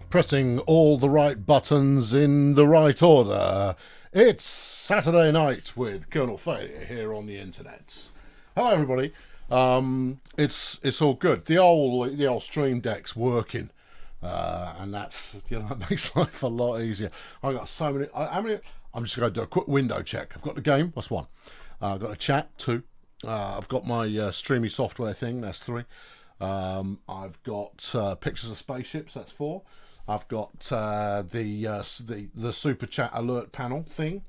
Pressing all the right buttons in the right order. It's Saturday night with Colonel Failure here on the internet. Hello, everybody. It's all good. The old Stream Deck's working, and that's that makes life a lot easier. I got so many. I'm just going to do a quick window check. I've got the game. That's one. I've got a chat. Two. I've got my streamy software thing. That's three. I've got pictures of spaceships. That's four. I've got the super chat alert panel thing.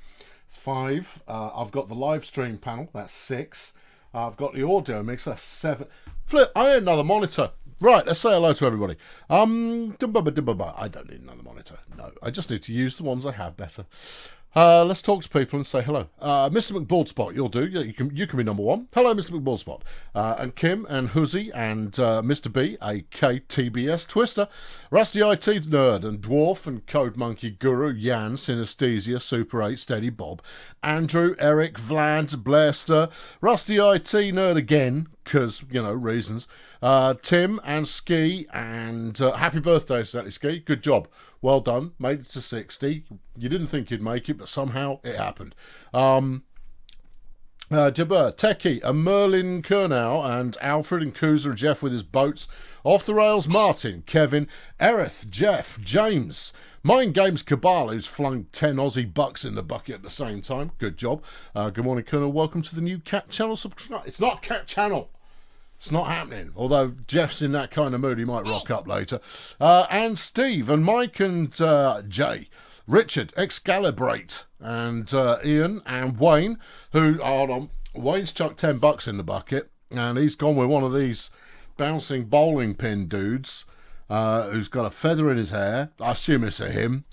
It's five. I've got the live stream panel. That's six. I've got the audio mix. That's seven. Flip. I need another monitor. Right. Let's say hello to everybody. I don't need another monitor. No. I just need to use the ones I have better. Let's talk to people and say hello. Mr. McBaldspot, you'll do. Yeah, you can be number one. Hello, Mr. McBaldspot. And Kim and Huzzy and Mr. B, aka TBS Twister, Rusty IT Nerd and Dwarf and Code Monkey Guru, Jan, Synesthesia, Super 8, Steady Bob, Andrew, Eric, Vlad, Blaster, Rusty IT Nerd again, because, reasons, Tim and Ski, and happy birthday, Stanley Ski. Good job. Well done. Made it to 60. You didn't think you'd make it, but somehow it happened. Jabber, Techie, and Merlin Kernow, and Alfred and Koozer and Jeff with his boats. Off the Rails, Martin, Kevin, Erith, Jeff, James, Mind Games Cabal, who's flung 10 Aussie bucks in the bucket at the same time. Good job. Good morning, Colonel. Welcome to the new Cat Channel. It's not Cat Channel. It's not happening, although Jeff's in that kind of mood, he might rock up later. And Steve, and Mike, and Jay, Richard, Excalibrate, and Ian, and Wayne, who, hold on, Wayne's chucked 10 bucks in the bucket, and he's gone with one of these bouncing bowling pin dudes, who's got a feather in his hair. I assume it's a him.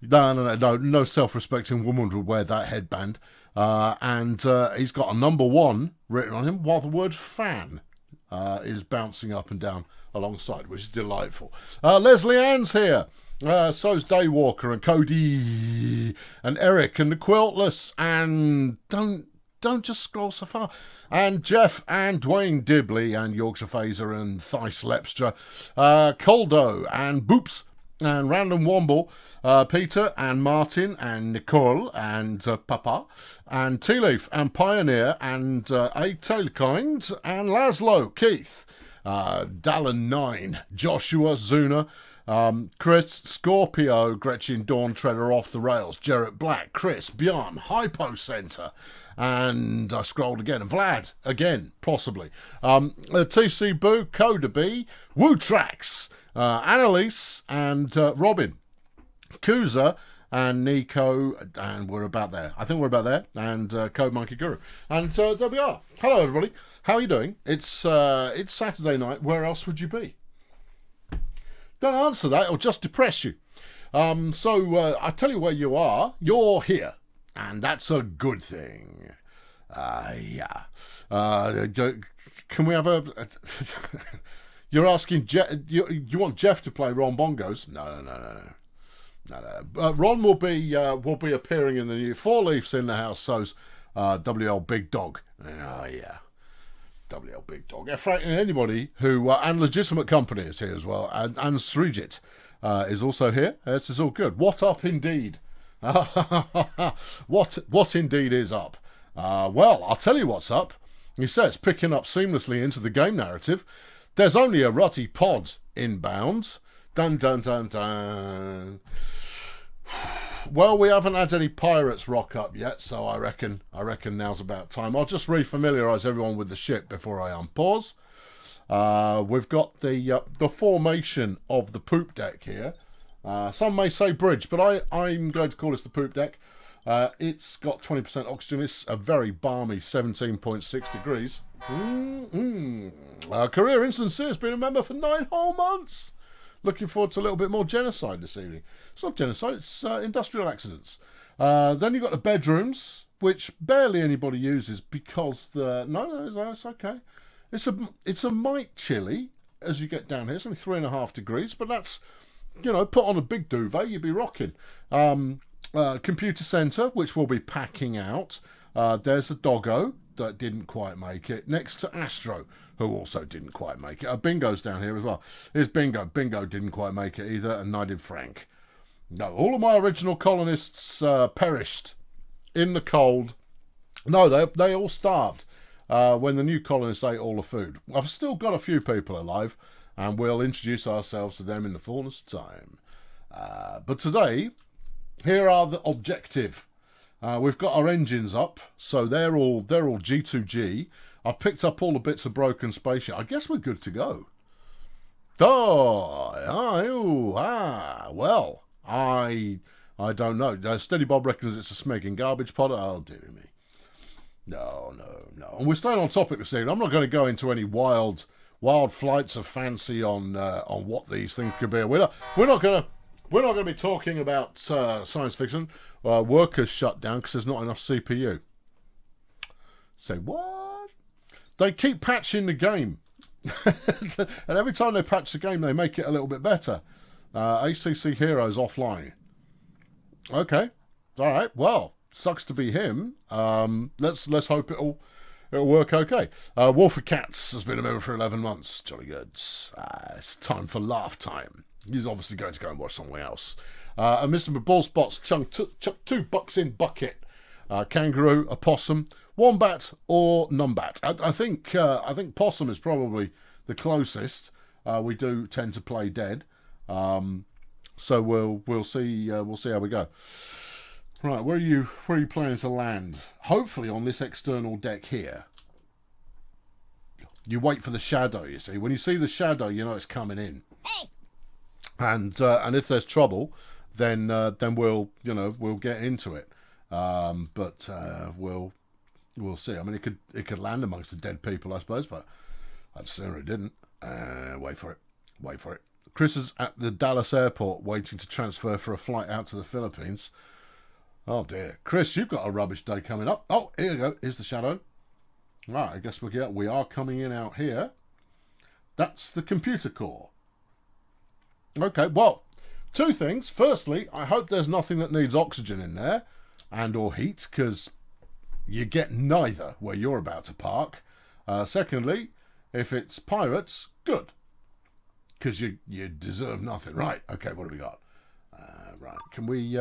No self-respecting woman would wear that headband. And he's got a number one written on him, while the word fan is bouncing up and down alongside, which is delightful. Leslie Ann's here. So's Daywalker and Cody and Eric and the Quiltless, and don't just scroll so far. And Jeff and Dwayne Dibley and Yorkshire Phaser and Thice Lepstra, Coldo and Boops and Random Womble, Peter and Martin and Nicole and Papa and Tea Leaf and Pioneer and A Tailkind and Laszlo, Keith, Dallin 9, Joshua, Zuna, Chris, Scorpio, Gretchen, Dawn Treader, Off the Rails, Jarrett Black, Chris, Bjorn, Hypo Center, and I scrolled again, Vlad, again, possibly, TC Boo, Coda B, Woo Tracks, Annalise and Robin, Koozer and Nico, and we're about there. I think we're about there. And Code Monkey Guru. And there we are. Hello, everybody. How are you doing? It's Saturday night. Where else would you be? Don't answer that. It'll just depress you. So I tell you where you are. You're here. And that's a good thing. Yeah. Can we have a... You're asking Jeff, you want Jeff to play Ron Bongos? No. Ron will be appearing in the new Four Leafs in the House. So's WL Big Dog. Oh yeah, WL Big Dog. In fact, anybody who and Legitimate Company is here as well, and Srijit is also here. This is all good. What up indeed? What indeed is up? Well, I'll tell you what's up. You say it's picking up seamlessly into the game narrative. There's only a rutty pod inbound. Dun dun dun dun. Well, we haven't had any pirates rock up yet, so I reckon now's about time. I'll just re-familiarise everyone with the ship before I unpause. We've got the formation of the poop deck here. Some may say bridge, but I'm going to call this the poop deck. It's got 20% oxygen. It's a very balmy 17.6 degrees. Career Insincere has been a member for 9 whole months. Looking forward to a little bit more genocide this evening. It's not genocide, it's industrial accidents. Then you've got the bedrooms, which barely anybody uses because no, it's okay. It's a mite chilly as you get down here. It's only 3.5 degrees, but that's, put on a big duvet, you'd be rocking. Computer centre, which we'll be packing out. There's a doggo. didn't quite make it. Next to Astro, who also didn't quite make it. Bingo's down here as well. Here's Bingo. Bingo didn't quite make it either, and neither did Frank. No, all of my original colonists perished in the cold. No, they all starved when the new colonists ate all the food. I've still got a few people alive, and we'll introduce ourselves to them in the fullness of time. But today, here are the objective. We've got our engines up, so they're all G2G. I've picked up all the bits of broken spaceship. I guess we're good to go. Well, I don't know. Steady Bob reckons it's a smegging garbage pod. Oh, dear me. No. And we're staying on topic this evening. I'm not going to go into any wild flights of fancy on what these things could be. We're not going to be talking about science fiction. Workers shut down because there's not enough CPU. Say what? They keep patching the game. And every time they patch the game, they make it a little bit better. HCC Heroes offline. Okay. All right. Well, sucks to be him. Let's hope it'll work okay. Wolford Cats has been a member for 11 months. Jolly goods. It's time for laugh time. He's obviously going to go and watch something else. And Mr. Ballspots chuck $2 in bucket. Kangaroo, a possum, wombat, or numbat. I think possum is probably the closest. We do tend to play dead, so we'll see how we go. Right, where are you planning to land? Hopefully on this external deck here. You wait for the shadow. You see, when you see the shadow, you know it's coming in. Hey. And if there's trouble, then we'll get into it. But we'll see. I mean, it could land amongst the dead people, I suppose, but I'd sooner it didn't. Wait for it. Chris is at the Dallas airport waiting to transfer for a flight out to the Philippines. Oh dear, Chris, you've got a rubbish day coming up. Oh, here you go. Here's the shadow. Right, I guess we are coming in out here. That's the computer core. Okay, well, two things. Firstly, I hope there's nothing that needs oxygen in there and or heat, because you get neither where you're about to park. Secondly, if it's pirates, good, because you deserve nothing. Right, okay, what have we got? Right, can we...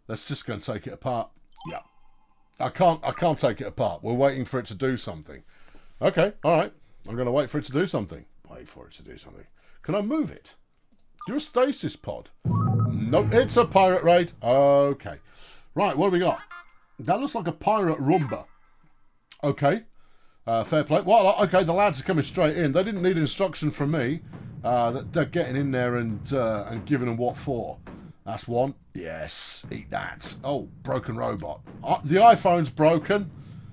let's just go and take it apart. Yeah. I can't take it apart. We're waiting for it to do something. Okay, all right. I'm going to wait for it to do something. Wait for it to do something. Can I move it? You're a stasis pod. Nope, it's a pirate raid. Okay. Right, what have we got? That looks like a pirate Roomba. Okay. Fair play. Well, okay, the lads are coming straight in. They didn't need instruction from me. They're getting in there and giving them what for. That's one. Yes, eat that. Oh, broken robot. The iPhone's broken.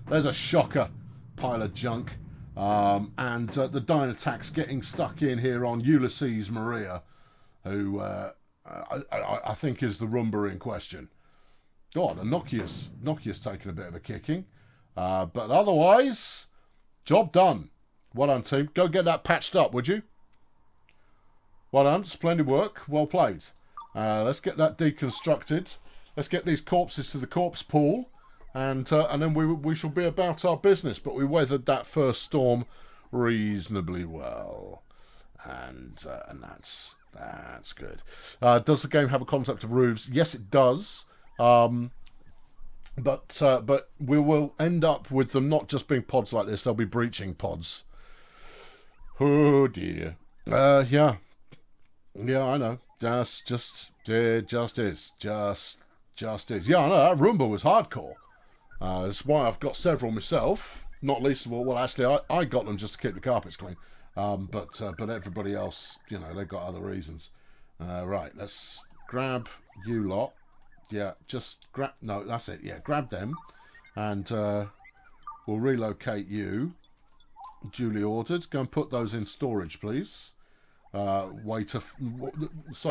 There's a shocker pile of junk. And the Dynatax's getting stuck in here on Ulysses Maria, who I think is the Roomba in question. God, and Nokia's taken a bit of a kicking. But otherwise, job done. Well done, team. Go get that patched up, would you? Well done. Splendid work. Well played. Let's get that deconstructed. Let's get these corpses to the corpse pool, and then we shall be about our business. But we weathered that first storm reasonably well, and that's good. Does the game have a concept of roofs? Yes, it does. But we will end up with them not just being pods like this; they'll be breaching pods. Oh dear. Yeah, I know. Just is. Yeah, I know, that Roomba was hardcore. That's why I've got several myself. Not least of all, well, actually, I got them just to keep the carpets clean. But everybody else, they've got other reasons. Right, let's grab you lot. Yeah, just grab... No, that's it. Yeah, grab them. And we'll relocate you. Duly ordered. Go and put those in storage, please. So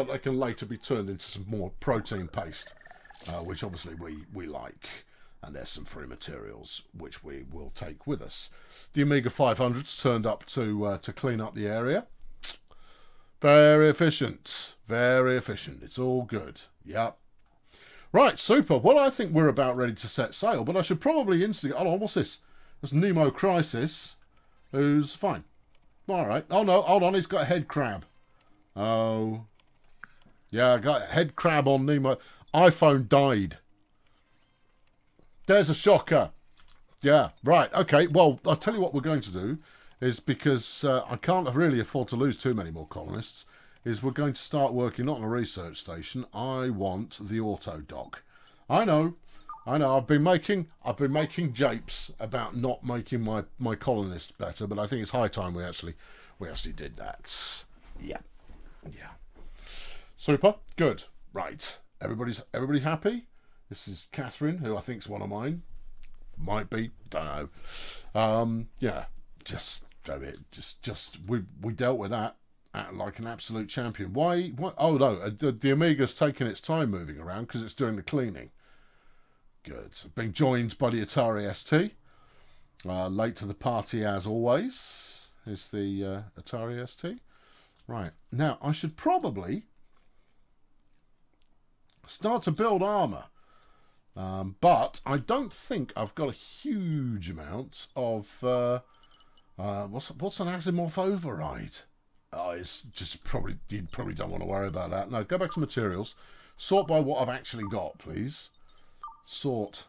they can later be turned into some more protein paste, which obviously we like, and there's some free materials which we will take with us. The Amiga 500's turned up to clean up the area. Very efficient, it's all good. Yep. Right, super. Well, I think we're about ready to set sail, but I should probably instigate... Oh, what's this? That's Nemo Crisis, who's fine. All right. Oh, no, hold on. He's got a head crab. Oh. Yeah, I got a head crab on Nemo. iPhone died. There's a shocker. Yeah, right. Okay, well, I'll tell you what we're going to do is because I can't really afford to lose too many more colonists, is we're going to start working not on a research station. I want the auto dock. I know. I've been making japes about not making my colonists better, but I think it's high time we actually did that. Yeah. Super. Good. Right. Everybody happy? This is Catherine, who I think is one of mine. Might be. Don't know. Yeah. Just we dealt with that like an absolute champion. Why? Oh no, the Amiga's taking its time moving around because it's doing the cleaning. Good. Being joined by the Atari ST. Late to the party as always is the Atari ST. Right. Now I should probably start to build armour. But I don't think I've got a huge amount of what's an Asimov override? Oh, it's just you probably don't want to worry about that. No, go back to materials. Sort by what I've actually got, please. Sort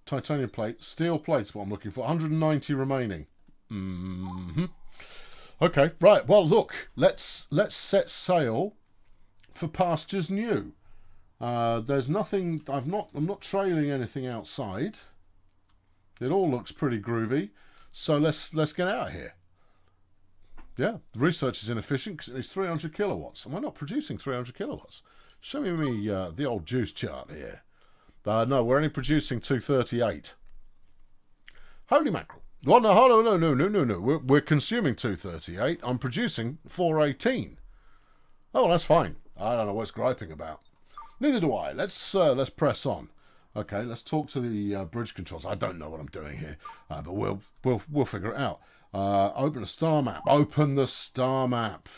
titanium plate, steel plate's what I'm looking for. 190 remaining. Okay, right. Well, look, let's set sail for pastures new. There's nothing. I'm not trailing anything outside. It all looks pretty groovy. So let's get out of here. Yeah, the research is inefficient because it needs 300 kilowatts. Am I not producing 300 kilowatts? Show me the old juice chart here. No, we're only producing 238. Holy mackerel! Well, no. We're consuming 238. I'm producing 418. Oh, that's fine. I don't know what it's griping about. Neither do I. Let's press on. Okay, let's talk to the bridge controls. I don't know what I'm doing here, but we'll figure it out. Open the star map. Open the star map.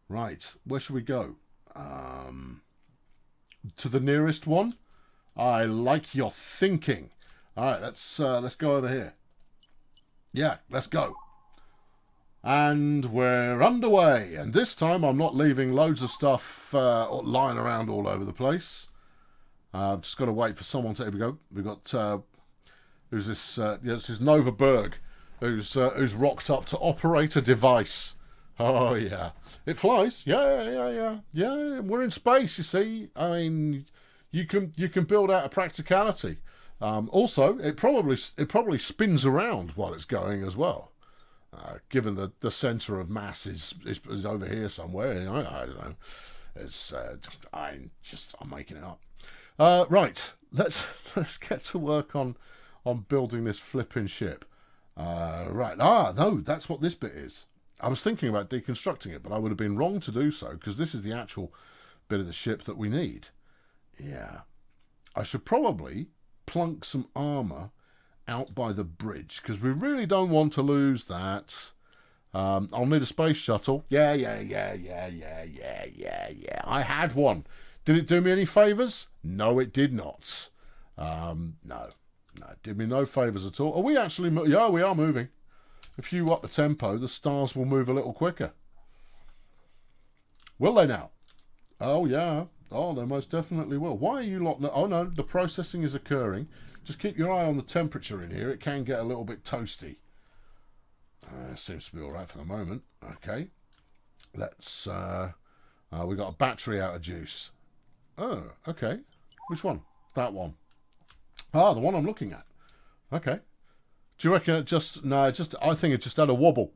Right, where should we go? To the nearest one. I like your thinking. All right, let's go over here. Yeah, let's go. And we're underway. And this time I'm not leaving loads of stuff lying around all over the place. I've just got to wait for someone to... Here we go. We've got... who's this? This is Nova Berg, who's rocked up to operate a device. Oh, yeah. It flies. Yeah. We're in space, you see. I mean, you can build out a practicality. Also, it probably spins around while it's going as well. Given the centre of mass is over here somewhere. I don't know. It's I'm making it up. Right, let's get to work on building this flipping ship. Right. No, that's what this bit is. I was thinking about deconstructing it, but I would have been wrong to do so because this is the actual bit of the ship that we need. Yeah. I should probably plunk some armour out by the bridge because we really don't want to lose that. I'll need a space shuttle. Yeah. I had one. Did it do me any favours? No, it did not. No, it did me no favours at all. Are we actually... Yeah, we are moving. If you up the tempo, the stars will move a little quicker. Will they now? Oh, yeah. Oh, they most definitely will. Why are you lot... Oh, no, the processing is occurring. Just keep your eye on the temperature in here. It can get a little bit toasty. Seems to be all right for the moment. Okay. Let's... we got a battery out of juice. Oh, okay. Which one? That one. Ah, the one I'm looking at. Okay. Do you reckon it just... No, I think it just had a wobble.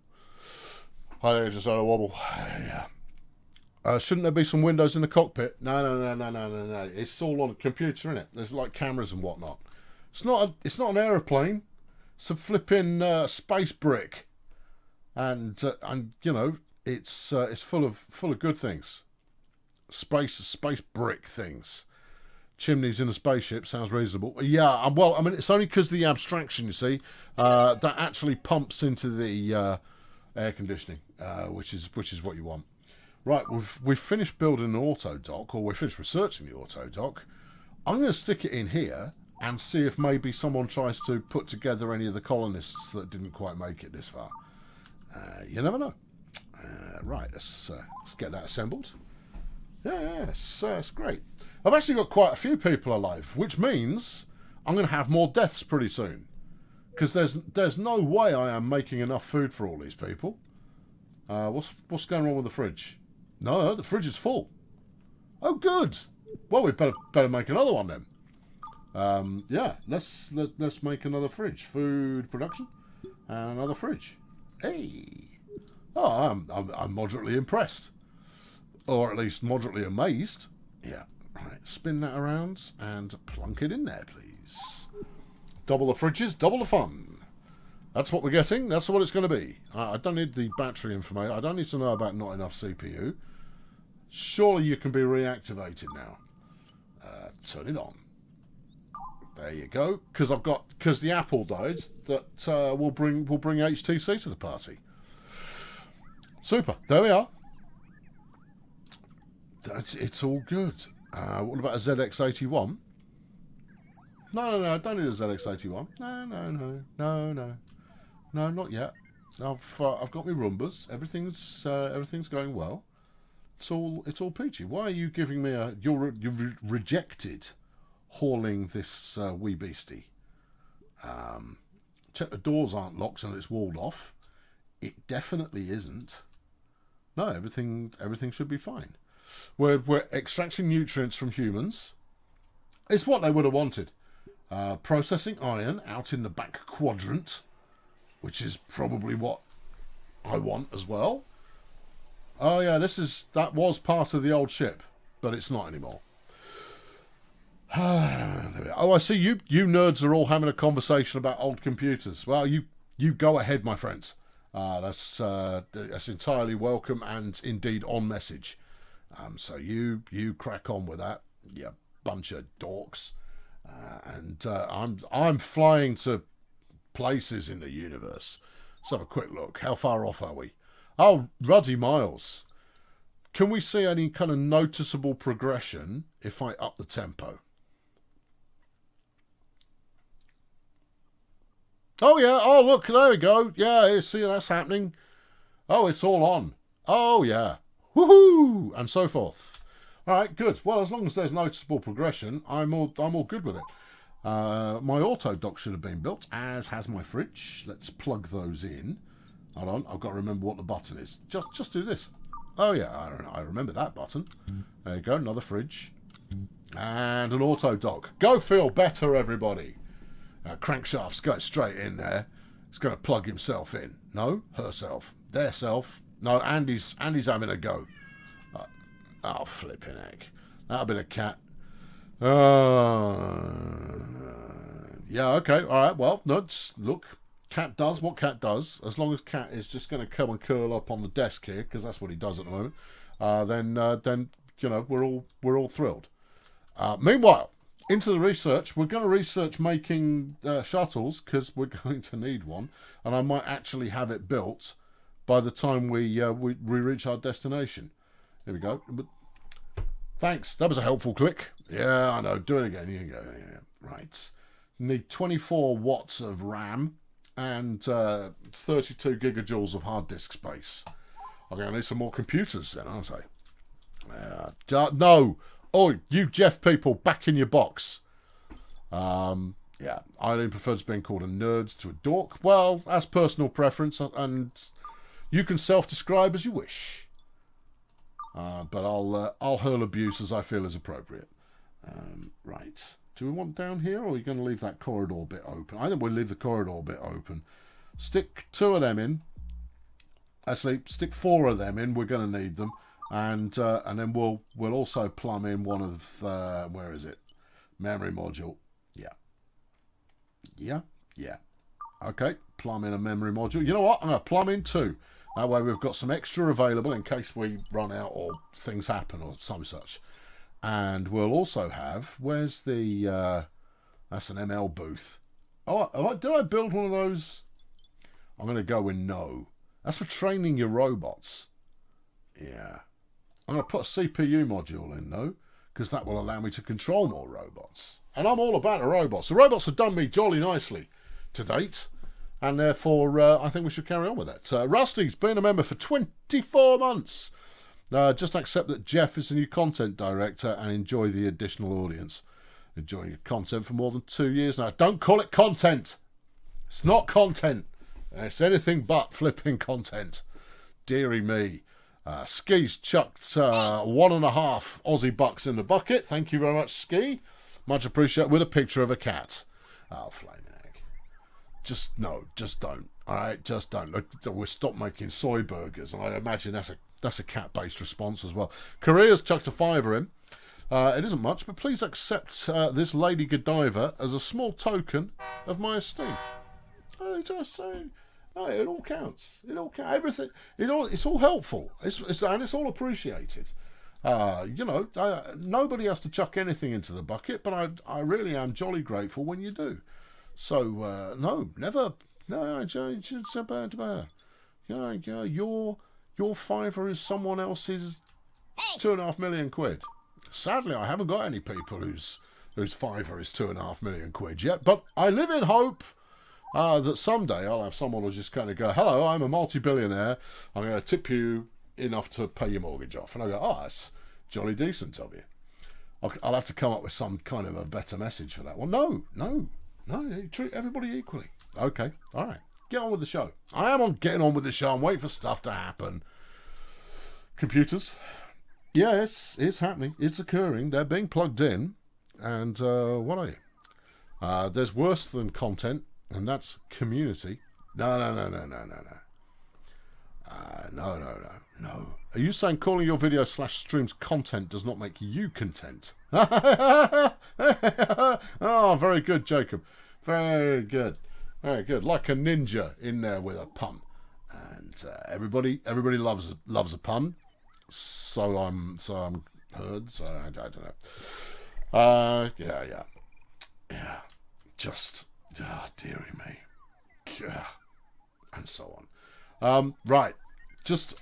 Yeah. Shouldn't there be some windows in the cockpit? No. It's all on a computer, isn't it? There's like cameras and whatnot. It's not an aeroplane. It's a flipping space brick. And you know, it's full of good things. Space brick things. Chimneys in a spaceship sounds reasonable. Yeah, well, I mean, it's only because of the abstraction, you see, that actually pumps into the air conditioning, which is what you want. Right, we've finished building an auto dock, or we've finished researching the auto dock. I'm going to stick it in here, and see if maybe someone tries to put together any of the colonists that didn't quite make it this far. You never know. Right, let's get that assembled. Yeah, it's great. I've actually got quite a few people alive, which means I'm going to have more deaths pretty soon. Because there's no way I am making enough food for all these people. What's going on with the fridge? No, the fridge is full. Oh, good. Well, we better make another one then. Yeah, let's make another fridge. Food production and another fridge. Hey. Oh, I'm moderately impressed, or at least moderately amazed. Yeah. Right. Spin that around and plunk it in there, please. Double the fridges, double the fun. That's what we're getting. That's what it's going to be. I don't need the battery information. I don't need to know about not enough CPU. Surely you can be reactivated now. Turn it on. There you go. Because the Apple died. That will bring HTC to the party. Super. There we are. It's all good. What about a ZX81? No, I don't need a ZX81. No, not yet. I've got my Roombas. Everything's going well. It's all peachy. Why are you giving me you're rejected hauling this wee beastie? Check the doors aren't locked and it's walled off. It definitely isn't. No, everything should be fine. We're extracting nutrients from humans. It's what they would have wanted. Processing iron out in the back quadrant, which is probably what I want as well. Oh yeah, that was part of the old ship, but it's not anymore. Oh, I see you nerds are all having a conversation about old computers. Well, you go ahead, my friends. That's entirely welcome and indeed on message. So you crack on with that, you bunch of dorks. And I'm flying to places in the universe. Let's have a quick look. How far off are we? Oh, ruddy miles. Can we see any kind of noticeable progression if I up the tempo? Oh yeah. Oh look, there we go. Yeah, see that's happening. Oh, it's all on. Oh yeah. Woohoo! And so forth. All right, good. Well, as long as there's noticeable progression, I'm all good with it. My auto dock should have been built, as has my fridge. Let's plug those in. Hold on, I've got to remember what the button is. Just do this. Oh yeah, I remember that button. There you go, another fridge. And an auto dock. Go feel better, everybody. Crankshaft's going straight in there. He's going to plug himself in. No, herself. Their self. No, Andy's having a go. Oh, flipping heck. That'll be the cat. Yeah, okay, alright, well, look, cat does what cat does. As long as cat is just going to come and curl up on the desk here, because that's what he does at the moment, then you know, we're all thrilled. Meanwhile, into the research, we're going to research making shuttles, because we're going to need one, and I might actually have it built by the time we reach our destination. Here we go. Thanks. That was a helpful click. Yeah, I know. Do it again. You can go. Yeah. Right. Need 24 watts of RAM and 32 gigajoules of hard disk space. I'm going to need some more computers then, aren't I? No. Oh, you Jeff people, back in your box. Yeah, Eileen prefers being called a nerd to a dork. Well, that's personal preference, and you can self-describe as you wish. But I'll hurl abuse as I feel is appropriate. Right. Do we want down here, or are we going to leave that corridor bit open? I think we'll leave the corridor bit open. Stick 2 of them in. Actually, stick 4 of them in. We're going to need them, and then we'll also plumb in one of where is it? Memory module. Yeah. Okay, plumb in a memory module. You know what? I'm going to plumb in 2. That way we've got some extra available in case we run out or things happen or some such. And we'll also have, where's the, that's an ML booth. Oh, did I build one of those? I'm going to go with no. That's for training your robots. Yeah. I'm going to put a CPU module in though, because that will allow me to control more robots. And I'm all about the robots. The robots have done me jolly nicely to date, and therefore I think we should carry on with that. Rusty's been a member for 24 months. Just accept that Jeff is the new content director and enjoy the additional audience. Enjoying your content for more than 2 years now. Don't call it content. It's not content. It's anything but flipping content. Deary me. Ski's chucked 1.5 Aussie bucks in the bucket. Thank you very much, Ski. Much appreciated. With a picture of a cat. Oh, flaming egg. Just don't. All right, just don't. Look, we'll stop making soy burgers, and I imagine that's a cat-based response as well. Korea's chucked a $5 in. It isn't much, but please accept this Lady Godiva as a small token of my esteem. Just saying. No, it all counts. It all counts. Everything. It's all helpful. And it's all appreciated. Nobody has to chuck anything into the bucket, but I really am jolly grateful when you do. So no, never. No, it's about. Your fiver is someone else's £2.5 million. Sadly, I haven't got any people whose fiver is £2.5 million yet, but I live in hope that someday I'll have someone who'll just kind of go, hello, I'm a multi-billionaire, I'm going to tip you enough to pay your mortgage off. And I go, oh, that's jolly decent of you. I'll have to come up with some kind of a better message for that one. No, you treat everybody equally. Okay, all right, get on with the show. I am getting on with the show. I'm waiting for stuff to happen. Computers. Yes, it's happening. It's occurring. They're being plugged in. And what are you? There's worse than content, and that's community. No. No. Are you saying calling your video /streams content does not make you content? Oh, very good, Jacob. Very good. Very good. Like a ninja in there with a pun. And everybody loves a pun. So I'm heard. So I don't know. Yeah. Just dearie me. Yeah. And so on. Right.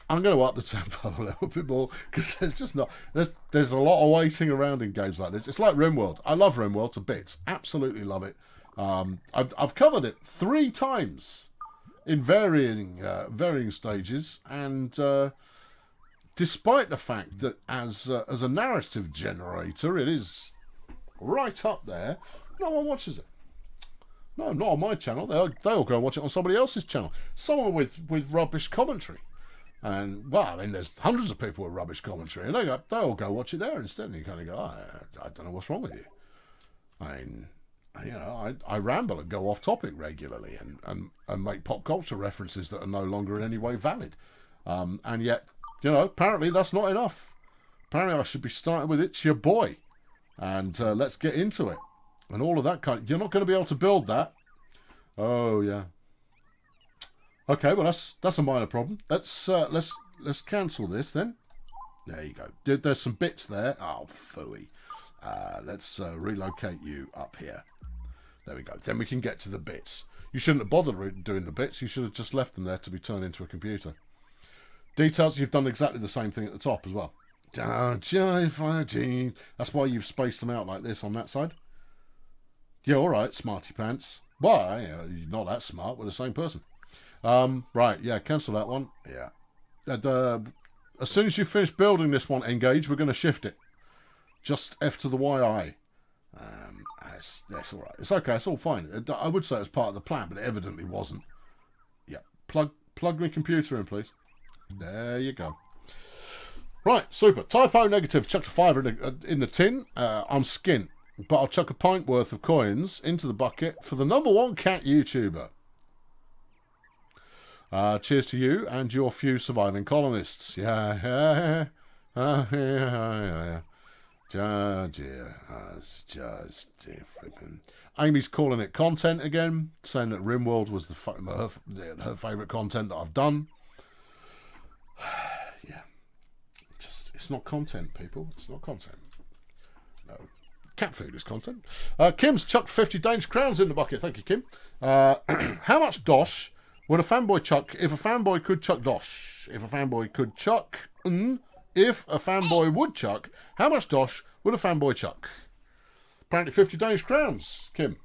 I'm going to up the tempo a little bit more because there's a lot of waiting around in games like this. It's like RimWorld. I love RimWorld to bits. Absolutely love it. I've covered it 3 times in varying stages, and despite the fact that as a narrative generator, it is right up there, no one watches it. No, not on my channel. They'll go and watch it on somebody else's channel. Someone with rubbish commentary. And, well, I mean, there's hundreds of people with rubbish commentary, and they'll go watch it there instead. And you kind of go, I don't know what's wrong with you. I mean, I ramble and go off topic regularly and make pop culture references that are no longer in any way valid. And yet, apparently that's not enough. Apparently I should be starting with It's Your Boy. And let's get into it. And all of that you're not going to be able to build that. Oh, yeah. Okay, well that's a minor problem. Let's cancel this then. There you go. There's some bits there. Oh, phooey. Let's relocate you up here. There we go. Then we can get to the bits. You shouldn't have bothered doing the bits. You should have just left them there to be turned into a computer. Details, you've done exactly the same thing at the top as well. That's why you've spaced them out like this on that side. Yeah, all right, smarty pants. Why? You're not that smart. We're the same person. Right, yeah, cancel that one. Yeah. As soon as you finish building this one, Engage, we're going to shift it. Just F to the YI. That's all right. It's okay. It's all fine. I would say it's part of the plan, but it evidently wasn't. Yeah. Plug my computer in, please. There you go. Right, super. Typo negative. Chucked a $5 in the tin. I'm skint, but I'll chuck a pint worth of coins into the bucket for the #1 cat YouTuber. Cheers to you and your few surviving colonists. Yeah. It's just flipping. Amy's calling it content again, saying that RimWorld was her favourite content that I've done. Yeah. It's not content, people. It's not content. No. Cat food is content. Kim's chucked 50 Danish crowns in the bucket. Thank you, Kim. How much would a fanboy chuck if a fanboy could chuck dosh? If a fanboy could chuck If a fanboy would chuck, how much dosh would a fanboy chuck? Apparently 50 Danish crowns, Kim.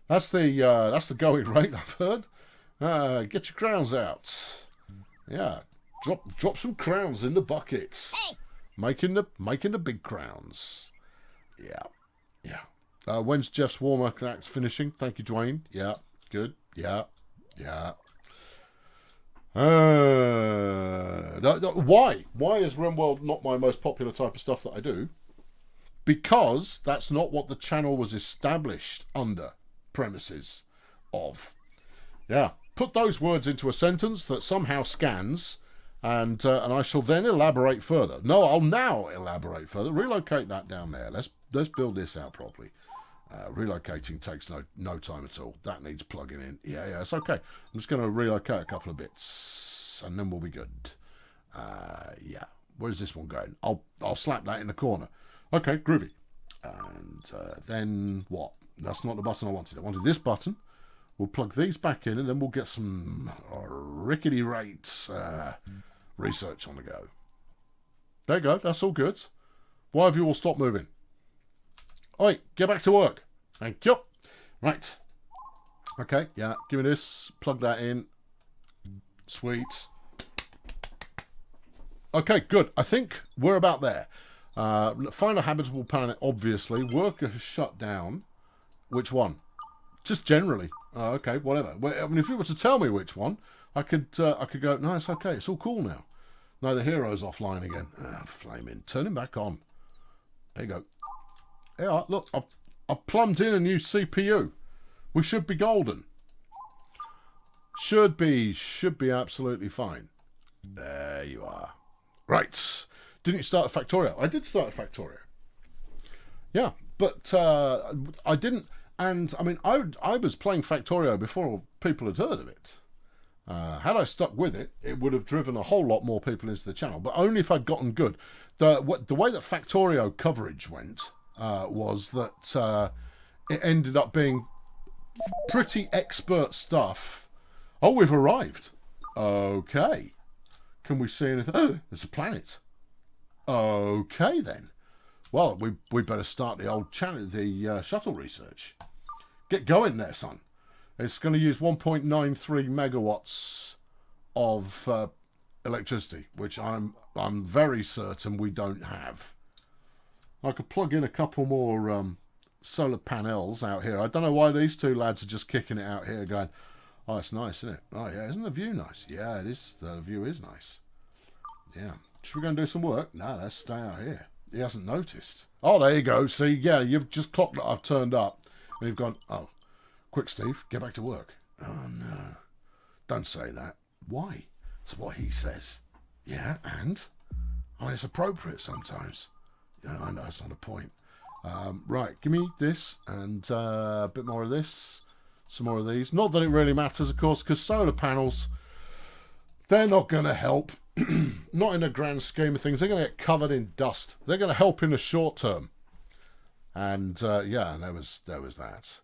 That's the going rate, I've heard. Get your crowns out. Yeah, drop some crowns in the bucket. Making the big crowns. Yeah. When's Jeff's warm-up act finishing? Thank you, Dwayne. Yeah, good. Yeah. Why? Why is RimWorld not my most popular type of stuff that I do? Because that's not what the channel was established under premises of. Yeah. Put those words into a sentence that somehow scans, and I shall then elaborate further. No, I'll now elaborate further. Relocate that down there. Let's build this out properly. Relocating takes no time at all. That needs plugging in. Yeah, it's okay. I'm just going to relocate a couple of bits, and then we'll be good. Yeah. Where's this one going? I'll slap that in the corner. Okay, groovy. And then what? That's not the button I wanted. I wanted this button. We'll plug these back in, and then we'll get some rickety rates research on the go. There you go. That's all good. Why have you all stopped moving? Oi, get back to work. Thank you. Right. Okay, yeah. Give me this. Plug that in. Sweet. Okay, good. I think we're about there. Find a habitable planet, obviously. Work has shut down. Which one? Just generally. Oh, okay, whatever. I mean, if you were to tell me which one, I could go, no, it's okay. It's all cool now. No, the hero's offline again. Flaming. Turn him back on. There you go. Yeah, look, I've plumbed in a new CPU. We should be golden. Should be absolutely fine. There you are. Right. Didn't you start a Factorio? I did start a Factorio. Yeah, but I didn't. And, I mean, I was playing Factorio before people had heard of it. Had I stuck with it, it would have driven a whole lot more people into the channel. But only if I'd gotten good. The way that Factorio coverage went was that it ended up being pretty expert stuff. Oh, we've arrived. Okay. Can we see anything? Oh, there's a planet. Okay, then. Well, we better start the old channel, the shuttle research. Get going there, son. It's going to use 1.93 megawatts of electricity, which I'm very certain we don't have. I could plug in a couple more solar panels out here. I don't know why these two lads are just kicking it out here going, oh, it's nice, isn't it? Oh, yeah, isn't the view nice? Yeah, it is. The view is nice. Yeah. Should we go and do some work? No, let's stay out here. He hasn't noticed. Oh, there you go. See, yeah, you've just clocked that I've turned up. And you've gone, oh, quick, Steve, get back to work. Oh, no. Don't say that. Why? It's what he says. Yeah, and? I mean, it's appropriate sometimes. Yeah, I know, that's not a point. Right, give me this and a bit more of this. Some more of these. Not that it really matters, of course, because solar panels, they're not going to help. Not in a grand scheme of things. They're going to get covered in dust. They're going to help in the short term. And yeah, there was that.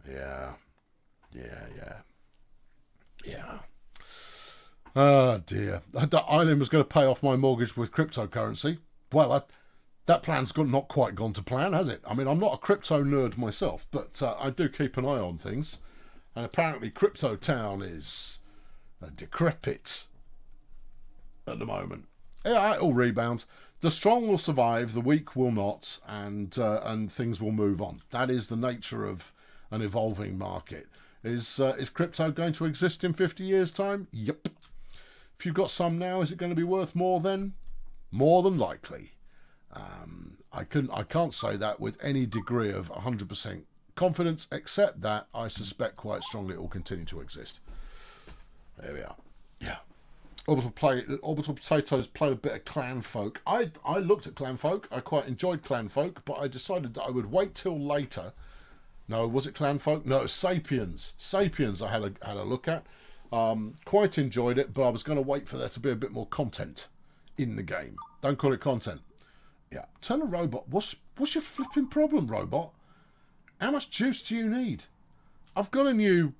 Yeah. Oh dear. The island was going to pay off my mortgage with cryptocurrency. Well, that plan's not quite gone to plan, has it? I mean, I'm not a crypto nerd myself, but I do keep an eye on things. And apparently Crypto Town is decrepit at the moment. Yeah, it all rebounds. The strong will survive, the weak will not, and things will move on. That is the nature of an evolving market. Is crypto going to exist in 50 years' time? Yep. If you've got some now, is it going to be worth more then? More than likely. I can't say that with any degree of 100% confidence, except that I suspect quite strongly it will continue to exist. There we are. Yeah. Orbital Potatoes played a bit of Clan Folk. I looked at Clan Folk. I quite enjoyed Clan Folk, but I decided that I would wait till later. No, was it Clan Folk? No, it was Sapiens. Sapiens I had a look at. Quite enjoyed it, but I was going to wait for there to be a bit more content in the game. Don't call it content. Yeah. Turn a robot. What's your flipping problem, robot? How much juice do you need? I've got a new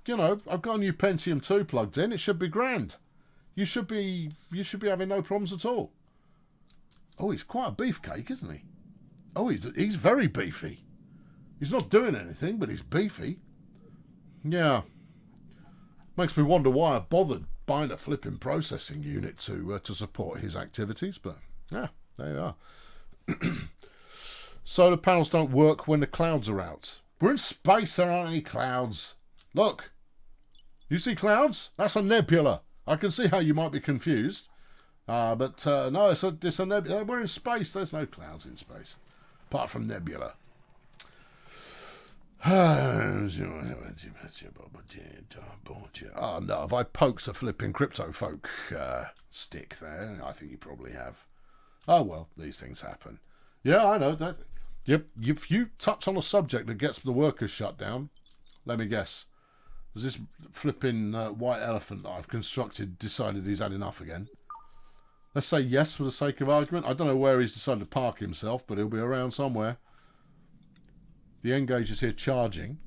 Pentium 2 plugged in. It should be grand. You should be having no problems at all. Oh, he's quite a beefcake, isn't he? Oh, he's very beefy. He's not doing anything, but he's beefy. Yeah. Makes me wonder why I bothered buying a flipping processing unit to support his activities, but yeah, there you are. Solar panels don't work when the clouds are out. We're in space, there aren't any clouds. Look, you see clouds? That's a nebula. I can see how you might be confused. But no, it's a nebula. We're in space. There's no clouds in space. Apart from nebula. Oh no, have I poked a flipping crypto folk stick there? I think you probably have. Oh well, these things happen. Yeah, I know that. Yep, if you touch on a subject that gets the workers shut down, let me guess. Has this flipping white elephant that I've constructed decided he's had enough again? Let's say yes for the sake of argument. I don't know where he's decided to park himself, but he'll be around somewhere. The N-gauge is here charging.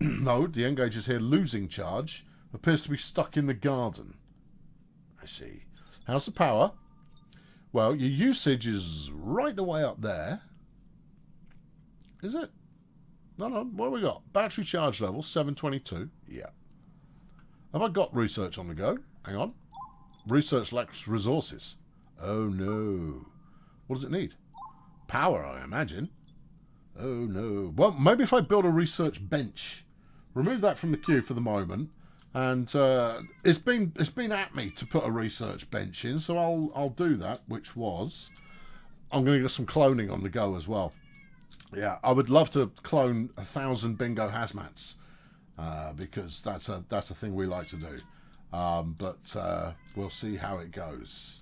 No, the N-gauge is here losing charge. Appears to be stuck in the garden. I see. How's the power? Well, your usage is right the way up there. Is it? No, what have we got? Battery charge level, 722. Yeah. Have I got research on the go? Hang on. Research lacks resources. Oh, no. What does it need? Power, I imagine. Oh, no. Well, maybe if I build a research bench. Remove that from the queue for the moment. And it's been at me to put a research bench in, so I'll do that, which was... I'm going to get some cloning on the go as well. Yeah, I would love to clone 1,000 bingo hazmats because that's a thing we like to do. But we'll see how it goes.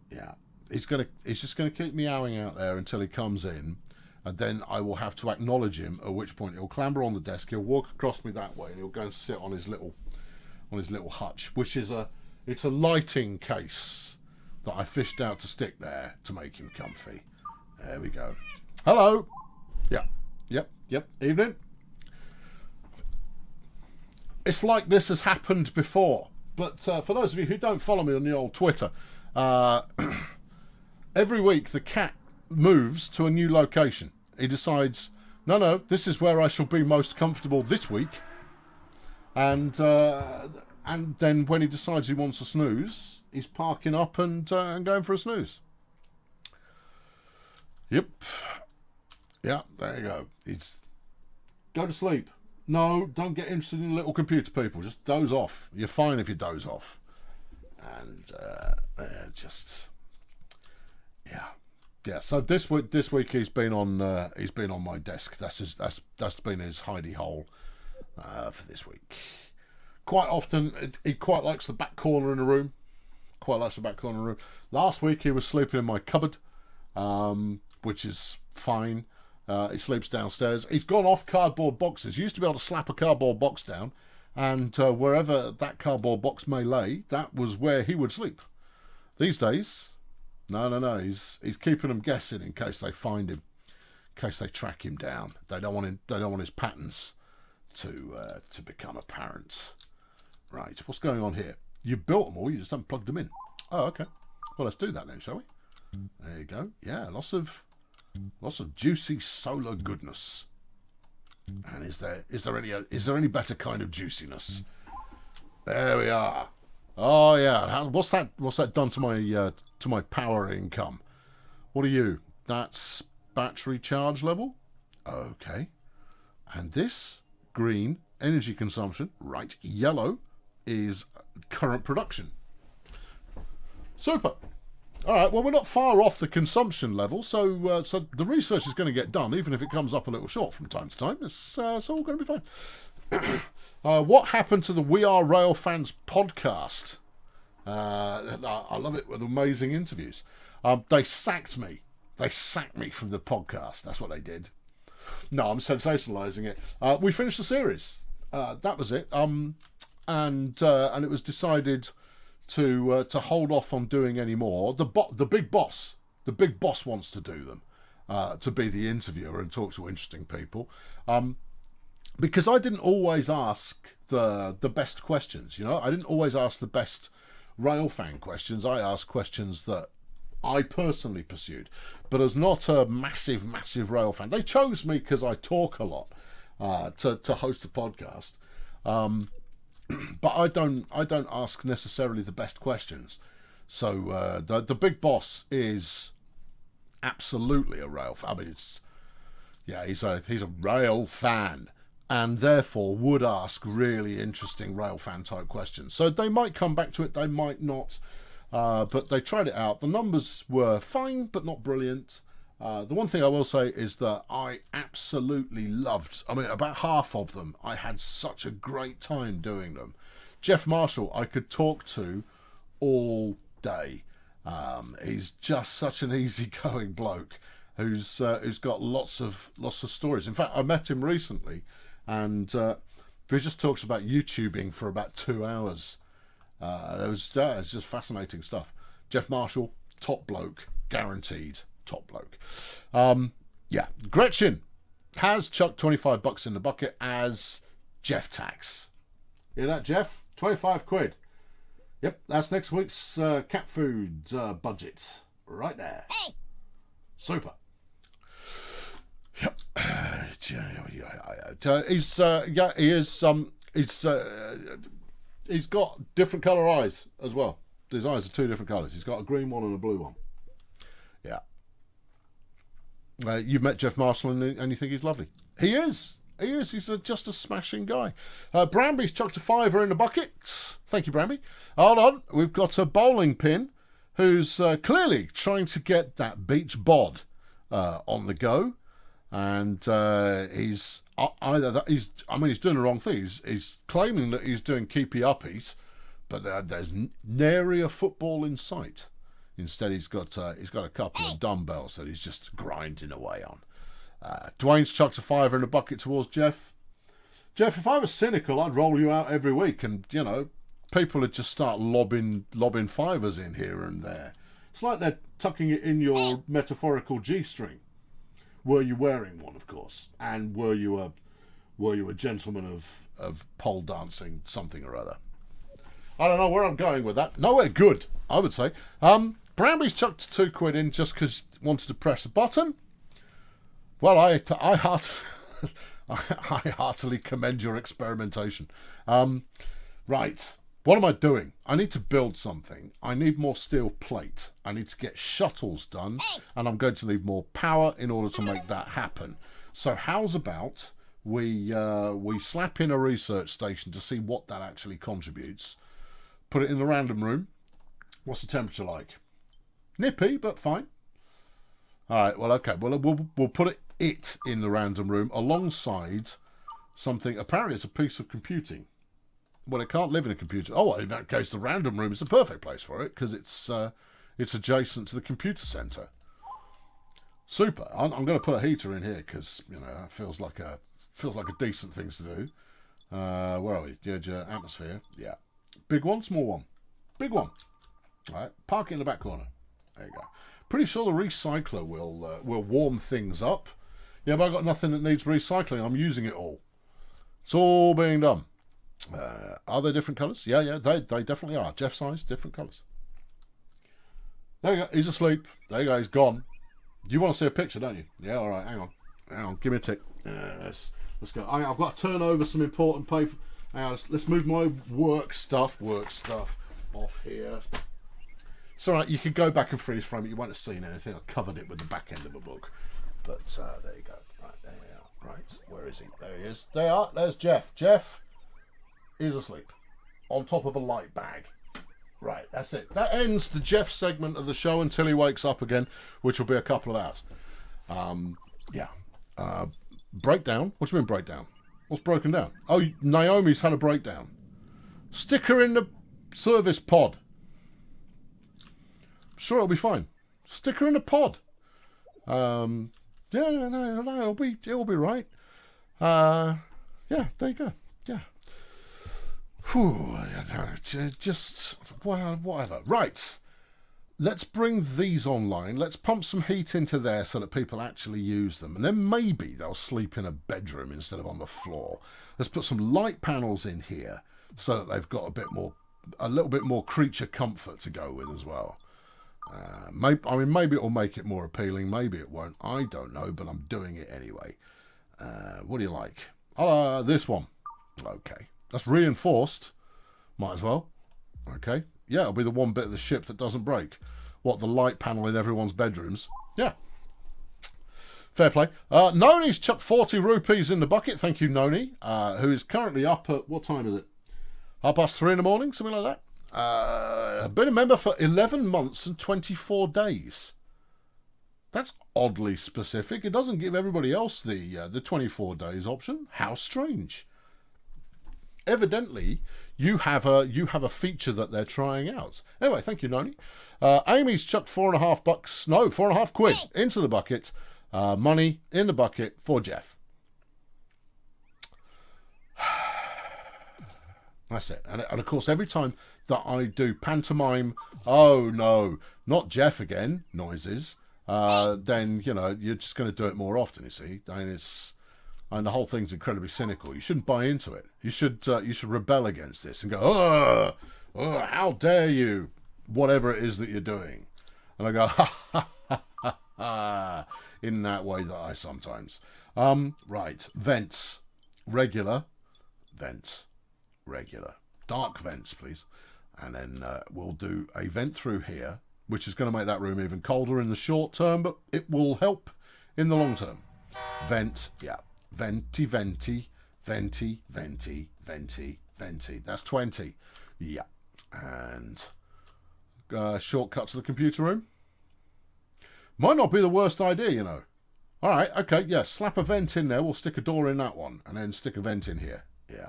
Yeah, he's just gonna keep meowing out there until he comes in, and then I will have to acknowledge him. At which point he'll clamber on the desk, he'll walk across me that way, and he'll go and sit on his little hutch, which is a lighting case that I fished out to stick there to make him comfy. There we go. Hello. Yeah. Yep. Evening. It's like this has happened before, but for those of you who don't follow me on the old Twitter, every week the cat moves to a new location. He decides, no, this is where I shall be most comfortable this week, and then when he decides he wants a snooze, he's parking up and going for a snooze. Yep. Yeah, there you go. It's go to sleep. No, don't get interested in little computer people. Just doze off. You're fine if you doze off. And yeah. So this week he's been on my desk. That's been his hidey hole for this week. Quite often he quite likes the back corner in the room. Last week he was sleeping in my cupboard, which is fine. He sleeps downstairs. He's gone off cardboard boxes. He used to be able to slap a cardboard box down, and wherever that cardboard box may lay, that was where he would sleep. These days, no. He's keeping them guessing in case they find him, in case they track him down. They don't want his patterns to become apparent. Right, what's going on here? You've built them all. You just haven't plugged them in. Oh, okay. Well, let's do that then, shall we? There you go. Yeah, lots of juicy solar goodness. And is there any better kind of juiciness? There we are. Oh yeah. What's that done to my power income? What are you? That's battery charge level. Okay. And this green energy consumption, right? Yellow is current production. Super. All right, well, we're not far off the consumption level, so the research is going to get done, even if it comes up a little short from time to time. It's all going to be fine. What happened to the We Are Rail Fans podcast? I love it with amazing interviews. They sacked me. They sacked me from the podcast. That's what they did. No, I'm sensationalising it. We finished the series. That was it. And it was decided to hold off on doing any more. The big boss wants to do them, to be the interviewer and talk to interesting people, because I didn't always ask the best questions. I didn't always ask the best railfan questions, I ask questions that I personally pursued. But as not a massive railfan, they chose me because I talk a lot to host a podcast. But I don't ask necessarily the best questions. So the big boss is absolutely a rail fan. I mean, he's a rail fan, and therefore would ask really interesting rail fan type questions. So they might come back to it, they might not, but they tried it out. The numbers were fine, but not brilliant. The one thing I will say is that I absolutely loved, I mean, about half of them, I had such a great time doing them. Jeff Marshall, I could talk to all day. He's just such an easygoing bloke who's got lots of stories. In fact, I met him recently, and he just talks about YouTubing for about 2 hours. It was just fascinating stuff. Jeff Marshall, top bloke, guaranteed. Top bloke. Gretchen has chucked $25 in the bucket as Jeff tax. Hear that, Jeff? 25 quid. Yep, that's next week's cat food budget right there. Hey. Super. Yep. He's got different colour eyes as well. His eyes are 2 different colours. He's got a green one and a blue one. Yeah. You've met Jeff Marshall and you think he's lovely. He is. He's just a smashing guy. Bramby's chucked a £5 in the bucket. Thank you, Bramby. Hold on. We've got a bowling pin who's clearly trying to get that beach bod on the go. And he's doing the wrong thing. He's claiming that he's doing keepy uppies, but there's nary a football in sight. Instead, he's got a couple of dumbbells that he's just grinding away on. Dwayne's chucked a £5 in the bucket towards Jeff. Jeff, if I was cynical, I'd roll you out every week, and people would just start lobbing fivers in here and there. It's like they're tucking it in your metaphorical G-string. Were you wearing one, of course, and were you a gentleman of pole dancing something or other? I don't know where I'm going with that. Nowhere good, I would say. Bramby's chucked 2 quid in just because he wanted to press a button. Well, I heartily commend your experimentation. Right, what am I doing? I need to build something. I need more steel plate. I need to get shuttles done, and I'm going to need more power in order to make that happen. So how's about we slap in a research station to see what that actually contributes. Put it in the random room. What's the temperature like? Nippy, but fine. All right, well, okay. Well, we'll put it in the random room alongside something. Apparently, it's a piece of computing. Well, it can't live in a computer. Oh, well, in that case, the random room is the perfect place for it because it's adjacent to the computer centre. Super. I'm going to put a heater in here because that feels like a decent thing to do. Where are we? Yeah, atmosphere. Yeah. Big one, small one. Big one. All right. Park it in the back corner. There you go. Pretty sure the recycler will warm things up. Yeah, but I've got nothing that needs recycling. I'm using it all. It's all being done. Are they different colours? Yeah, they definitely are. Jeff's eyes, different colours. There you go. He's asleep. There you go. He's gone. You want to see a picture, don't you? Yeah, all right. Hang on. Give me a tick. Let's go. I've got to turn over some important paper. Hang on. Let's move my work stuff off here. It's all right. You can go back and freeze frame it. You won't have seen anything. I covered it with the back end of a book. But there you go. Right, there you are. Right. Where is he? There he is. There's Jeff. Jeff is asleep on top of a light bag. Right, that's it. That ends the Jeff segment of the show until he wakes up again, which will be a couple of hours. Breakdown? What do you mean breakdown? What's broken down? Oh, Naomi's had a breakdown. Stick her in the service pod. Sure, it'll be fine. Stick her in the pod. No, it'll be right. Yeah, there you go. Yeah. Whew, just whatever. Right. Let's bring these online. Let's pump some heat into there so that people actually use them. And then maybe they'll sleep in a bedroom instead of on the floor. Let's put some light panels in here so that they've got a bit more a little bit more creature comfort to go with as well. Maybe it'll make it more appealing. Maybe it won't. I don't know, but I'm doing it anyway. What do you like? This one. Okay. That's reinforced. Might as well. Okay. Yeah, it'll be the one bit of the ship that doesn't break. What, the light panel in everyone's bedrooms? Yeah. Fair play. Noni's chucked 40 rupees in the bucket. Thank you, Noni, who is currently up at, what time is it? 3:30 in the morning, something like that. Been a member for 11 months and 24 days. That's oddly specific. It doesn't give everybody else the 24 days option. How strange. Evidently, you have a feature that they're trying out. Anyway, thank you, Noni. Amy's chucked £4.5 quid into the bucket. Money in the bucket for Jeff. That's it. And of course, every time that I do pantomime, oh no, not Jeff again, noises, then, you know, you're just going to do it more often, you see. And the whole thing's incredibly cynical. You shouldn't buy into it. You should rebel against this and go, oh, how dare you, whatever it is that you're doing. And I go, ha, ha, ha, ha, ha, in that way that I sometimes. Right, vents. Regular. Vents. Regular. Dark vents, please. And then we'll do a vent through here, which is going to make that room even colder in the short term, but it will help in the long term. Vent, yeah. Venti, venti, venti, venti, venti, venti. That's 20. Yeah. And shortcut to the computer room. Might not be the worst idea, you know. All right, okay, yeah, slap a vent in there. We'll stick a door in that one, and then stick a vent in here. Yeah.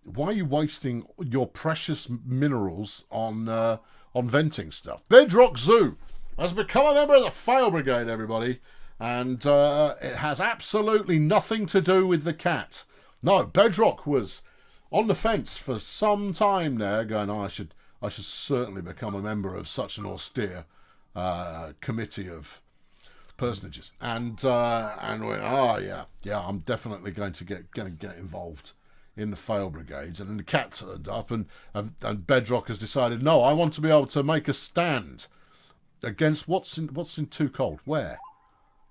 Why are you wasting your precious minerals on venting stuff? Bedrock Zoo has become a member of the Fail Brigade, everybody, and it has absolutely nothing to do with the cat. No, Bedrock was on the fence for some time there, going, oh, I should certainly become a member of such an austere committee of personages, and went, oh yeah, I'm definitely going to get involved in the Fail Brigades. And then the cat turned up, and Bedrock has decided, no, I want to be able to make a stand against what's in too cold. Where?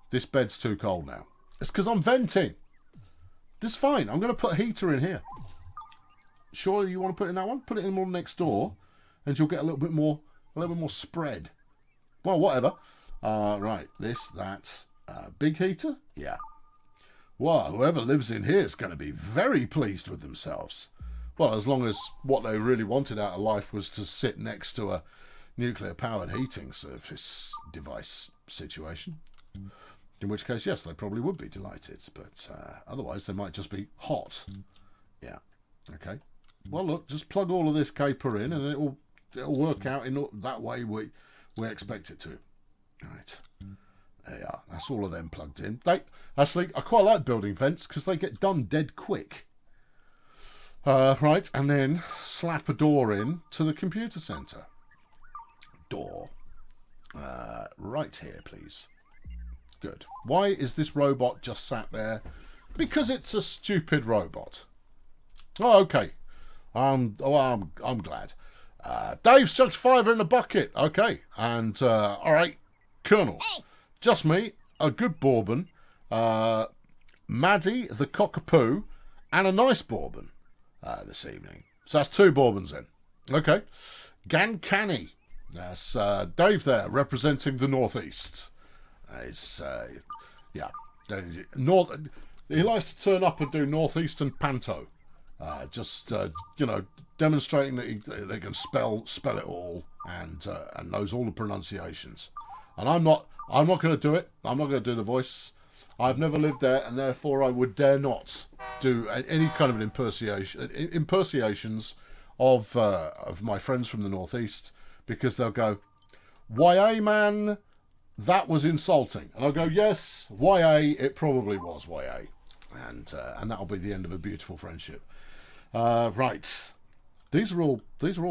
This bed's too cold now. It's because I'm venting. This is fine. I'm going to put a heater in here. Sure, you want to put it in that one? Put it in the one next door, and you'll get a little bit more spread. Well, whatever. Right, that big heater? Yeah. Well, whoever lives in here is going to be very pleased with themselves. Well, as long as what they really wanted out of life was to sit next to a nuclear-powered heating surface device situation. In which case, yes, they probably would be delighted. But otherwise, they might just be hot. Yeah. Okay. Well, look, just plug all of this caper in, and it'll work out in that way we expect it to. Right. There you are. That's all of them plugged in. Actually, I quite like building vents because they get done dead quick. Right, and then slap a door in to the computer centre. Door. Right here, please. Good. Why is this robot just sat there? Because it's a stupid robot. Oh, okay. I'm glad. Dave's chucked £5 in the bucket. Okay. And, all right, Colonel. Just me, a good bourbon, Maddie, the cockapoo, and a nice bourbon this evening. So that's 2 bourbons in. Okay. Gancani. That's Dave there, representing the Northeast. Yeah. He likes to turn up and do Northeastern panto. Just, demonstrating that they can spell it all and knows all the pronunciations. And I'm not going to do it. I'm not going to do the voice. I've never lived there, and therefore I would dare not do any kind of an impersonations of my friends from the Northeast, because they'll go, YA man, that was insulting. And I'll go, yes, YA, it probably was YA. And that'll be the end of a beautiful friendship. Right. These are all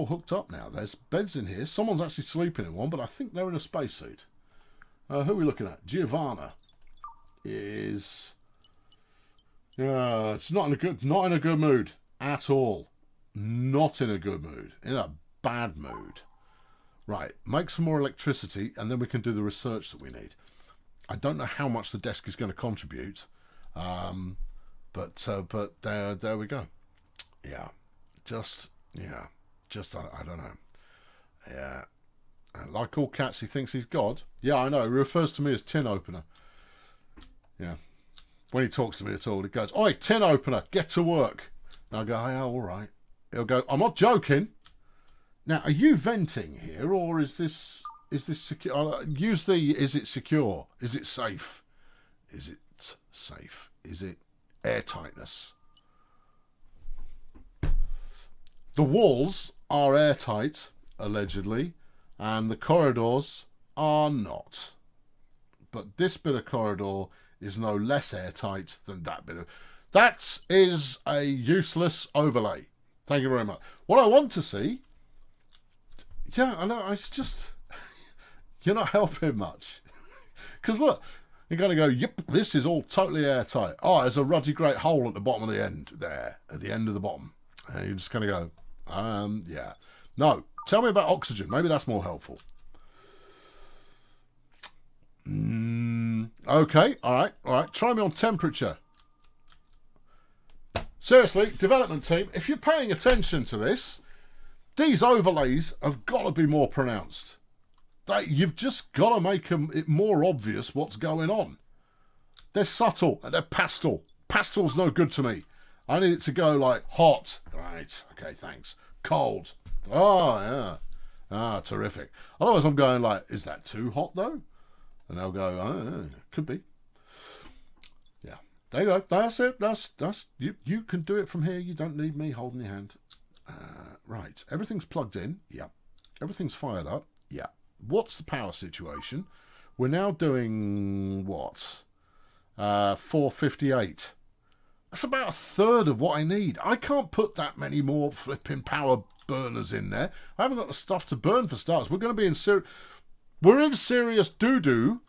hooked up now. There's beds in here. Someone's actually sleeping in one, but I think they're in a spacesuit. Who are we looking at? Giovanna is it's not in a good mood at all. Not in a good mood. In a bad mood. Right, make some more electricity and then we can do the research that we need. I don't know how much the desk is going to contribute, but there we go. Yeah, I don't know. Yeah, like all cats, he thinks he's God. Yeah, I know. He refers to me as tin opener. Yeah, when he talks to me at all, he goes, "Oi, tin opener, get to work." And I go, "Oh, yeah, all right." He'll go, "I'm not joking." Now, are you venting here, or is this secure? Use the. Is it secure? Is it safe? Is it safe? Is it airtightness? The walls are airtight, allegedly, and the corridors are not. But this bit of corridor is no less airtight than that bit of. That is a useless overlay. Thank you very much. What I want to see. Yeah, I know. It's just you're not helping much. Because look, you're going to go. Yep, this is all totally airtight. Oh, there's a ruddy great hole at the bottom of the end there, at the end of the bottom, and you're just going to go. Yeah. No, tell me about oxygen. Maybe that's more helpful. Okay. All right. Try me on temperature. Seriously, development team, if you're paying attention to this. These overlays have got to be more pronounced. You've just got to make it more obvious what's going on. They're subtle and they're pastel. Pastel's no good to me. I need it to go like hot. Right, okay, thanks. Cold. Oh, yeah. Ah, terrific. Otherwise I'm going like, is that too hot though? And they'll go, oh, could be. Yeah, there you go. That's it. That's you can do it from here. You don't need me holding your hand. Right, everything's plugged in. Yeah. Everything's fired up. Yeah. What's the power situation? We're now doing what? 458. That's about a third of what I need. I can't put that many more flipping power burners in there. I haven't got the stuff to burn for starters. We're going to be in we're in serious doo-doo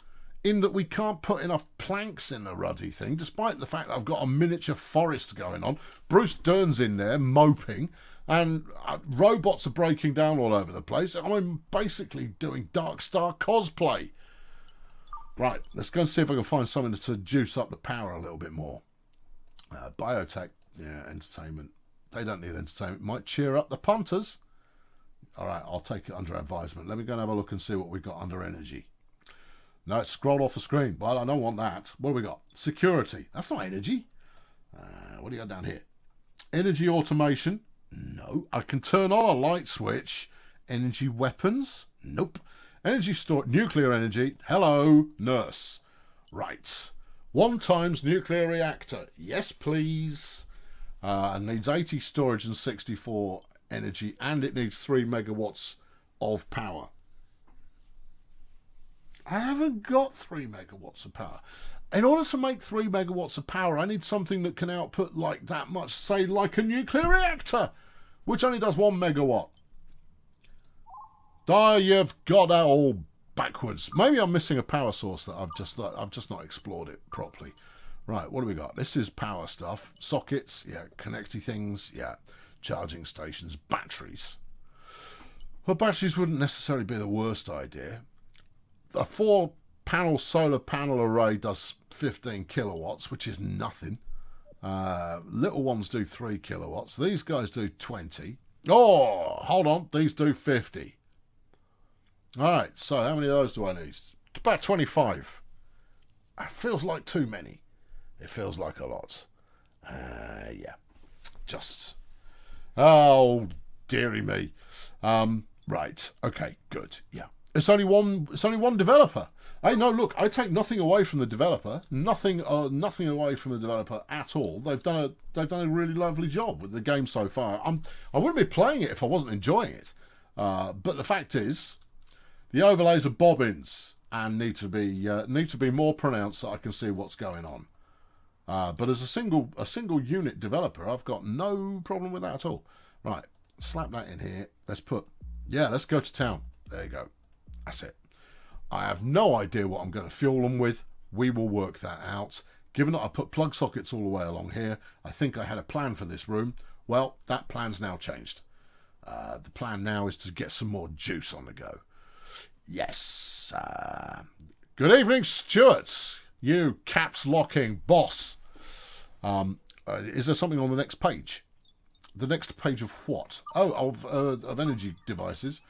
in that we can't put enough planks in the ruddy thing, despite the fact that I've got a miniature forest going on. Bruce Dern's in there moping. And robots are breaking down all over the place. I'm basically doing Dark Star cosplay. Right, let's go and see if I can find something to juice up the power a little bit more. Biotech, yeah, entertainment. They don't need entertainment. Might cheer up the punters. All right, I'll take it under advisement. Let me go and have a look and see what we've got under energy. No, it's scrolled off the screen. Well, I don't want that. What do we got? Security. That's not energy. What do you got down here? Energy automation. No. I can turn on a light switch. Energy weapons? Nope. Energy store. Nuclear energy. Hello, nurse. Right. 1 times nuclear reactor. Yes, please. And needs 80 storage and 64 energy. And it needs 3 megawatts of power. I haven't got 3 megawatts of power. In order to make 3 megawatts of power, I need something that can output like that much, say like a nuclear reactor, which only does 1 megawatt. You've got that all backwards. Maybe I'm missing a power source that I've just not explored it properly. Right, what do we got? This is power stuff. Sockets, yeah. Connecty things, yeah. Charging stations, batteries. Well, batteries wouldn't necessarily be the worst idea. A 4-panel solar panel array does 15 kilowatts, which is nothing. Little ones do 3 kilowatts. These guys do 20. Oh, hold on. These do 50. All right, so how many of those do I need? About 25. It feels like too many. It feels like a lot. Yeah. Just. Oh, dearie me. Right. Okay. Good. Yeah. It's only one developer. Hey, no, look. I take nothing away from the developer. Nothing away from the developer at all. They've done a really lovely job with the game so far. I wouldn't be playing it if I wasn't enjoying it. But the fact is, the overlays are bobbins and need to be more pronounced so I can see what's going on. But as a single unit developer, I've got no problem with that at all. Right, slap that in here. Let's go to town. There you go. That's it. I have no idea what I'm going to fuel them with. We will work that out. Given that I put plug sockets all the way along here, I think I had a plan for this room. Well, that plan's now changed. The plan now is to get some more juice on the go. Yes. Good evening, Stuart. You caps locking boss. Is there something on the next page? The next page of what? Oh, of energy devices.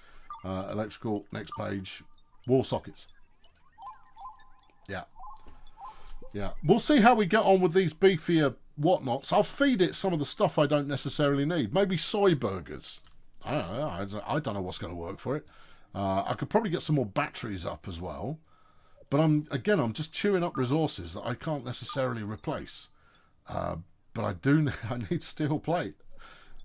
Electrical, next page. Wall sockets. Yeah. Yeah. We'll see how we get on with these beefier whatnots. I'll feed it some of the stuff I don't necessarily need. Maybe soy burgers. I don't know. I don't know what's going to work for it. I could probably get some more batteries up as well. But I'm just chewing up resources that I can't necessarily replace. But I need steel plate.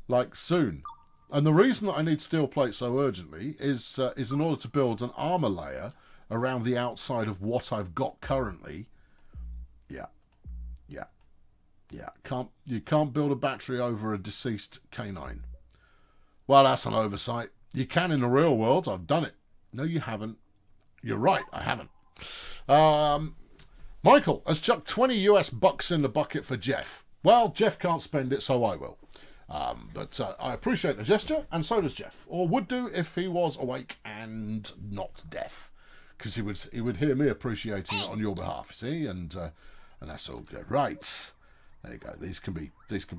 Like, soon. And the reason that I need steel plate so urgently is in order to build an armor layer around the outside of what I've got currently. Yeah. You can't build a battery over a deceased canine. Well, that's an oversight. You can in the real world. I've done it. No, you haven't. You're right, I haven't. Michael has chucked 20 US bucks in the bucket for Jeff. Well, Jeff can't spend it, so I will. But I appreciate the gesture, and so does Jeff. Or would do if he was awake and not deaf. Because he would hear me appreciating it on your behalf, you see? And that's all good. Right. There you go. These can be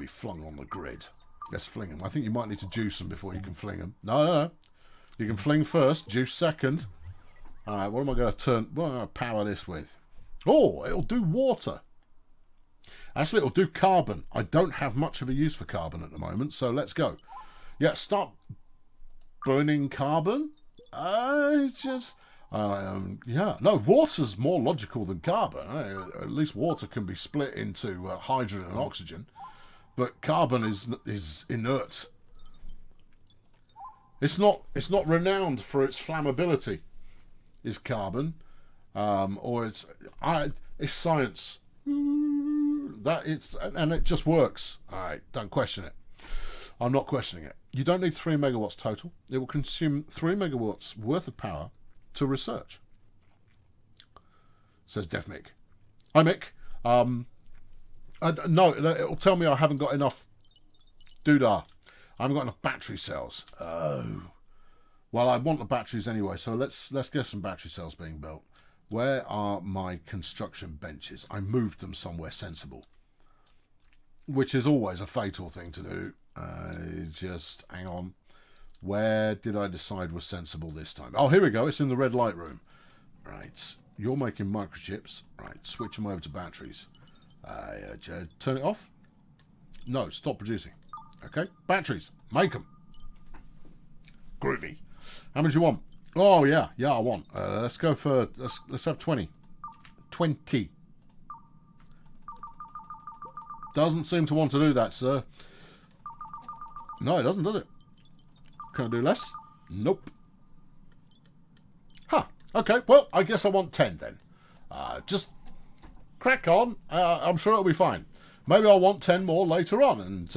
flung on the grid. Let's fling them. I think you might need to juice them before you can fling them. No. You can fling first, juice second. Alright, what am I going to power this with? Oh, it'll do water. Actually, it'll do carbon. I don't have much of a use for carbon at the moment, so let's go. Yeah, start burning carbon. No, water's more logical than carbon. At least water can be split into hydrogen and oxygen, but carbon is inert. It's not renowned for its flammability. Is carbon, or it's science. And it just works. All right, don't question it. I'm not questioning it. You don't need 3 megawatts total. It will consume 3 megawatts worth of power to research. Says Dev Mick. Hi Mick. No, it'll tell me I haven't got enough doodah. I haven't got enough battery cells. Oh. Well, I want the batteries anyway, so let's get some battery cells being built. Where are my construction benches? I moved them somewhere sensible. Which is always a fatal thing to do. Just hang on. Where did I decide was sensible this time? Oh, here we go. It's in the red light room. Right. You're making microchips. Right. Switch them over to batteries. Turn it off. No, stop producing. Okay. Batteries. Make them. Groovy. How much do you want? Oh, yeah. Yeah, I want. Let's go for... Let's have 20. 20. Doesn't seem to want to do that, sir. No, it doesn't, does it? Can I do less? Nope. Huh. Okay, well, I guess I want 10 then. Just crack on. I'm sure it'll be fine. Maybe I'll want 10 more later on, and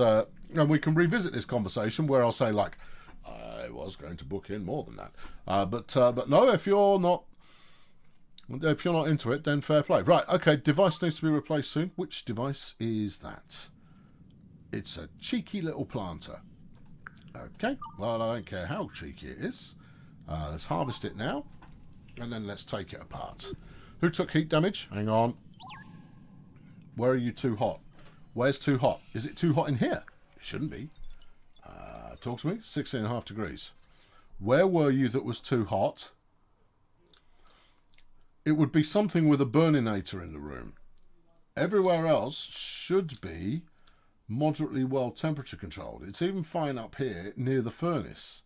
we can revisit this conversation where I'll say, like, I was going to book in more than that. But no, if you're not into it, then fair play. Right, okay, device needs to be replaced soon. Which device is that? It's a cheeky little planter. Okay, well, I don't care how cheeky it is. Let's harvest it now, and then let's take it apart. Who took heat damage? Hang on. Where are you too hot? Where's too hot? Is it too hot in here? It shouldn't be. Talk to me. 16.5 degrees. Where were you that was too hot? It would be something with a burninator in the room. Everywhere else should be moderately well temperature controlled. It's even fine up here near the furnace.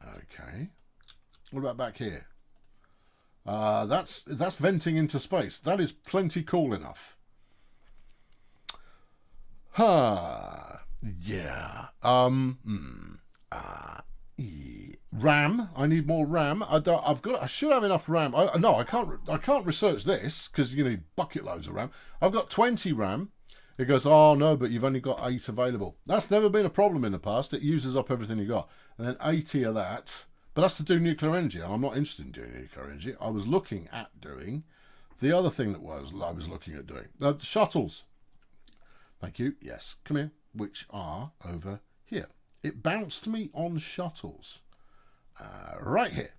Okay. What about back here? That's venting into space. That is plenty cool enough. Yeah. RAM. I need more RAM. I should have enough RAM. I can't research this because you need bucket loads of RAM. I've got 20 RAM. It goes, oh no, but you've only got 8 available. That's never been a problem in the past. It uses up everything you got. And then 80 of that. But that's to do nuclear energy. I'm not interested in doing nuclear energy. I was looking at doing the other thing that I was looking at doing. The shuttles. Thank you. Yes. Come here. which are over here. It bounced me on shuttles. Right here.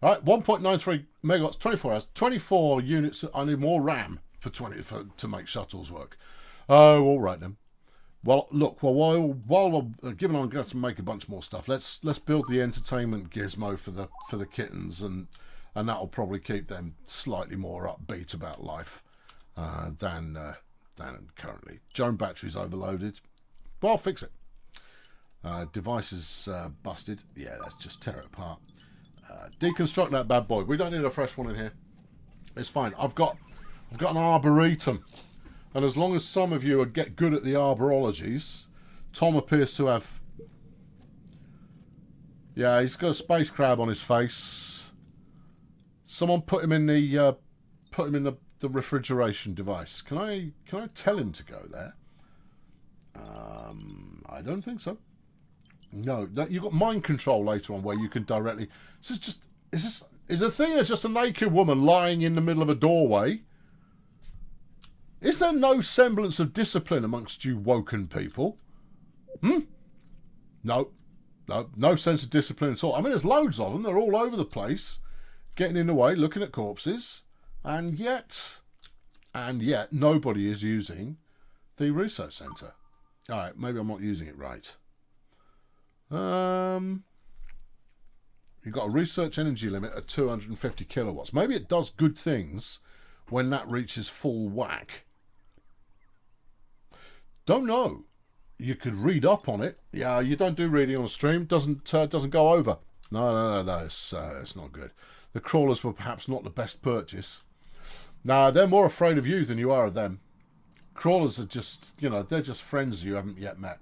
Right, 1.93 megawatts, 24 hours, 24 units. I need more RAM to make shuttles work. Oh, all right then. Well, look. Well, while given I'm going to make a bunch more stuff, let's build the entertainment gizmo for the kittens, and that'll probably keep them slightly more upbeat about life than currently. Drone batteries overloaded. But I'll fix it. Device is busted. Yeah, let's just tear it apart. Deconstruct that bad boy. We don't need a fresh one in here. It's fine. I've got an arboretum, and as long as some of you get good at the arborologies, Tom appears to have. Yeah, he's got a space crab on his face. Someone put him in the refrigeration device. Can I tell him to go there? I don't think so. No, you've got mind control later on where you can directly. Is the thing just a naked woman lying in the middle of a doorway? Is there no semblance of discipline amongst you woken people? No sense of discipline at all. I mean, there's loads of them. They're all over the place, getting in the way, looking at corpses, and yet nobody is using the research centre. All right, maybe I'm not using it right. You've got a research energy limit at 250 kilowatts. Maybe it does good things when that reaches full whack. Don't know. You could read up on it. Yeah, you don't do reading on a stream. Doesn't go over. No. It's not good. The crawlers were perhaps not the best purchase. No, they're more afraid of you than you are of them. Crawlers are just, they're just friends you haven't yet met.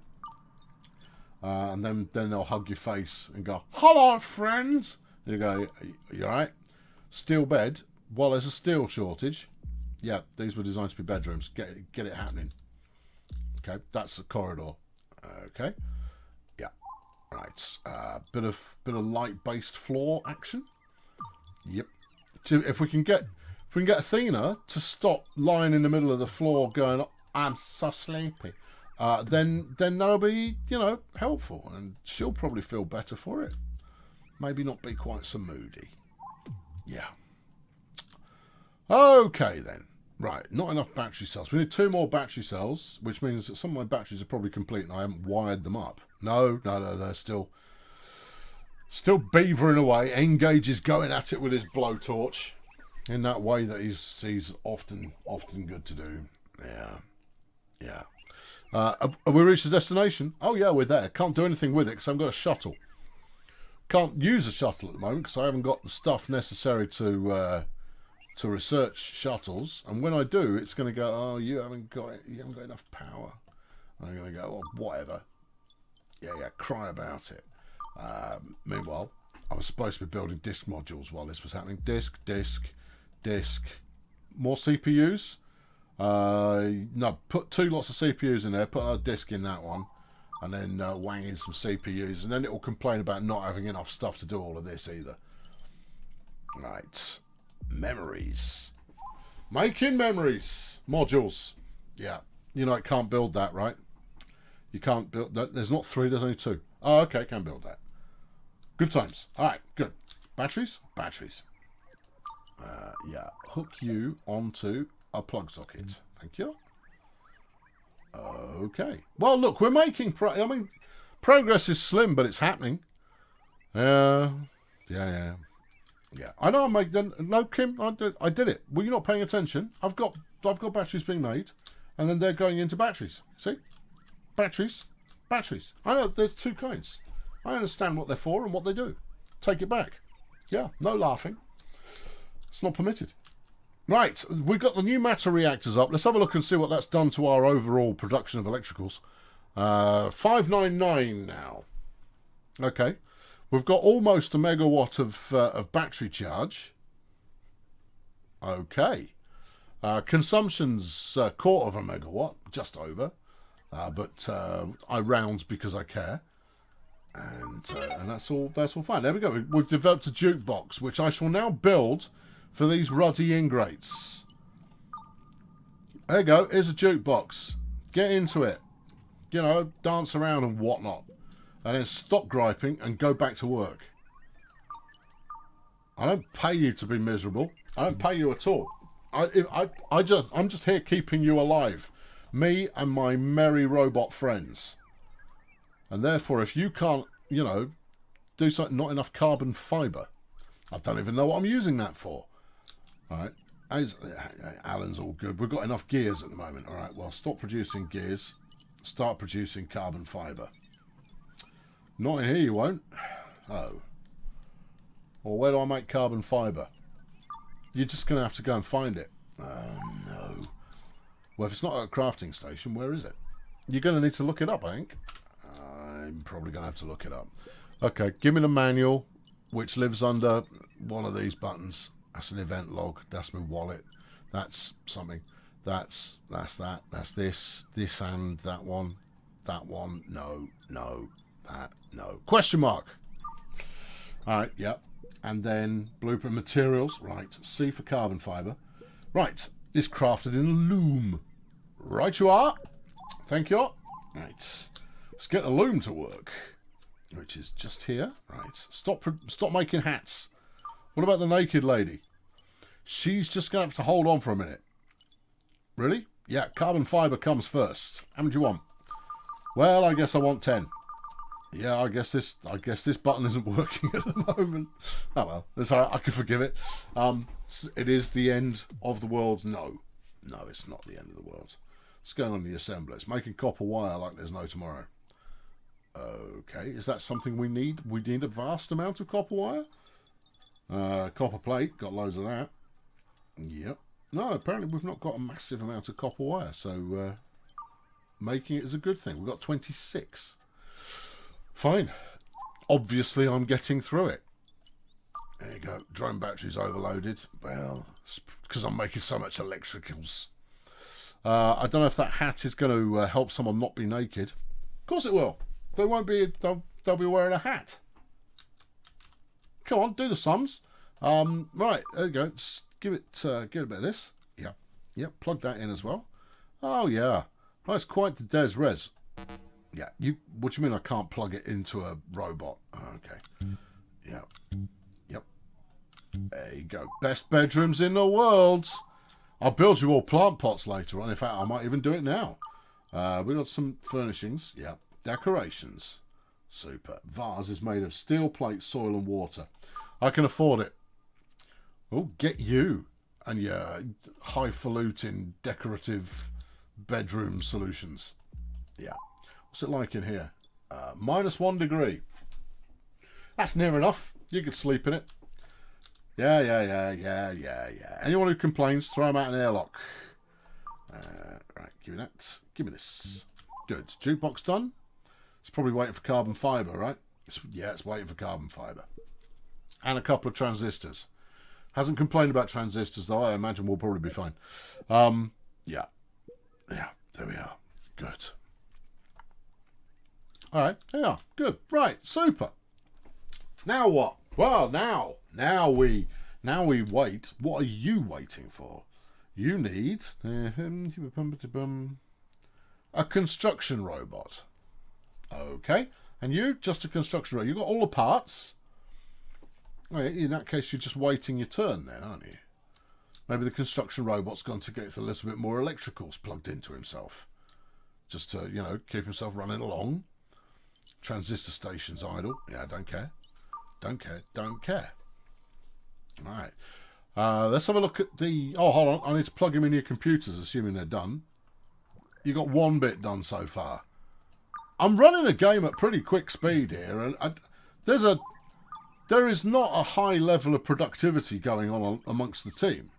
And then they'll hug your face and go, "Hello, friends." And you go, "You all right?" Steel bed. Well, there's a steel shortage. Yeah, these were designed to be bedrooms. Get it happening. Okay, that's the corridor. Okay, yeah, right. Bit of light-based floor action. Yep. If we can get Athena to stop lying in the middle of the floor, going, "I'm so sleepy." Then that'll be, helpful, and she'll probably feel better for it. Maybe not be quite so moody. Yeah. Okay then. Right, not enough battery cells. We need 2 more battery cells, which means that some of my batteries are probably complete and I haven't wired them up. No, they're still beavering away. Engage is going at it with his blowtorch in that way that he's often good to do. Yeah. Have we reached the destination? Oh yeah, we're there. Can't do anything with it because I've got a shuttle. Can't use a shuttle at the moment because I haven't got the stuff necessary to research shuttles. And when I do, it's going to go, "Oh, you haven't got enough power." And I'm going to go, "Oh, whatever. Yeah, cry about it." Meanwhile, I was supposed to be building disk modules while this was happening. Disk. More CPUs. No, put 2 lots of CPUs in there, put a disk in that one, and then wang in some CPUs, and then it will complain about not having enough stuff to do all of this either. Right. Memories. Making memories. Modules. Yeah. It can't build that, right? You can't build that. There's not 3, there's only 2. Oh, okay, can build that. Good times. All right, good. Batteries? Yeah. Hook you onto a plug socket. Thank you. Okay. Well, look, we're making progress is slim, but it's happening. Yeah. I know. No, Kim. I did it. Were you not paying attention? I've got batteries being made, and then they're going into batteries. See, batteries. I know there's 2 kinds. I understand what they're for and what they do. Take it back. Yeah. No laughing. It's not permitted. Right, we've got the new matter reactors up. Let's have a look and see what that's done to our overall production of electricals. 599 now. Okay, we've got almost a megawatt of battery charge. Okay, consumption's a quarter of a megawatt, just over. But I round because I care. And that's all fine. There we go. We've developed a jukebox, which I shall now build for these ruddy ingrates. There you go. Here's a jukebox. Get into it. You know, dance around and whatnot. And then stop griping and go back to work. I don't pay you to be miserable. I don't pay you at all. I'm just here keeping you alive. Me and my merry robot friends. And therefore, if you can't, you know, do something, not enough carbon fibre. I don't even know what I'm using that for. All right. Alan's all good. We've got enough gears at the moment. All right. Well, stop producing gears. Start producing carbon fibre. Not in here, you won't. Oh. Well, where do I make carbon fibre? You're just going to have to go and find it. No. Well, if it's not at a crafting station, where is it? You're going to need to look it up, I think. I'm probably going to have to look it up. Okay, give me the manual, which lives under one of these buttons. That's an event log. That's my wallet. That's something. That's that. That's this. This and that one. That one. No. No. That. No. Question mark. All right. Yep. And then blueprint materials. Right. C for carbon fibre. Right. It's crafted in a loom. Right you are. Thank you. Right. Let's get a loom to work. Which is just here. Right. Stop making hats. What about the naked lady? She's just going to have to hold on for a minute. Really? Yeah, carbon fibre comes first. How many do you want? Well, I guess I want 10. Yeah, I guess this button isn't working at the moment. Oh well, that's all right. I can forgive it. It is the end of the world. No, it's not the end of the world. What's going on in the assembly? It's making copper wire like there's no tomorrow. Okay, is that something we need? We need a vast amount of copper wire. Copper plate, got loads of that. Yep. No, apparently we've not got a massive amount of copper wire, so making it is a good thing. We've got 26. Fine. Obviously, I'm getting through it. There you go. Drone batteries overloaded. Well, it's because I'm making so much electricals. I don't know if that hat is going to help someone not be naked. Of course it will. They won't be. They'll be wearing a hat. Come on, do the sums. Right, there you go. Just give it a bit of this. Yeah, yeah. Plug that in as well. Oh yeah, that's quite the des res. Yeah. What do you mean I can't plug it into a robot? Okay. Yeah. Yep. There you go. Best bedrooms in the world. I'll build you all plant pots later on. In fact, I might even do it now. We got some furnishings. Yeah. Decorations. Super. Vase is made of steel plate, soil and water. I can afford it. Oh, get you and your highfalutin decorative bedroom solutions. Yeah. What's it like in here? -1 degree. That's near enough. You could sleep in it. Yeah. Anyone who complains, throw them out an airlock. Right, give me that. Give me this. Good. Jukebox done. It's probably waiting for carbon fibre, right? It's waiting for carbon fibre. And a couple of transistors. Hasn't complained about transistors, though. I imagine we'll probably be fine. Yeah, there we are. Good. All right, there we are. Good. Right, super. Now what? Well, now we wait. What are you waiting for? You need a construction robot. Okay, and you just a construction robot. You got all the parts. Well, in that case, you're just waiting your turn then, aren't you? Maybe the construction robot's gone to get a little bit more electricals plugged into himself, just to keep himself running along. Transistor station's idle. Yeah, don't care. All right. Let's have a look at the... Oh, hold on. I need to plug him in your computers, assuming they're done. You got one bit done so far. I'm running a game at pretty quick speed here, and there is not a high level of productivity going on amongst the team.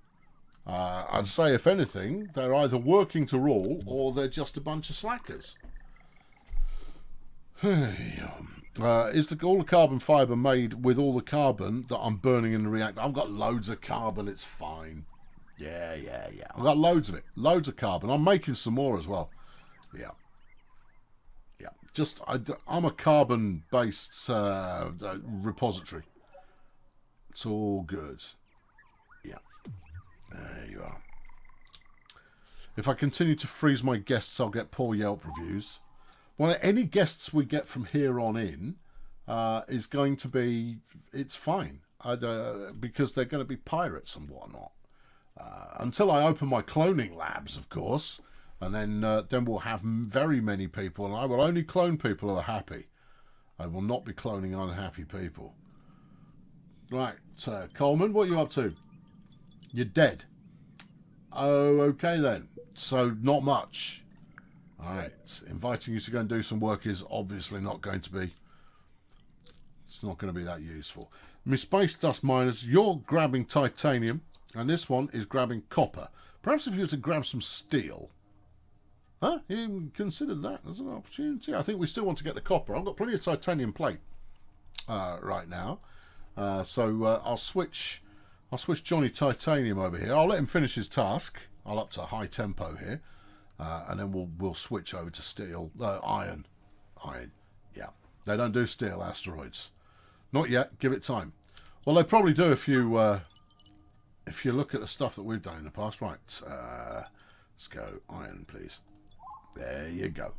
I'd say, if anything, they're either working to rule or they're just a bunch of slackers. Is all the carbon fibre made with all the carbon that I'm burning in the reactor? I've got loads of carbon, it's fine. Yeah. I've got loads of it. Loads of carbon. I'm making some more as well. Yeah. I'm a carbon-based repository. It's all good. Yeah. There you are. If I continue to freeze my guests, I'll get poor Yelp reviews. Well, any guests we get from here on in is going to be... It's fine. Because they're going to be pirates and whatnot. Until I open my cloning labs, of course. And then we'll have very many people. And I will only clone people who are happy. I will not be cloning unhappy people. Right, Coleman, what are you up to? You're dead. Oh, okay then. So, not much. Alright, inviting you to go and do some work is obviously not going to be... It's not going to be that useful. Miss Space Dust Miners, you're grabbing titanium, and this one is grabbing copper. Perhaps if you were to grab some steel... Huh? You considered that as an opportunity? I think we still want to get the copper. I've got plenty of titanium plate right now. So I'll switch Johnny Titanium over here. I'll let him finish his task. I'll up to high tempo here. And then we'll switch over to steel. Iron. Iron. Yeah. They don't do steel asteroids. Not yet. Give it time. Well, they probably do if you look at the stuff that we've done in the past. Right. Let's go. Iron, please. There you go.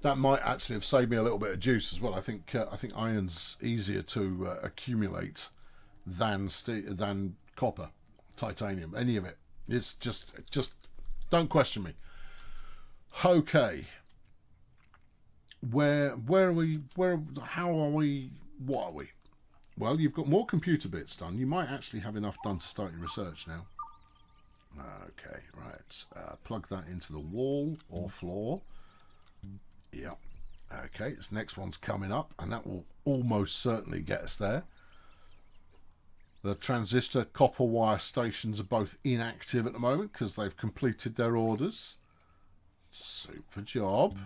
That might actually have saved me a little bit of juice as well. I think iron's easier to accumulate than copper, titanium, any of it. It's just don't question me. Okay. Where are we? How are we? What are we? Well, you've got more computer bits done. You might actually have enough done to start your research now. Okay, right. Plug that into the wall or floor. Yep. Okay, this next one's coming up, and that will almost certainly get us there. The transistor copper wire stations are both inactive at the moment because they've completed their orders. Super job.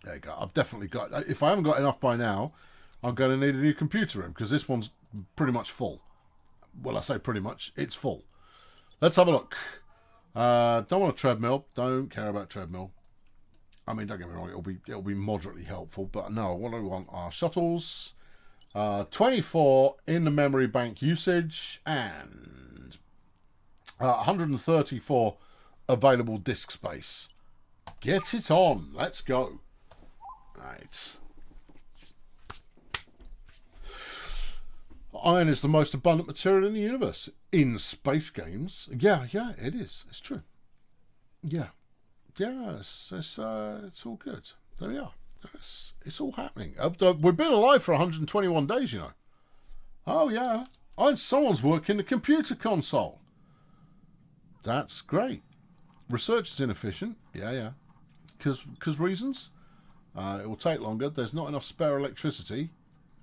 There you go. I've definitely got... If I haven't got enough by now, I'm going to need a new computer room because this one's pretty much full. Well, I say pretty much. It's full. Let's have a look. Don't want a treadmill. Don't care about treadmill. I mean, don't get me wrong. It'll be moderately helpful. But no, what I want are shuttles. 24 in the memory bank usage and 134 available disk space. Get it on. Let's go. Right. Iron is the most abundant material in the universe. In space games. Yeah, it is. It's true. Yeah. Yeah, it's all good. There we are. It's all happening. We've been alive for 121 days, you know. Oh, yeah. Someone's working the computer console. That's great. Research is inefficient. Yeah. Because reasons. It will take longer. There's not enough spare electricity.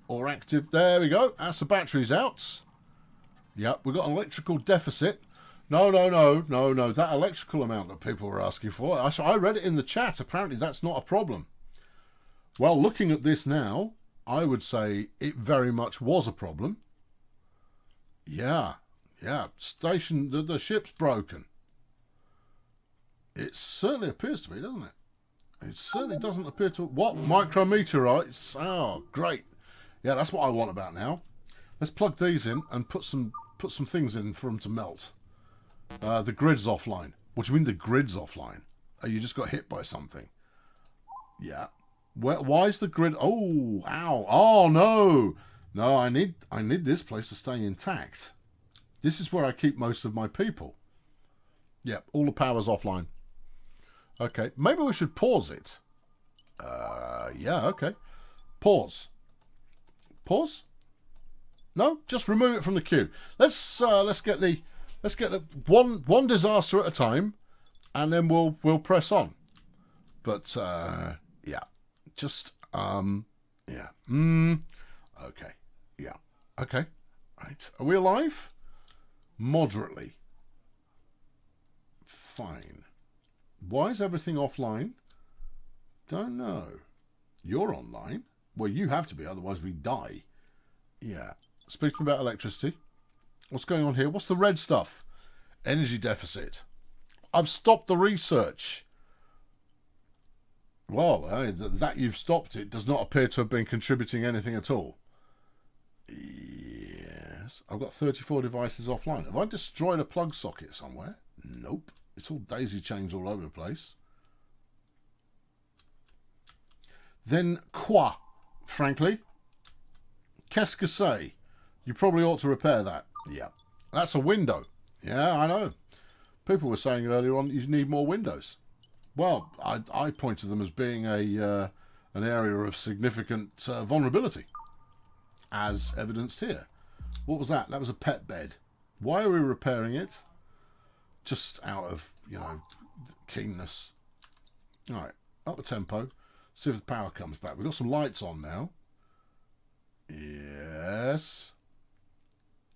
Or active. There we go. That's the batteries out. Yep, we've got an electrical deficit. No. That electrical amount that people were asking for. I read it in the chat. Apparently that's not a problem. Well, looking at this now, I would say it very much was a problem. Yeah. Station, the ship's broken. It certainly appears to be, doesn't it? It certainly doesn't appear to... What? Micrometeorites? Oh, great. Yeah, that's what I want about now. Let's plug these in and put some things in for them to melt. The grid's offline. What do you mean the grid's offline? Oh, you just got hit by something. Yeah. Why is the grid... Oh, ow. Oh, no. No, I need this place to stay intact. This is where I keep most of my people. Yeah, all the power's offline. Okay, maybe we should pause it. Yeah, okay. Pause. Pause? No, just remove it from the queue. Let's get the one disaster at a time, and then we'll press on. But yeah, just yeah. Okay, yeah, okay, right. Are we alive? Moderately. Fine. Why is everything offline? Don't know. You're online. Well, you have to be, otherwise we die. Yeah. Speaking about electricity, what's going on here? What's the red stuff? Energy deficit. I've stopped the research. Well, that you've stopped it does not appear to have been contributing anything at all. Yes. I've got 34 devices offline. Have I destroyed a plug socket somewhere? Nope. It's all daisy chains all over the place. Then quoi, frankly? Qu'est-ce que c'est? You probably ought to repair that. Yeah. That's a window. Yeah, I know. People were saying earlier on you need more windows. Well, I pointed them as being an area of significant vulnerability, as evidenced here. What was that? That was a pet bed. Why are we repairing it? Just out of, you know, keenness. All right, up the tempo. See if the power comes back. We've got some lights on now. Yes.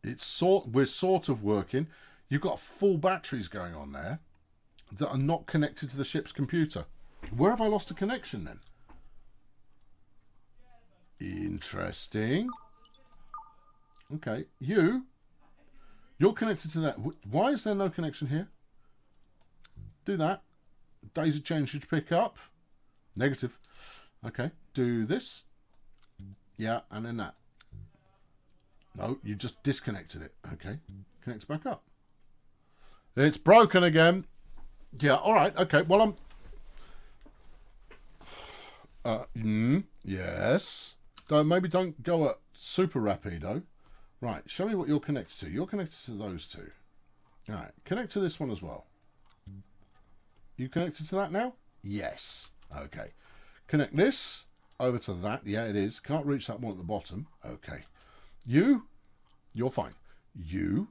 We're sort of working. You've got full batteries going on there that are not connected to the ship's computer. Where have I lost a connection then? Interesting. Okay, you're connected to that. Why is there no connection here? Do that. Daisy chain should pick up. Negative. Okay, do this. Yeah, and then that. No, you just disconnected it. Okay, connects back up. It's broken again. Yeah, all right. Okay, well, yes. Maybe don't go at super rapido. Right, show me what you're connected to. You're connected to those two. All right, connect to this one as well. You connected to that now? Yes. Okay. Connect this over to that. Yeah, it is. Can't reach that one at the bottom. Okay. You're fine. You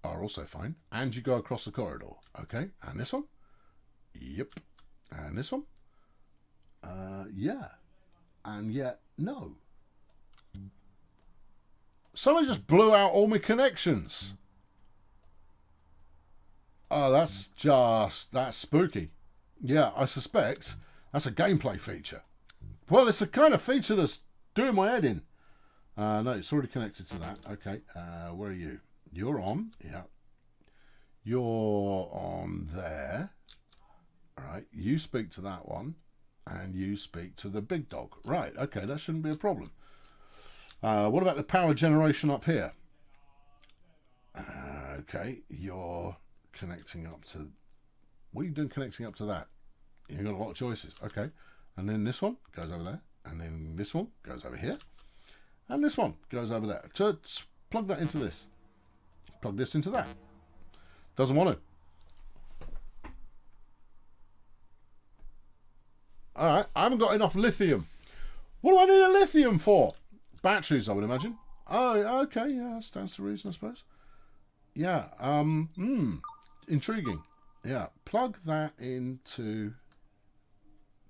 are also fine. And you go across the corridor. Okay. And this one? Yep. And this one? Yeah. And yet, no. Somebody just blew out all my connections. Oh, that's spooky. Yeah, I suspect that's a gameplay feature. Well, it's the kind of feature that's doing my head in. No, it's already connected to that. Okay, where are you? You're on. Yeah. You're on there. All right, you speak to that one. And you speak to the big dog. Right, okay, that shouldn't be a problem. What about the power generation up here? Okay, you're connecting up to... What are you doing connecting up to that? You've got a lot of choices. Okay, and then this one goes over there. And then this one goes over here. And this one goes over there. So plug that into this. Plug this into that. Doesn't want to. Alright, I haven't got enough lithium. What do I need a lithium for? Batteries, I would imagine. Oh, okay, yeah, that stands to reason, I suppose. Yeah, intriguing. Yeah, plug that into...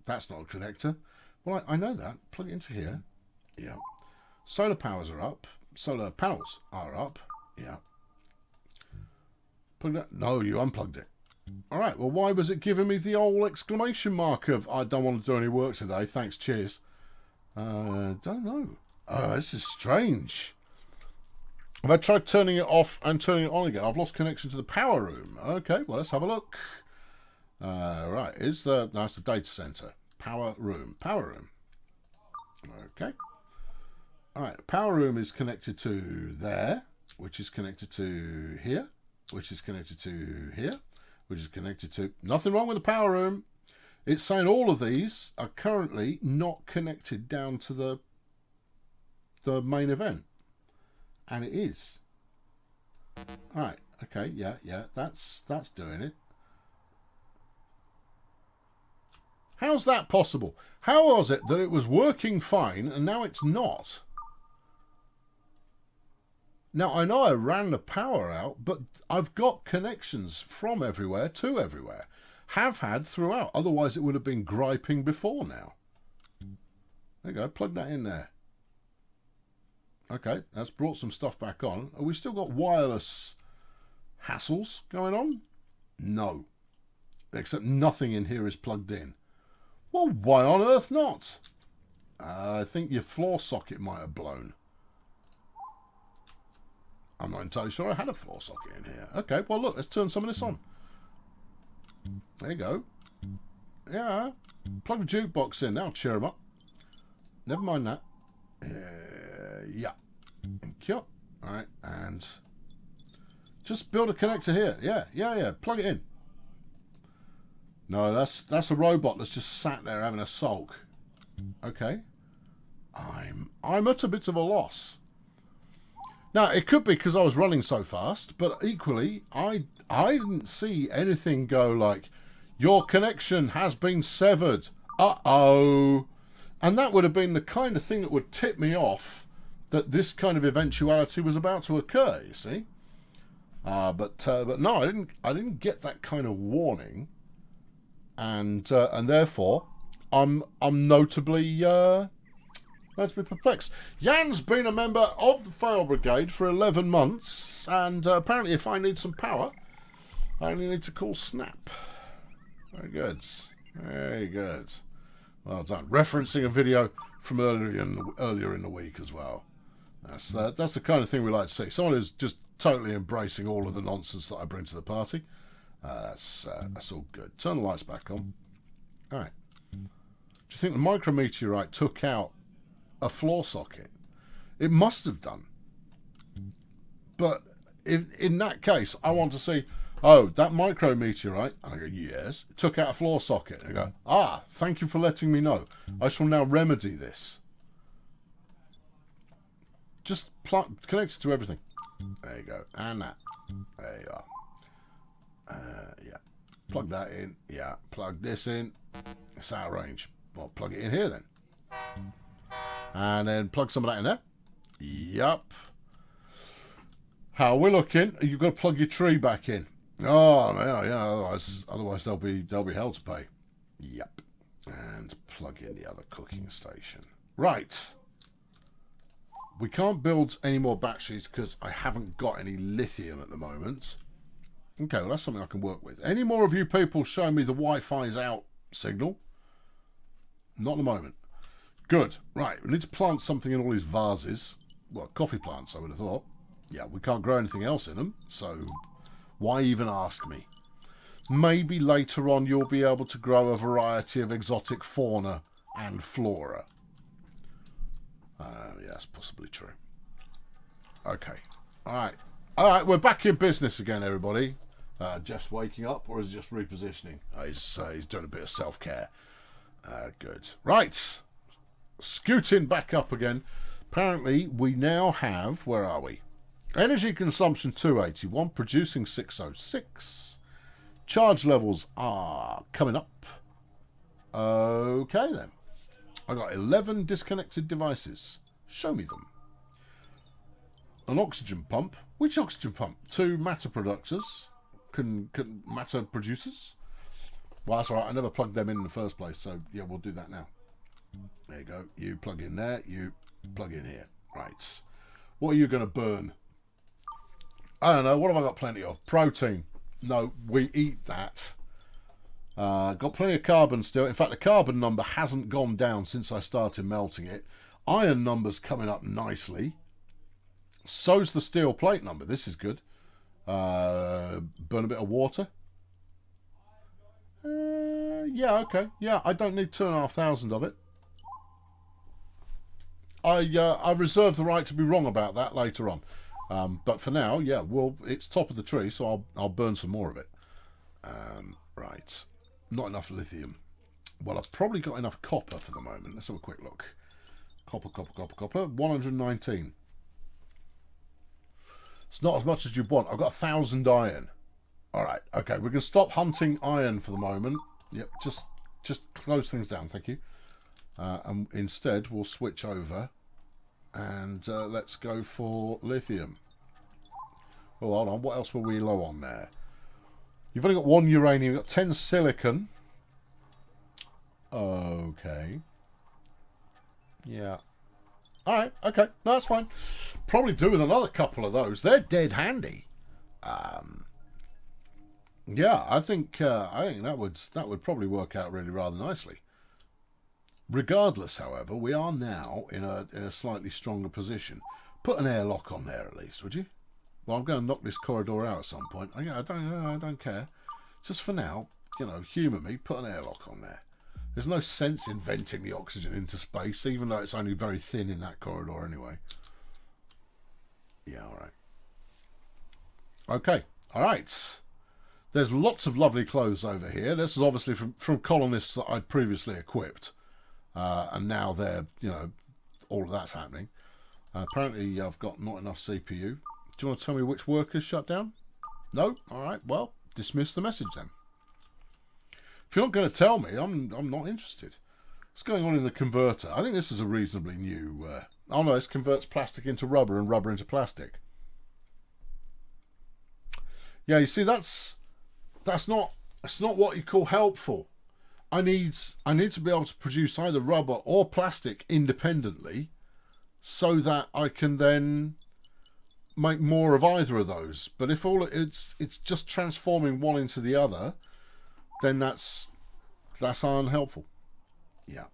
That's not a connector. Well, I know that. Plug it into here. Yeah. Solar powers are up. Solar panels are up. Yeah. Plug that... No, you unplugged it. Alright, well, why was it giving me the old exclamation mark of I don't want to do any work today, thanks, cheers? Don't know. Oh, this is strange. Have I tried turning it off and turning it on again? I've lost connection to the power room. Okay, well, let's have a look. Right, that's the data center. Power room. Power room. Okay. Alright, power room is connected to there, which is connected to here, which is connected to here, which is connected to... Nothing wrong with the power room. It's saying all of these are currently not connected down to the main event. And it is. Alright, okay, yeah, that's doing it. How's that possible? How was it that it was working fine and now it's not? Now, I know I ran the power out, but I've got connections from everywhere to everywhere. Have had throughout. Otherwise, it would have been griping before now. There you go. Plug that in there. Okay, that's brought some stuff back on. Have we still got wireless hassles going on? No. Except nothing in here is plugged in. Well, why on earth not? I think your floor socket might have blown. I'm not entirely sure I had a floor socket in here. Okay, well look, let's turn some of this on. There you go. Yeah, plug the jukebox in, that'll cheer them up. Never mind that. Yeah. Thank you. Alright, and just build a connector here. Yeah, plug it in. No, that's a robot that's just sat there having a sulk. Okay. I'm at a bit of a loss. Now, it could be because I was running so fast, but equally, I didn't see anything go like, your connection has been severed. Uh-oh. And that would have been the kind of thing that would tip me off that this kind of eventuality was about to occur, you see. But no, I didn't get that kind of warning. And therefore, I'm notably perplexed. Jan's been a member of the Fail Brigade for 11 months, and apparently if I need some power, I only need to call Snap. Very good. Very good. Well done. Referencing a video from earlier in the week as well. That's the kind of thing we like to see. Someone who's just totally embracing all of the nonsense that I bring to the party. That's all good. Turn the lights back on. All right. Do you think the micrometeorite took out a floor socket? It must have done. But in that case, I want to see, oh, that micrometeorite, and I go, yes, it took out a floor socket. And I go, ah, thank you for letting me know. I shall now remedy this. Just connect it to everything. There you go. And that. There you are. Yeah. Plug that in. Yeah. Plug this in. It's out of range. Well, plug it in here then. And then plug some of that in there. Yup. How are we looking? You've got to plug your tree back in. Oh, yeah. Otherwise they'll be hell to pay. Yup. And plug in the other cooking station. Right. We can't build any more batteries because I haven't got any lithium at the moment. Okay, well, that's something I can work with. Any more of you people show me the Wi-Fi's out signal? Not at the moment. Good. Right, we need to plant something in all these vases. Well, coffee plants, I would have thought. Yeah, we can't grow anything else in them, so why even ask me? Maybe later on you'll be able to grow a variety of exotic fauna and flora. Yeah, that's possibly true. Okay. Alright, we're back in business again, everybody. Jeff's waking up, or is he just repositioning? He's doing a bit of self-care. Good. Right. Scooting back up again. Apparently, we now have... Where are we? Energy consumption 281, producing 606. Charge levels are coming up. Okay, then. I got 11 disconnected devices. Show me them. An oxygen pump. Which oxygen pump? 2 matter producers. Matter producers? Well, that's all right. I never plugged them in the first place, so yeah, we'll do that now. There you go. You plug in there. You plug in here. Right. What are you going to burn? I don't know. What have I got plenty of? Protein. No, we eat that. Got plenty of carbon still. In fact, the carbon number hasn't gone down since I started melting it. Iron number's coming up nicely. So's the steel plate number. This is good. Burn a bit of water. Yeah, okay. Yeah, I don't need 2,500 of it. I reserve the right to be wrong about that later on. But for now, yeah, well, it's top of the tree, so I'll burn some more of it. Right. Not enough lithium. Well, I've probably got enough copper for the moment. Let's have a quick look. Copper. 119. It's not as much as you'd want. I've got 1,000 iron. All right. Okay, we can stop hunting iron for the moment. Yep, just close things down. Thank you. And instead, we'll switch over and let's go for lithium. Oh, hold on. What else were we low on there? You've only got 1 uranium. You've got 10 silicon. Okay. Yeah. Alright, okay. No, that's fine. Probably do with another couple of those. They're dead handy. Yeah, I think that would probably work out really rather nicely. Regardless, however, we are now in a slightly stronger position. Put an airlock on there at least, would you? Well, I'm going to knock this corridor out at some point. I don't care. Just for now, humour me. Put an airlock on there. There's no sense in venting the oxygen into space, even though it's only very thin in that corridor anyway. Yeah, all right. Okay, all right. There's lots of lovely clothes over here. This is obviously from colonists that I'd previously equipped. And now they're, all of that's happening. Apparently I've got not enough CPU. Do you want to tell me which workers shut down? No? Alright, well, dismiss the message then. If you're not going to tell me, I'm not interested. What's going on in the converter? I think this is a reasonably new... oh no, this converts plastic into rubber and rubber into plastic. Yeah, you see, that's not what you call helpful. I need to be able to produce either rubber or plastic independently, so that I can then make more of either of those. But if all it's just transforming one into the other, then that's unhelpful. Yeah.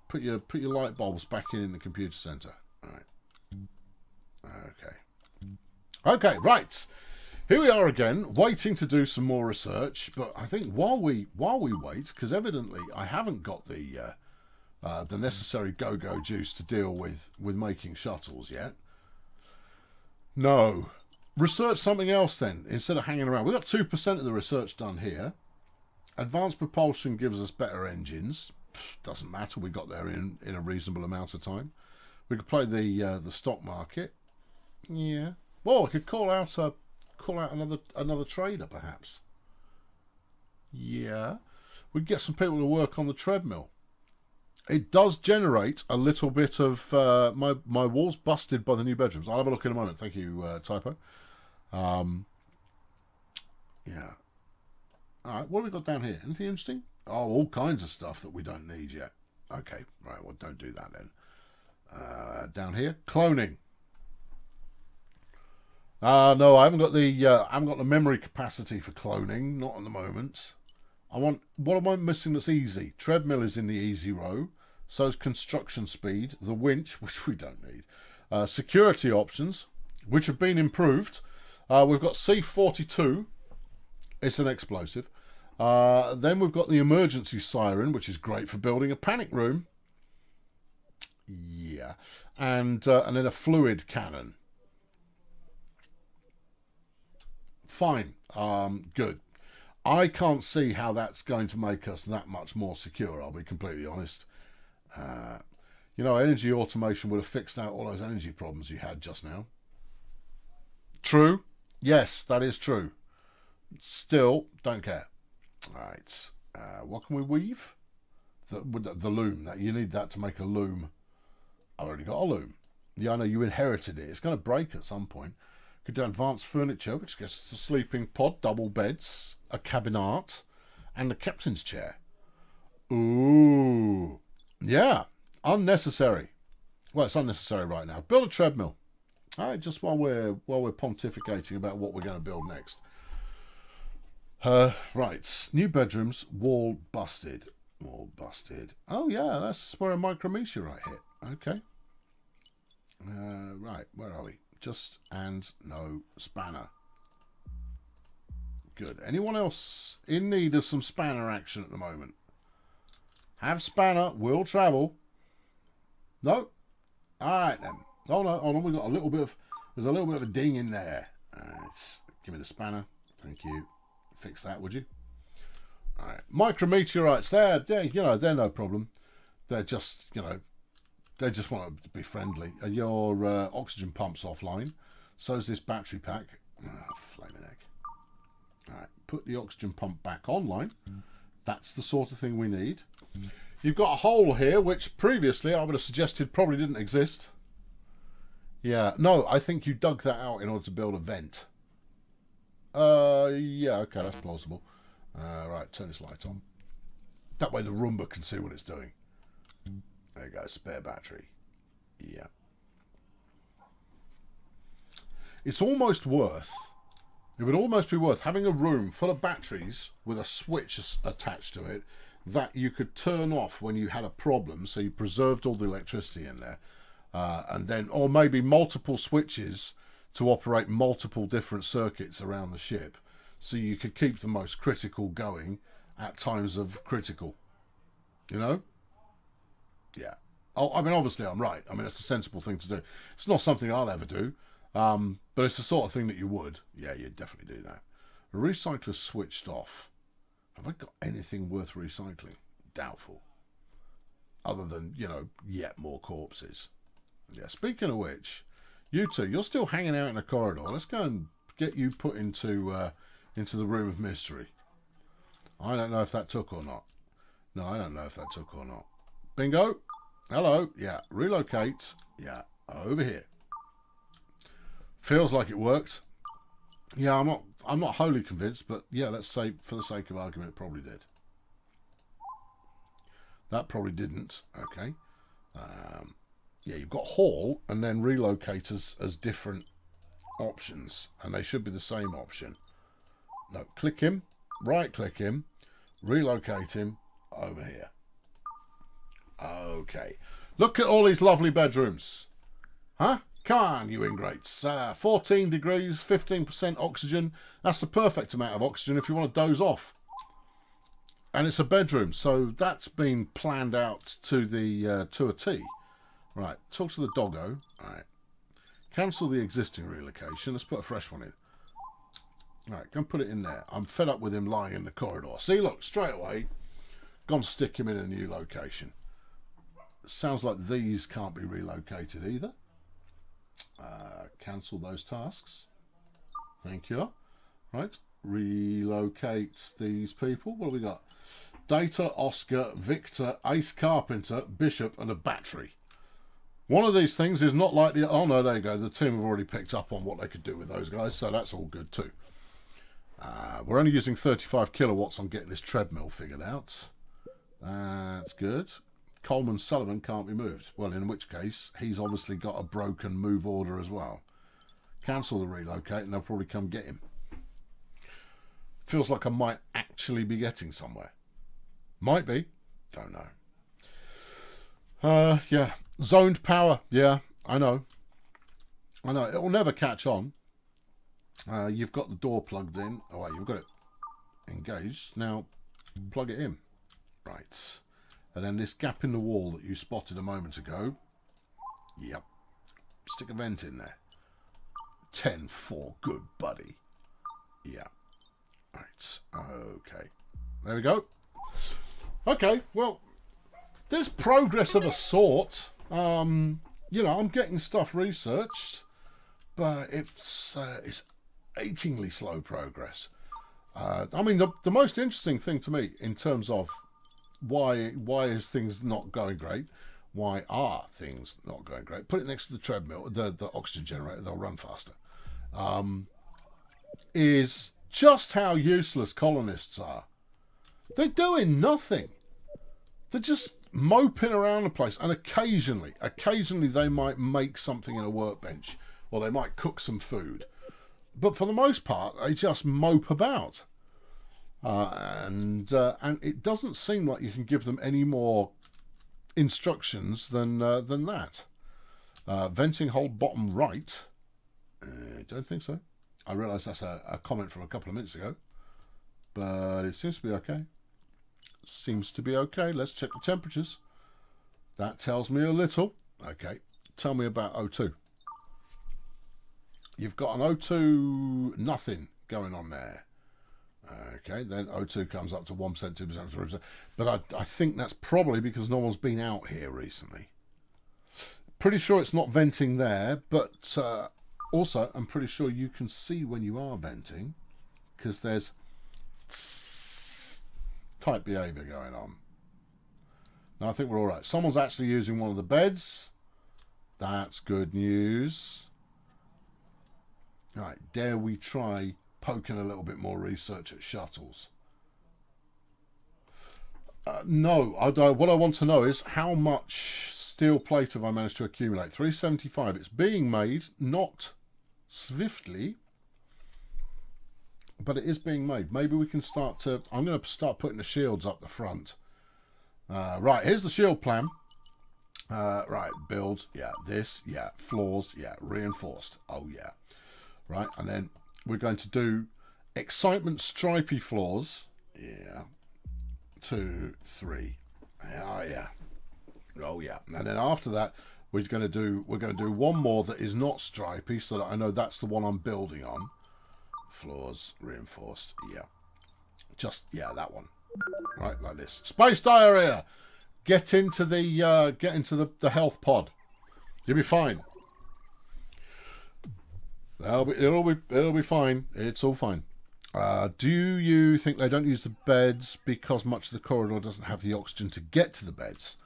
Put your light bulbs back in the computer center. All right. Okay, right. Here we are again, waiting to do some more research. But I think while we wait, because evidently I haven't got the necessary go-go juice to deal with making shuttles yet. No. Research something else then, instead of hanging around. We've got 2% of the research done here. Advanced propulsion gives us better engines. Doesn't matter, we got there in a reasonable amount of time. We could play the stock market. Yeah. Well, I could call out another trader, perhaps. Yeah. We could get some people to work on the treadmill. It does generate a little bit of... my wall's busted by the new bedrooms. I'll have a look in a moment. Thank you, Typo. Yeah. Alright, what have we got down here? Anything interesting? Oh, all kinds of stuff that we don't need yet. Okay, right, well, don't do that then. Down here, cloning. No, I haven't got the memory capacity for cloning. Not at the moment. What am I missing that's easy? Treadmill is in the easy row. So is construction speed. The winch, which we don't need. Security options, which have been improved. We've got C42. It's an explosive. Then we've got the emergency siren, which is great for building a panic room. Yeah. And then a fluid cannon. Fine. Good. I can't see how that's going to make us that much more secure, I'll be completely honest. Energy automation would have fixed out all those energy problems you had just now. True. Yes, that is true. Still, don't care. Right. What can we weave? The loom. You need that to make a loom. I've already got a loom. Yeah, I know you inherited it. It's going to break at some point. Could do advanced furniture, which gets us a sleeping pod, double beds, a cabinet, and a captain's chair. Ooh. Yeah. Unnecessary. Well, it's unnecessary right now. Build a treadmill. All right, just while we're pontificating about what we're going to build next. Right. New bedrooms. Wall busted. Wall busted. Oh, yeah, that's where a micrometeorite hit. Okay. Right, where are we? Just and no spanner. Good. Anyone else in need of some spanner action at the moment? Have spanner, will travel. No? Alright then. Oh no, hold on, we've got there's a little bit of a ding in there. Alright, give me the spanner. Thank you. Fix that, would you? Alright. Micrometeorites, they're no problem. They're just, they just want to be friendly. Your oxygen pump's offline. So's this battery pack. Oh, flaming heck. Alright, put the oxygen pump back online. That's the sort of thing we need. You've got a hole here, which previously I would have suggested probably didn't exist. Yeah, no, I think you dug that out in order to build a vent. Yeah, okay, that's plausible. Right, turn this light on. That way the Roomba can see what it's doing. There you go, spare battery. Yeah. It would almost be worth having a room full of batteries with a switch attached to it that you could turn off when you had a problem, so you preserved all the electricity in there. And then, or maybe multiple switches to operate multiple different circuits around the ship, so you could keep the most critical going at times of critical. Yeah. Oh, I mean, obviously I'm right. I mean, it's a sensible thing to do. It's not something I'll ever do, but it's the sort of thing that you would. Yeah, you'd definitely do that. The recycler's switched off. Have I got anything worth recycling? Doubtful. Other than, you know, yet more corpses. Yeah, speaking of which, you two, you're still hanging out in the corridor. Let's go and get you put into the room of mystery. I don't know if that took or not. No, I don't know if that took or not. Bingo. Hello. Yeah, relocate. Yeah, over here. Feels like it worked. Yeah, I'm not wholly convinced, but yeah, let's say for the sake of argument it probably did. That probably didn't. Okay. Yeah, you've got hall and then relocate as different options, and they should be the same option. No, click him, right click him, relocate him over here. Okay. Look at all these lovely bedrooms. Huh? Come on, you ingrates. 14 degrees, 15% oxygen. That's the perfect amount of oxygen if you want to doze off. And it's a bedroom, so that's been planned out to the to a T. Right, talk to the doggo. All right. Cancel the existing relocation. Let's put a fresh one in. All right, go and put it in there. I'm fed up with him lying in the corridor. See, look, straight away, gone to stick him in a new location. Sounds like these can't be relocated either. Cancel those tasks. Thank you. Right, relocate these people. What have we got? Data, Oscar, Victor, Ace Carpenter, Bishop, and a battery. One of these things is not likely... Oh, no, there you go. The team have already picked up on what they could do with those guys, so that's all good too. We're only using 35 kilowatts on getting this treadmill figured out. That's good. Coleman Sullivan can't be moved. Well, in which case, he's obviously got a broken move order as well. Cancel the relocate and they'll probably come get him. Feels like I might actually be getting somewhere. Might be. Don't know. Yeah. Zoned power. Yeah, I know. I know. It will never catch on. You've got the door plugged in. Oh, wait, you've got it engaged. Now, plug it in. Right. And then this gap in the wall that you spotted a moment ago. Yep. Stick a vent in there. 10-4. Good buddy. Yeah. Right. Okay. There we go. Okay. Well, there's progress of a sort. You know, I'm getting stuff researched, but it's achingly slow progress. I mean, the most interesting thing to me in terms of why is things not going great? Why are things not going great? Put it next to the treadmill, the oxygen generator. They'll run faster. Is just how useless colonists are. They're doing nothing. They're just moping around the place, and occasionally they might make something in a workbench, or they might cook some food. But for the most part, they just mope about. And it doesn't seem like you can give them any more instructions than that. Venting hole bottom right. Don't think so. I realise that's a comment from a couple of minutes ago, but it seems to be okay. Seems to be okay. Let's check the temperatures. That tells me a little. Okay, tell me about O2. You've got an O2 nothing going on there. Okay, then O2 comes up to 1%, 2%, 3%. But I think that's probably because no one's been out here recently. Pretty sure it's not venting there, but also I'm pretty sure you can see when you are venting because there's type behaviour going on. Now I think we're all right. Someone's actually using one of the beds. That's good news. All right, dare we try poking a little bit more research at shuttles? No, what I want to know is how much steel plate have I managed to accumulate? 375. It's being made, not swiftly, but it is being made. Maybe we can start to... I'm going to start putting the shields up the front. Right, here's the shield plan. Right, build, yeah, this, yeah, floors, yeah, reinforced. Oh, yeah. Right, and then we're going to do excitement stripy floors. Yeah. 2, 3. Oh, yeah. Oh, yeah. And then after that, we're going to do one more that is not stripy, so that I know that's the one I'm building on. Floors reinforced. Yeah. Just, yeah, that one. Right, like this. Space diarrhea! Get into the health pod. You'll be fine. It'll be fine. It's all fine. Do you think they don't use the beds because much of the corridor doesn't have the oxygen to get to the beds?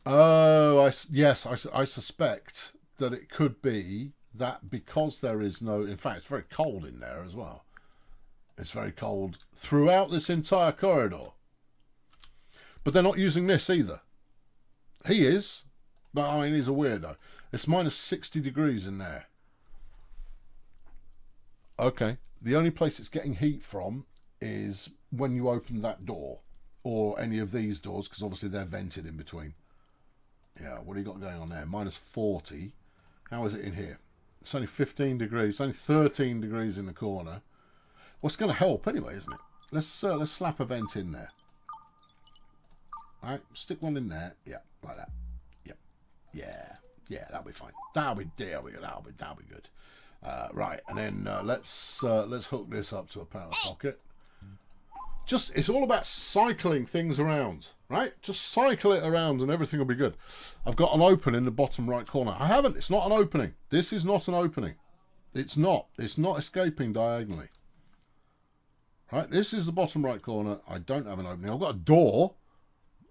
Oh, yes, I suspect that it could be that because there is no... In fact, it's very cold in there as well. It's very cold throughout this entire corridor. But they're not using this either. He is, but I mean, he's a weirdo. It's minus 60 degrees in there. Okay, the only place it's getting heat from is when you open that door, or any of these doors, because obviously they're vented in between. Yeah, what do you got going on there? Minus 40. How is it in here? It's only 15 degrees. It's only 13 degrees in the corner. Well, it's going to help anyway, isn't it? Let's slap a vent in there. All right, stick one in there. Yeah, like that. Yep. Yeah, that'll be fine. That'll be good. Right, and then let's hook this up to a power socket. It's all about cycling things around, right? Just cycle it around and everything will be good. I've got an open in the bottom right corner. I haven't. It's not an opening. This is not an opening. It's not. It's not escaping diagonally. Right, this is the bottom right corner. I don't have an opening. I've got a door,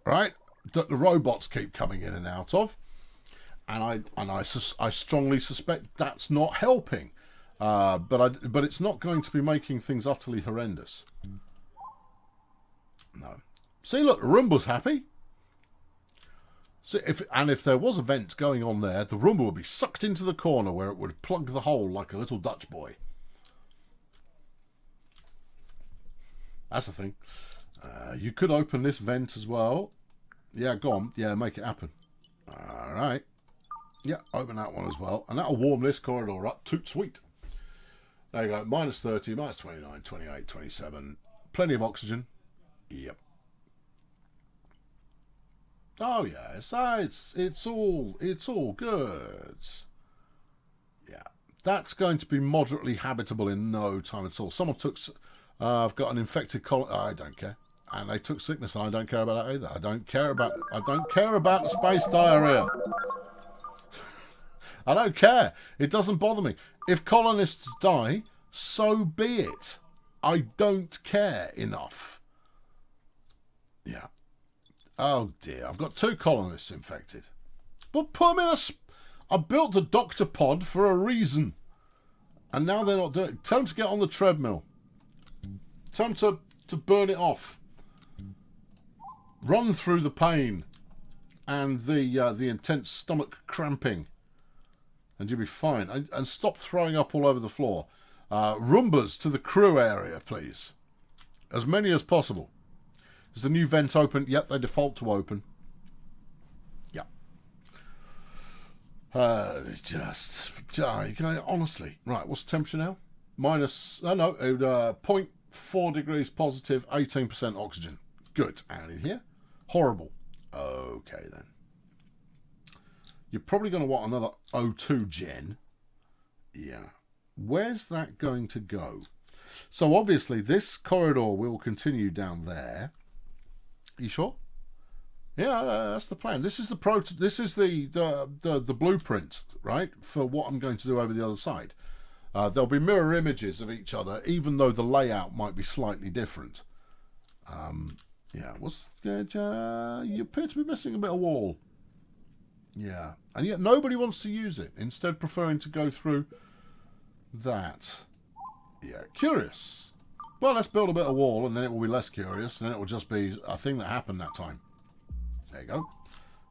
right, that the robots keep coming in and out of. And I strongly suspect that's not helping. But it's not going to be making things utterly horrendous. No. See, look, the Roomba's happy. See, if there was a vent going on there, the Roomba would be sucked into the corner where it would plug the hole like a little Dutch boy. That's the thing. You could open this vent as well. Yeah, go on. Yeah, make it happen. All right. Yeah, open that one as well. And that'll warm this corridor up. Toot sweet. There you go. Minus 30, minus 29, 28, 27. Plenty of oxygen. Yep. Oh yeah, it's all good. Yeah, that's going to be moderately habitable in no time at all. Someone took. I've got an infected colony. I don't care, and they took sickness, and I don't care about that either. I don't care about the space diarrhea. I don't care. It doesn't bother me. If colonists die, so be it. I don't care enough. Yeah. Oh dear, I've got 2 colonists infected. But put them in I built the doctor pod for a reason. And now they're not doing it. Tell them to get on the treadmill. Tell them to burn it off. Run through the pain and the intense stomach cramping. And you'll be fine. And stop throwing up all over the floor. Roombas to the crew area, please. As many as possible. Is the new vent open? Yep, they default to open. Yep. Honestly. Right, what's the temperature now? Minus, 0.4 degrees positive, 18% oxygen. Good. And in here? Horrible. Okay, then. You're probably going to want another O2 gen. Yeah. Where's that going to go? So obviously this corridor will continue down there. Are you sure? Yeah, that's the plan. This is the blueprint, right, for what I'm going to do over the other side. There'll be mirror images of each other, even though the layout might be slightly different. Yeah, you appear to be missing a bit of wall. Yeah, and yet nobody wants to use it, instead preferring to go through that. Yeah, curious. Well, let's build a bit of wall, and then it will be less curious, and then it will just be a thing that happened that time. There you go.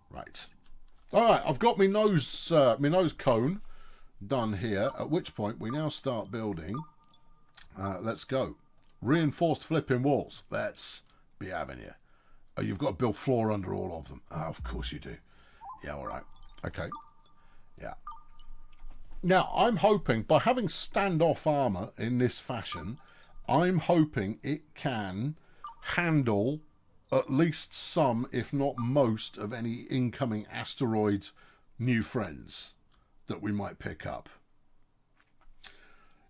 Right. All right, I've got my nose cone done here, at which point we now start building. Let's go. Reinforced flipping walls. Let's be having you. Oh, you've got to build floor under all of them. Oh, of course you do. Yeah, all right. Okay. Yeah. Now, I'm hoping, by having standoff armour in this fashion, I'm hoping it can handle at least some, if not most, of any incoming asteroid new friends that we might pick up.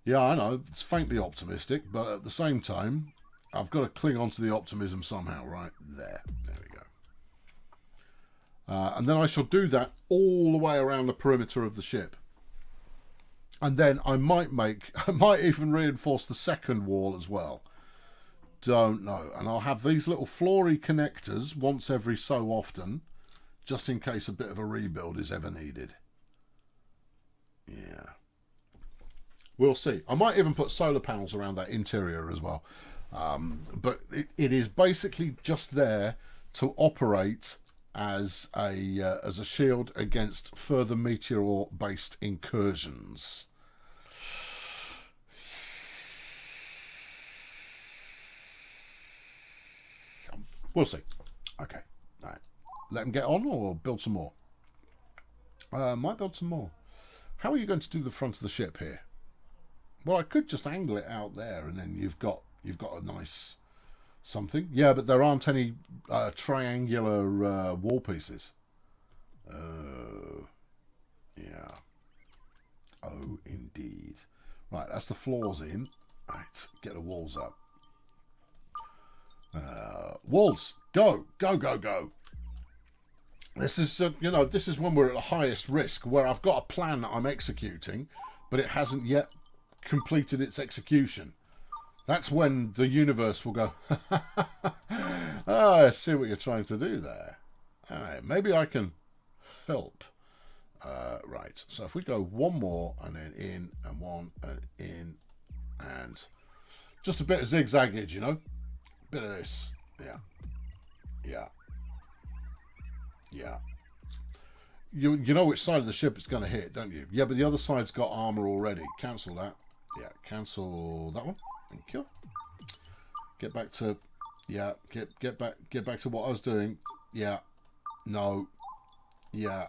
Yeah, I know, it's faintly optimistic, but at the same time, I've got to cling on to the optimism somehow, right? There we go. And then I shall do that all the way around the perimeter of the ship. And then I might even reinforce the second wall as well. Don't know. And I'll have these little floory connectors once every so often, just in case a bit of a rebuild is ever needed. Yeah. We'll see. I might even put solar panels around that interior as well. But it is basically just there to operate as a shield against further meteor-based incursions. We'll see. Okay. All right. Let them get on or build some more? Might build some more. How are you going to do the front of the ship here? Well, I could just angle it out there, and then you've got a nice something. Yeah, but there aren't any triangular wall pieces. Oh, yeah. Oh, indeed. Right, that's the floors in. Right, get the walls up. Walls, go, go, go, go. This is, this is when we're at the highest risk, where I've got a plan that I'm executing, but it hasn't yet completed its execution. That's when the universe will go, I see what you're trying to do there. All right, maybe I can help. Right, so if we go one more, and then in, and one, and in, and just a bit of zigzaggage, you know? Bit of this. Yeah. Yeah. Yeah. You know which side of the ship it's going to hit, don't you? Yeah, but the other side's got armor already. Cancel that. Yeah, cancel that one. Thank you. Get back to... Yeah, get back to what I was doing. Yeah. No. Yeah.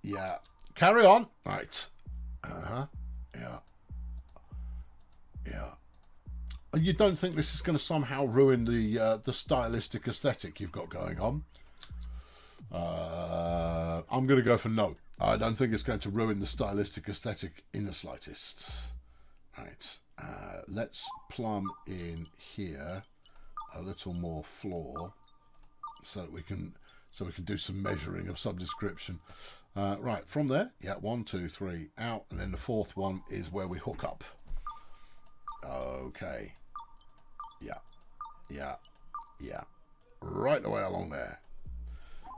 Yeah. Carry on. Right. Uh-huh. Yeah. Yeah. You don't think this is going to somehow ruin the stylistic aesthetic you've got going on? I'm going to go for no. I don't think it's going to ruin the stylistic aesthetic in the slightest. Right. Let's plumb in here a little more floor so that we can do some measuring of some description. Right, from there, yeah, 1, 2, 3, out, and then the fourth one is where we hook up. Okay. Yeah. Yeah. Yeah. Right the way along there.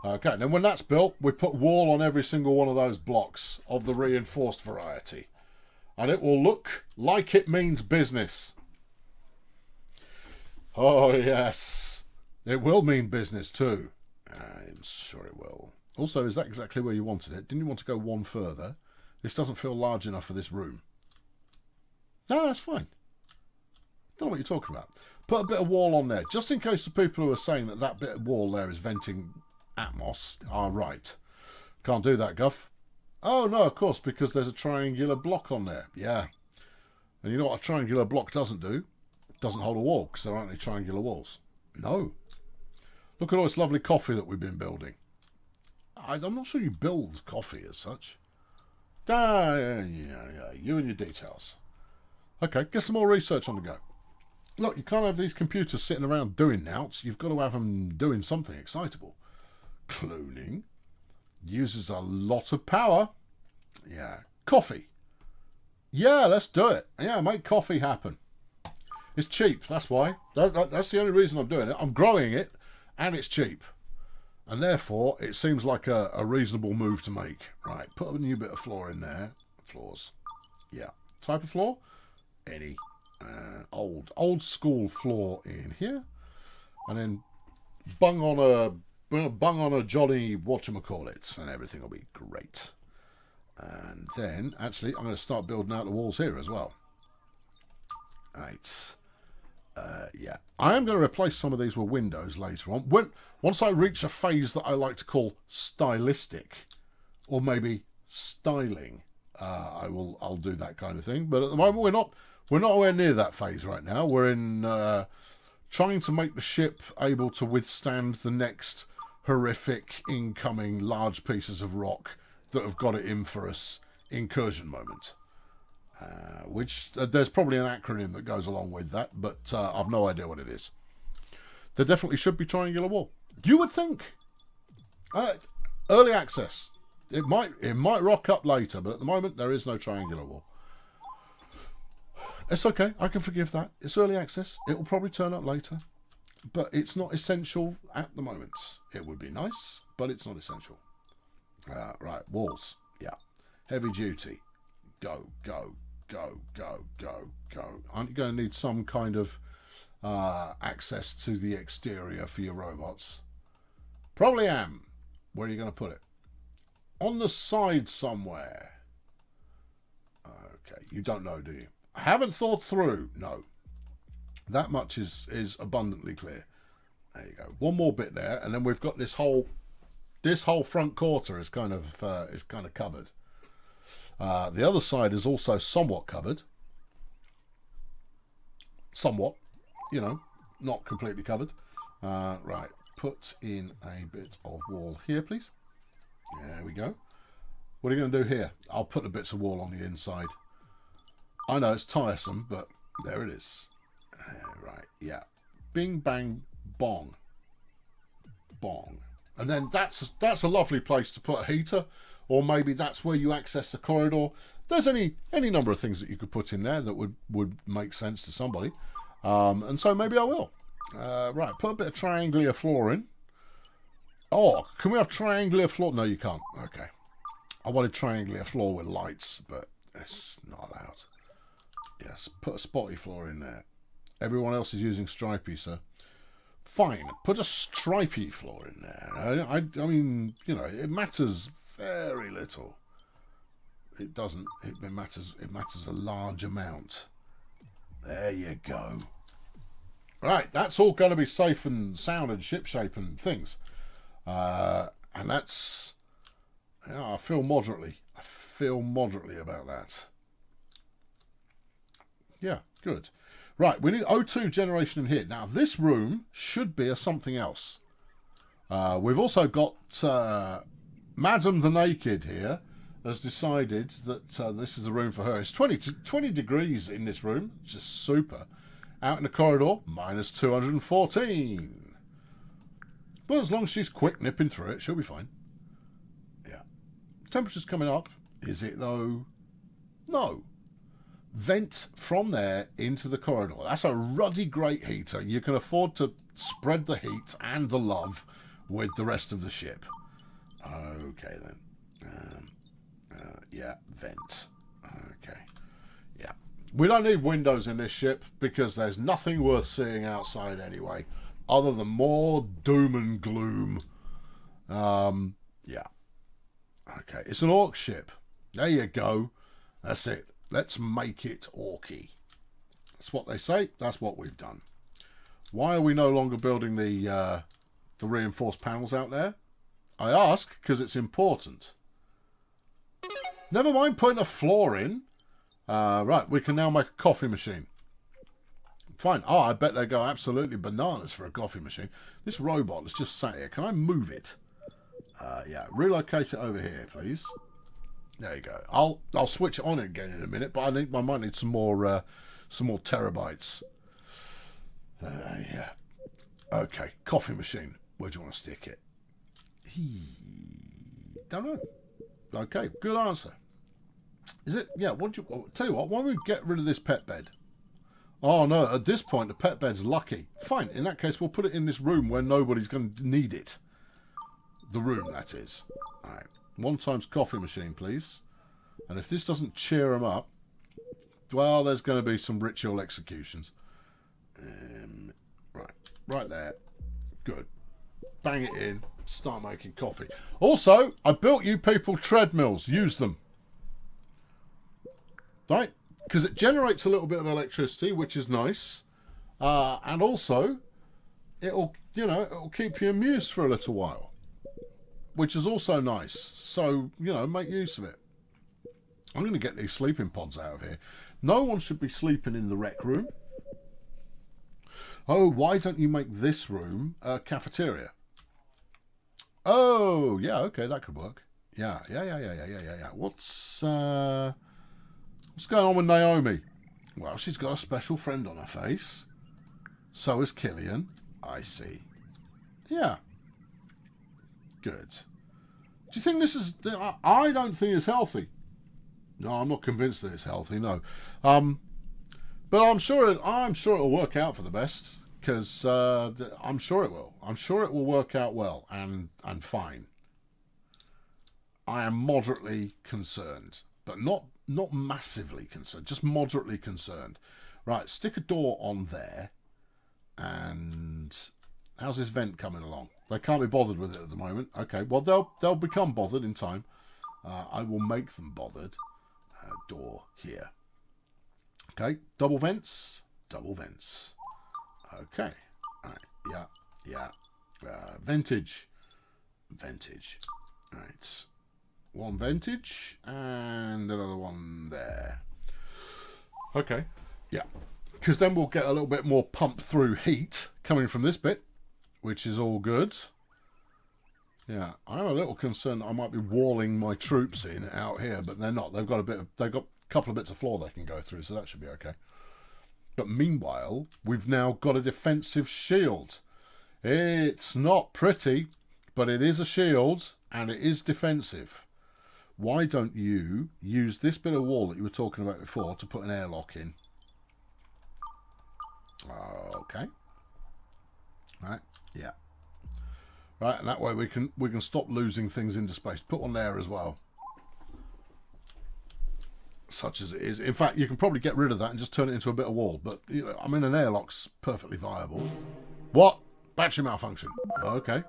Okay, then when that's built, we put wall on every single one of those blocks of the reinforced variety. And it will look like it means business. Oh, yes. It will mean business too. I'm sure it will. Also, is that exactly where you wanted it? Didn't you want to go one further? This doesn't feel large enough for this room. No, that's fine. Don't know what you're talking about. Put a bit of wall on there, just in case the people who are saying that bit of wall there is venting Atmos are right. Can't do that, Guff. Oh, no, of course, because there's a triangular block on there. Yeah. And you know what a triangular block doesn't do? It doesn't hold a wall, because there aren't any triangular walls. No. Look at all this lovely coffee that we've been building. I'm not sure you build coffee as such. Yeah, you and your details. Okay, get some more research on the go. Look, you can't have these computers sitting around doing nouts. You've got to have them doing something excitable. Cloning uses a lot of power. Yeah. Coffee. Yeah, let's do it. Yeah, make coffee happen. It's cheap, that's why. That's the only reason I'm doing it. I'm growing it, and it's cheap. And therefore, it seems like a reasonable move to make. Right, put a new bit of floor in there. Floors. Yeah. Type of floor? Any. Old school floor in here. And then bung on a jolly whatchamacallit, and everything will be great. And then, actually, I'm going to start building out the walls here as well. Right. Yeah. I am going to replace some of these with windows later on. Once I reach a phase that I like to call stylistic, or maybe styling, I'll do that kind of thing. But at the moment, we're not anywhere near that phase right now. We're in trying to make the ship able to withstand the next horrific incoming large pieces of rock that have got it in for us incursion moment. which there's probably an acronym that goes along with that, but I've no idea what it is. There definitely should be triangular wall. You would think. Early access. It might rock up later, but at the moment there is no triangular wall. It's okay. I can forgive that. It's early access. It will probably turn up later, but it's not essential at the moment. It would be nice, but it's not essential. Right, walls. Yeah, heavy duty. Go, go, go, go, go, go. Aren't you going to need some kind of access to the exterior for your robots? Probably am. Where are you going to put it? On the side somewhere. Okay, you don't know, do you? I haven't thought through. No. That much is abundantly clear. There you go. One more bit there, and then we've got this whole front quarter is kind of covered. The other side is also somewhat covered. Somewhat, you know, not completely covered. Right, put in a bit of wall here, please. There we go. What are you going to do here? I'll put the bits of wall on the inside. I know it's tiresome, but there it is. Right, yeah. Bing, bang, bong. Bong. And then that's a lovely place to put a heater, or maybe that's where you access the corridor. There's any number of things that you could put in there that would make sense to somebody. And so maybe I will. Right, put a bit of triangular floor in. Oh, can we have triangular floor? No, you can't. Okay. I wanted triangular floor with lights, but it's not allowed. Yes, put a spotty floor in there. Everyone else is using stripy, so fine. Put a stripy floor in there. I mean, you know, it matters very little. It doesn't. It matters a large amount. There you go. Right, that's all going to be safe and sound and ship-shape and things. And that's... Yeah, I feel moderately about that. Yeah, good. Right, we need O2 generation in here. Now, this room should be a something else. We've also got Madam the Naked here has decided that this is the room for her. It's 20 degrees in this room, which is super. Out in the corridor, minus 214. But as long as she's quick nipping through it, she'll be fine. Yeah. Temperature's coming up. Is it, though? No. Vent from there into the corridor. That's a ruddy great heater. You can afford to spread the heat and the love with the rest of the ship. Okay, then. Yeah, vent. Okay. Yeah. We don't need windows in this ship because there's nothing worth seeing outside anyway, other than more doom and gloom. Yeah. Okay, it's an orc ship. There you go. That's it. Let's make it orky. That's what they say. That's what we've done. Why are we no longer building the reinforced panels out there? I ask because it's important. Never mind putting a floor in. Right, we can now make a coffee machine. Fine. Oh, I bet they go absolutely bananas for a coffee machine. This robot that's just sat here. Can I move it? Yeah, relocate it over here, please. There you go. I'll switch it on again in a minute, but I might need some more terabytes. Yeah. Okay, coffee machine. Where do you want to stick it? Don't know. Okay, good answer. Is it? Yeah. Tell you what. Why don't we get rid of this pet bed? Oh no! At this point, the pet bed's lucky. Fine. In that case, we'll put it in this room where nobody's going to need it. The room, that is. All right. 1 times coffee machine, please. And if this doesn't cheer them up, well, there's going to be some ritual executions. Right there. Good. Bang it in. Start making coffee. Also, I built you people treadmills. Use them. Right? Because it generates a little bit of electricity, which is nice. And also, it'll keep you amused for a little while. Which is also nice. So, make use of it. I'm going to get these sleeping pods out of here. No one should be sleeping in the rec room. Oh, why don't you make this room a cafeteria? Oh, yeah, okay, that could work. Yeah. What's What's going on with Naomi? Well, she's got a special friend on her face. So is Killian. I see. Yeah. Good. Do you think this is... I don't think it's healthy. No, I'm not convinced that it's healthy, no. But I'm sure it'll work out for the best, because I'm sure it will. I'm sure it will work out well and fine. I am moderately concerned, but not massively concerned, just moderately concerned. Right, stick a door on there, and how's this vent coming along? They can't be bothered with it at the moment. Okay, well they'll become bothered in time. I will make them bothered. Door here. Okay, double vents, double vents. Okay, all right, yeah. Ventage. All right, one ventage and another one there. Okay, yeah, because then we'll get a little bit more pump through heat coming from this bit, which is all good. Yeah, I'm a little concerned I might be walling my troops in out here, but they're not. They've got a couple of bits of floor they can go through, so that should be okay. But meanwhile, we've now got a defensive shield. It's not pretty, but it is a shield, and it is defensive. Why don't you use this bit of wall that you were talking about before to put an airlock in? Okay. Right, yeah. Right, and that way we can stop losing things into space. Put one there as well. Such as it is. In fact, you can probably get rid of that and just turn it into a bit of wall. But, you know, I mean, an airlock's perfectly viable. What? Battery malfunction. Okay.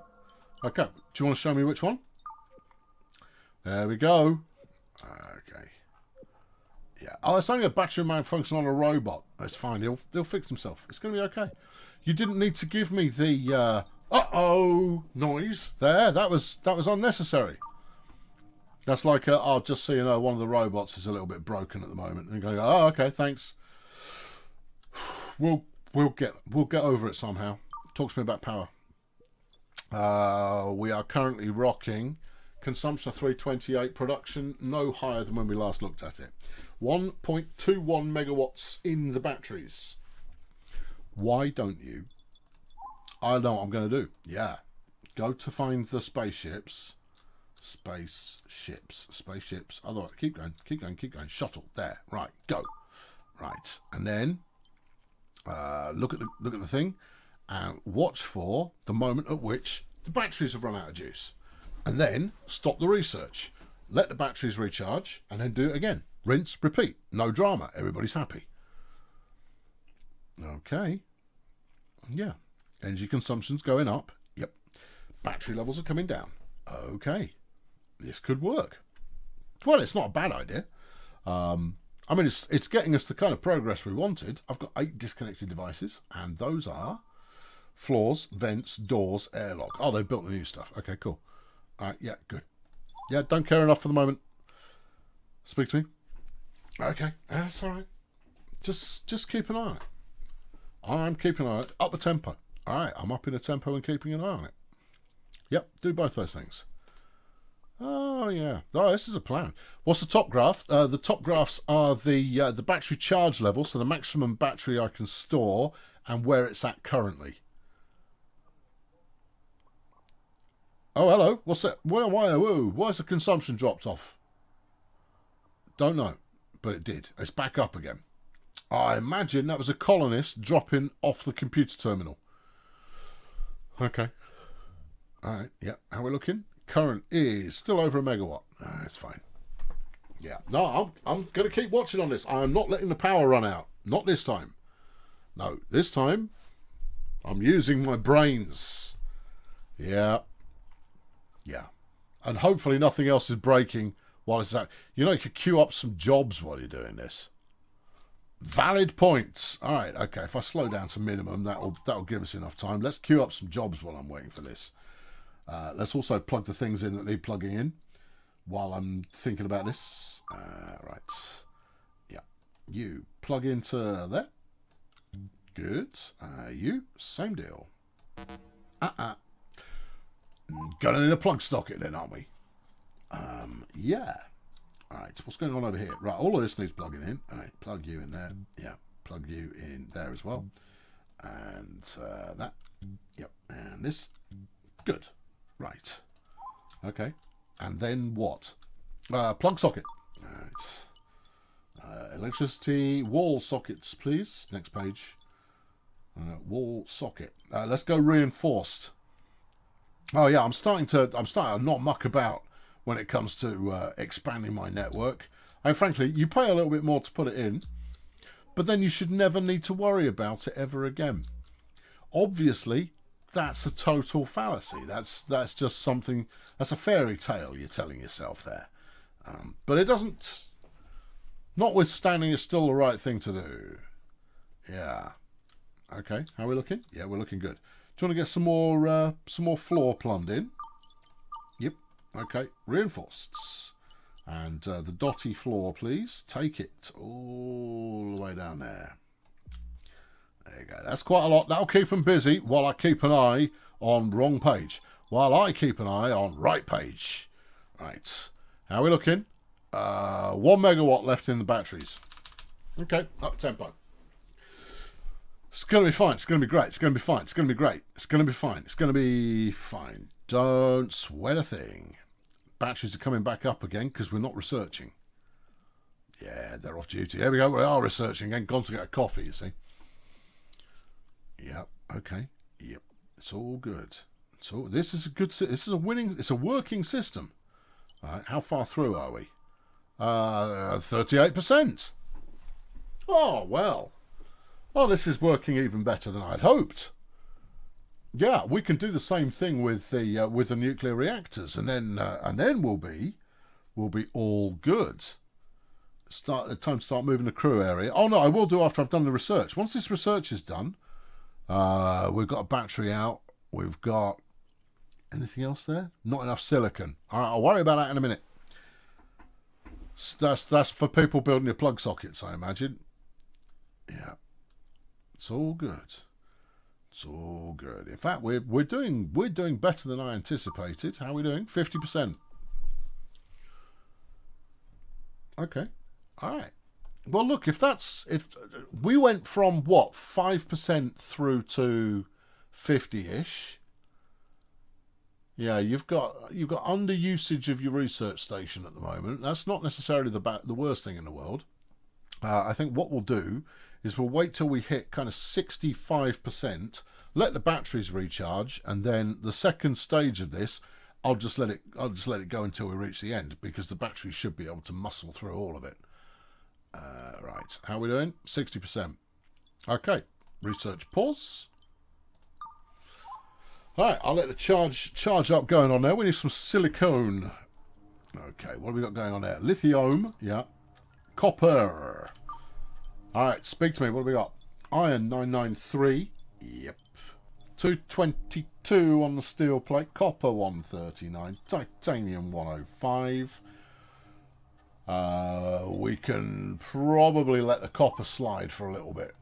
Okay. Do you want to show me which one? There we go. Okay. Yeah. Oh, it's only a battery malfunction on a robot. That's fine. He'll fix himself. It's going to be okay. You didn't need to give me the uh-oh noise there. That was unnecessary. That's like, oh, just so you know, one of the robots is a little bit broken at the moment. And you go, oh, okay, thanks. We'll get over it somehow. Talk to me about power. We are currently rocking consumption of 328, production no higher than when we last looked at it. 1.21 megawatts in the batteries. Why don't you? I know what I'm going to do. Yeah, go to find the spaceships. Spaceships. Otherwise, keep going. Shuttle. There. Right. Go. Right. And then look at the thing, and watch for the moment at which the batteries have run out of juice, and then stop the research. Let the batteries recharge, and then do it again. Rinse, repeat. No drama. Everybody's happy. Okay. Yeah. Energy consumption's going up. Yep. Battery levels are coming down. Okay. This could work. Well, it's not a bad idea. I mean, it's getting us the kind of progress we wanted. I've got 8 disconnected devices, and those are floors, vents, doors, airlock. Oh, they've built the new stuff. Okay, cool. Yeah, good. Yeah, don't care enough for the moment. Speak to me. Okay, that's all right. Just keep an eye on it. I'm keeping an eye on it. Up the tempo. All right, I'm upping the tempo and keeping an eye on it. Yep, do both those things. Oh, yeah. Oh, this is a plan. What's the top graph? The top graphs are the battery charge level, so the maximum battery I can store and where it's at currently. Oh, hello. What's that? Why's the consumption dropped off? Don't know, but it did. It's back up again. I imagine that was a colonist dropping off the computer terminal. Okay. All right. Yeah. How are we looking? Current is still over 1 megawatt. It's fine. Yeah. No, I'm going to keep watching on this. I'm not letting the power run out. Not this time. No, this time I'm using my brains. Yeah. Yeah. And hopefully nothing else is breaking while it's out. You know, you could queue up some jobs while you're doing this. Valid points. All right. Okay. If I slow down to minimum, that'll give us enough time. Let's queue up some jobs while I'm waiting for this. Let's also plug the things in that need plugging in while I'm thinking about this. Right. Yeah. You plug into there. Good. You, same deal. Gonna need a plug socket then, aren't we? Yeah. Alright, what's going on over here? Right, all of this needs plugging in. Alright, plug you in there. Yeah, plug you in there as well. And that. Yep, and this. Good. Right. Okay. And then what? Plug socket. Alright. Electricity, wall sockets, please. Next page. Wall socket. Let's go reinforced. Oh yeah, I'm starting to not muck about when it comes to expanding my network. And frankly, you pay a little bit more to put it in, but then you should never need to worry about it ever again. Obviously, that's a total fallacy. That's just something. That's a fairy tale you're telling yourself there. But it doesn't. Notwithstanding, it's still the right thing to do. Yeah. Okay. How are we looking? Yeah, we're looking good. Do you want to get some more floor plumbed in? Yep. Okay. Reinforced. And the dotty floor, please. Take it all the way down there. There you go. That's quite a lot. That'll keep them busy while I keep an eye on wrong page. While I keep an eye on right page. Right. How are we looking? 1 megawatt left in the batteries. Okay. Up tempo. It's going to be fine. It's going to be great. It's going to be fine. It's going to be great. It's going to be fine. It's going to be fine. Don't sweat a thing. Batteries are coming back up again because we're not researching. Yeah, they're off duty. There we go. We are researching again. Gone to get a coffee, you see. Yep. Okay. Yep. It's all good. So this is a good. This is a winning. It's a working system. All right. How far through are we? 38%. Oh well. Well, this is working even better than I'd hoped. Yeah, we can do the same thing with the nuclear reactors, and then we'll be all good. Time to start moving the crew area. Oh no, I will do after I've done the research. Once this research is done, we've got a battery out. We've got anything else there? Not enough silicon. All right, I'll worry about that in a minute. That's for people building your plug sockets, I imagine. Yeah. It's all good. It's all good. In fact, we're doing better than I anticipated. How are we doing? 50%. Okay. All right. Well, look, if we went from what 5% through to 50-ish. Yeah, you've got under usage of your research station at the moment. That's not necessarily the worst thing in the world. I think what we'll do is we'll wait till we hit kind of 65%, let the batteries recharge, and then the second stage of this, I'll just let it go until we reach the end, because the batteries should be able to muscle through all of it. Right, how are we doing? 60%. Okay, research pause. All right, I'll let the charge up going on there. We need some silicone. Okay, what have we got going on there? Lithium, yeah. Copper. Alright, speak to me. What have we got? Iron 993. Yep. 222 on the steel plate. Copper 139. Titanium 105. We can probably let the copper slide for a little bit.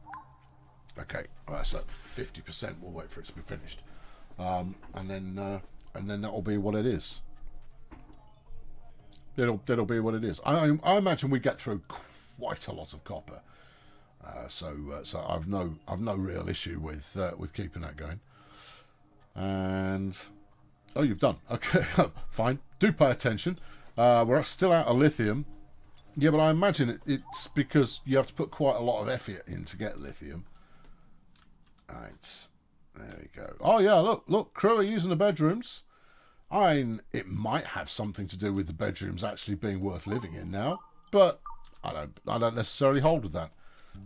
Okay, well, that's at 50%. We'll wait for it to be finished. And then that'll be what it is. It'll be what it is. I imagine we get through quite a lot of copper, so I've no real issue with keeping that going. And oh, you've done okay, fine. Do pay attention. We're still out of lithium. Yeah, but I imagine it's because you have to put quite a lot of effort in to get lithium. Right, there we go. Oh yeah, look, crew are using the bedrooms. It might have something to do with the bedrooms actually being worth living in now, but I don't necessarily hold with that.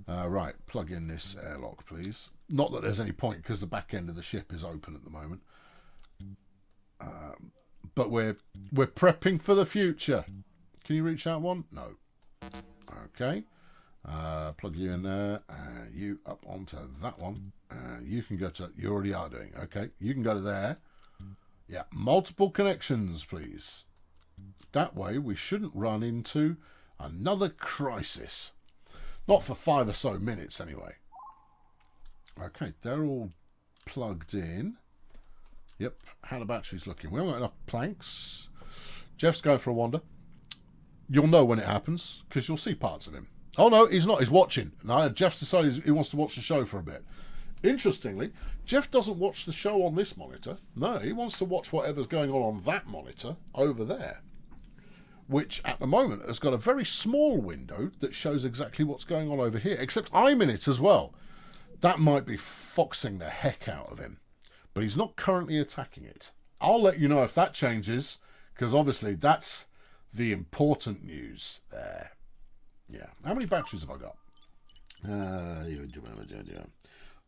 Right, plug in this airlock, please. Not that there's any point, because the back end of the ship is open at the moment. But we're prepping for the future. Can you reach that one? No. Okay. Plug you in there, and you up onto that one. You can go to. You already are doing. Okay. You can go to there. Yeah, multiple connections, please. That way we shouldn't run into another crisis. Not for 5 or so minutes, anyway. Okay, they're all plugged in. Yep, how the battery's looking. We haven't got enough planks. Jeff's going for a wander. You'll know when it happens, because you'll see parts of him. Oh, no, he's not. He's watching. No, Jeff's decided he wants to watch the show for a bit. Interestingly, Jeff doesn't watch the show on this monitor. No, he wants to watch whatever's going on that monitor over there, which at the moment has got a very small window that shows exactly what's going on over here, except I'm in it as well. That might be foxing the heck out of him, but he's not currently attacking it. I'll let you know if that changes, because obviously that's the important news there. Yeah. How many batteries have I got?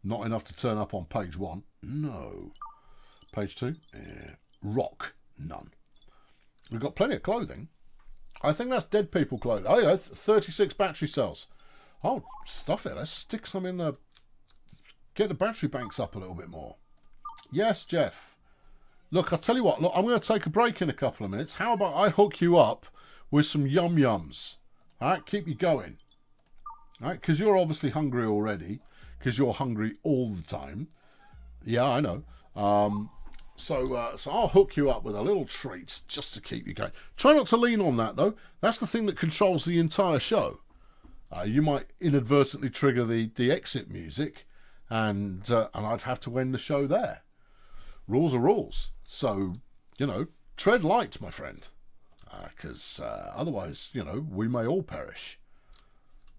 Not enough to turn up on page 1. No. Page 2? Yeah. Rock? None. We've got plenty of clothing. I think that's dead people clothing. Oh, yeah, 36 battery cells. Oh, stuff it. Let's stick some in the... Get the battery banks up a little bit more. Yes, Jeff. Look, I'll tell you what. Look, I'm going to take a break in a couple of minutes. How about I hook you up with some yum-yums? All right, keep you going. All right, because you're obviously hungry already. Because you're hungry all the time. Yeah, I know. So I'll hook you up with a little treat just to keep you going. Try not to lean on that, though. That's the thing that controls the entire show. You might inadvertently trigger the exit music, and I'd have to end the show there. Rules are rules. So, tread light, my friend. Because otherwise, we may all perish.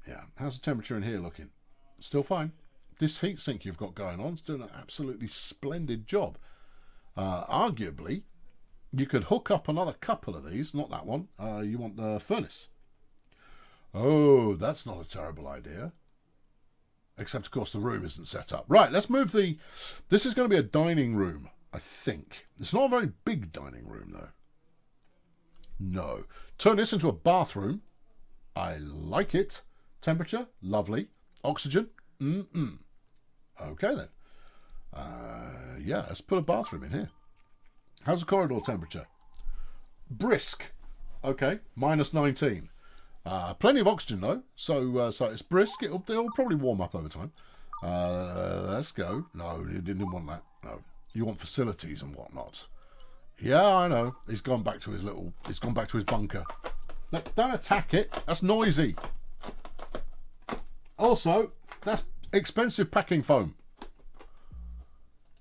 Yeah. How's the temperature in here looking? Still fine. This heatsink you've got going on is doing an absolutely splendid job. Arguably, you could hook up another couple of these. Not that one. You want the furnace. Oh, that's not a terrible idea. Except, of course, the room isn't set up. Right, let's move the... This is going to be a dining room, I think. It's not a very big dining room, though. No. Turn this into a bathroom. I like it. Temperature? Lovely. Oxygen? Mm-mm. Okay, then. Yeah, let's put a bathroom in here. How's the corridor temperature? Brisk. Okay, minus 19. Plenty of oxygen, though. So it's brisk. It'll probably warm up over time. Let's go. No, you didn't want that. No. You want facilities and whatnot. Yeah, I know. He's gone back to his bunker. Look, don't attack it. That's noisy. Also, that's expensive packing foam.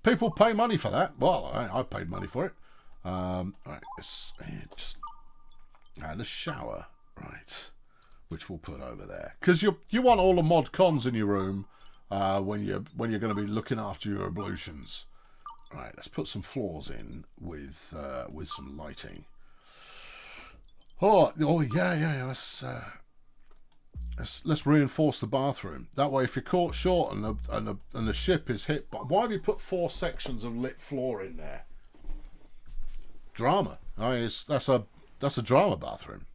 People pay money for that. Well, I paid money for it. Right, let's just add a shower, right? Which we'll put over there because you want all the mod cons in your room when you're going to be looking after your ablutions. Right, let's put some floors in with some lighting. Oh yeah. Let's reinforce the bathroom. That way, if you're caught short and the ship is hit, but why have you put 4 sections of lit floor in there? Drama. I mean, that's a drama bathroom.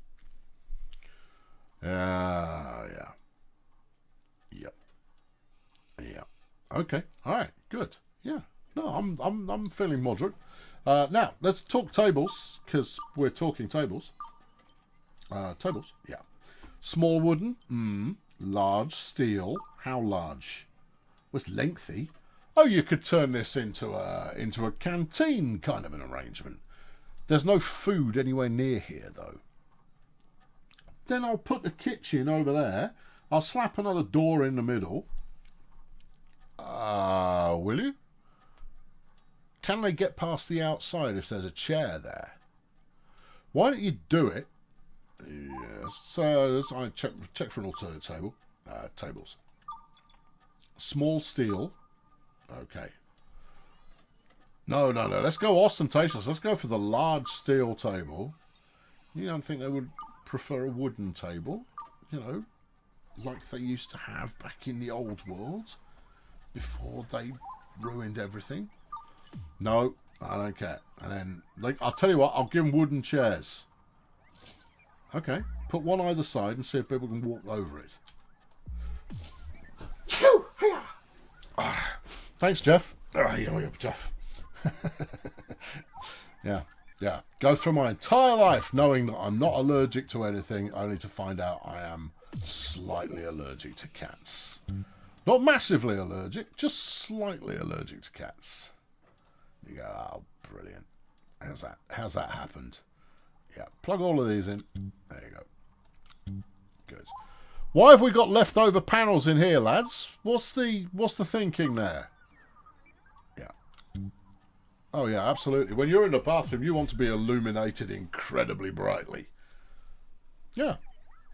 Yeah. Yep. Okay. All right. Good. Yeah. No, I'm feeling moderate. Now let's talk tables because we're talking tables. Tables. Yeah. Small wooden. Large steel. How large? Was lengthy. Oh, you could turn this into a canteen kind of an arrangement. There's no food anywhere near here though. Then I'll put the kitchen over there. I'll slap another door in the middle. Will you? Can they get past the outside if there's a chair there? Why don't you do it? Yes. So I check for an alternate table. Tables. Small steel. Okay. No. Let's go ostentatious. Let's go for the large steel table. You don't think they would prefer a wooden table? Like they used to have back in the old world before they ruined everything. No, I don't care. And then, I'll tell you what, I'll give them wooden chairs. Okay, put one either side and see if people can walk over it. Thanks, Jeff. Yeah, Jeff. Yeah. Go through my entire life knowing that I'm not allergic to anything, only to find out I am slightly allergic to cats. Not massively allergic, just slightly allergic to cats. You go, oh, brilliant. How's that happened? Yeah, plug all of these in. There you go. Why have we got leftover panels in here, lads? What's the thinking there? Yeah. Oh yeah, absolutely. When you're in the bathroom, you want to be illuminated incredibly brightly. Yeah.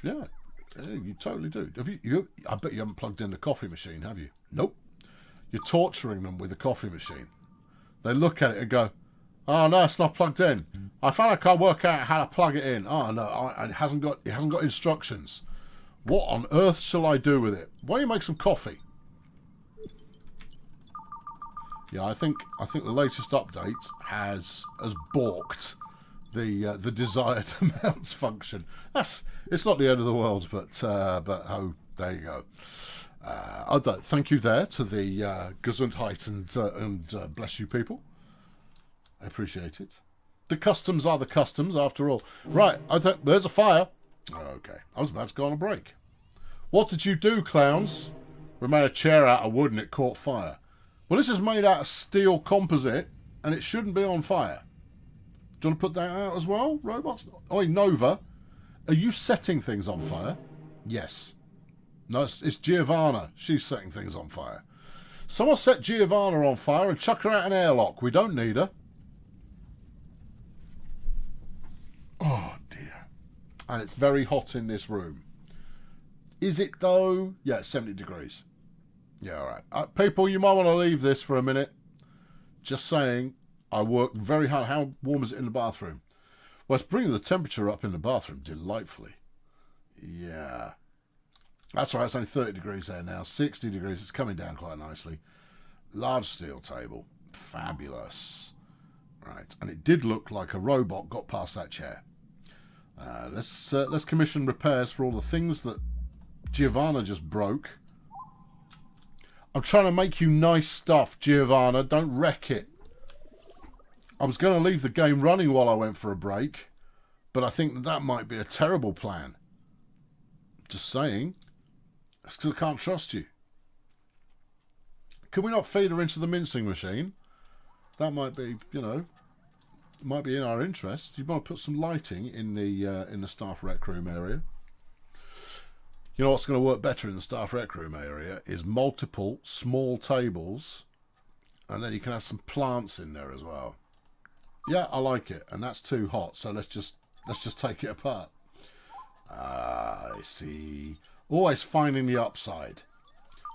Yeah. You totally do. Have you? I bet you haven't plugged in the coffee machine, have you? Nope. You're torturing them with the coffee machine. They look at it and go, "Oh no, it's not plugged in. I found I can't work out how to plug it in. Oh no, it hasn't got instructions. What on earth shall I do with it? Why don't you make some coffee?" Yeah, I think the latest update has balked the desired amounts function. It's not the end of the world, but oh, there you go. Thank you there to the Gesundheit and bless you people. I appreciate it. The customs are the customs, after all. Right, there's a fire. Okay, I was about to go on a break. What did you do, clowns? We made a chair out of wood and it caught fire. Well, this is made out of steel composite and it shouldn't be on fire. Do you want to put that out as well, robots? Oi, Nova, are you setting things on fire? Yes. No, it's Giovanna. She's setting things on fire. Someone set Giovanna on fire and chuck her out an airlock. We don't need her. Oh, dear. And it's very hot in this room. Is it, though? Yeah, it's 70 degrees. Yeah, all right. People, you might want to leave this for a minute. Just saying, I worked very hard. How warm is it in the bathroom? Well, it's bringing the temperature up in the bathroom delightfully. Yeah. That's right, it's only 30 degrees there now. 60 degrees, it's coming down quite nicely. Large steel table. Fabulous. Right, and it did look like a robot got past that chair. Let's commission repairs for all the things that Giovanna just broke. I'm trying to make you nice stuff, Giovanna. Don't wreck it. I was going to leave the game running while I went for a break, but I think that might be a terrible plan. Just saying. It's because I can't trust you. Can we not feed her into the mincing machine? That might be, might be in our interest. You want to put some lighting in the staff rec room area. You know what's going to work better in the staff rec room area is multiple small tables, and then you can have some plants in there as well. Yeah, I like it, and that's too hot. So let's just take it apart. I see. Always finding the upside.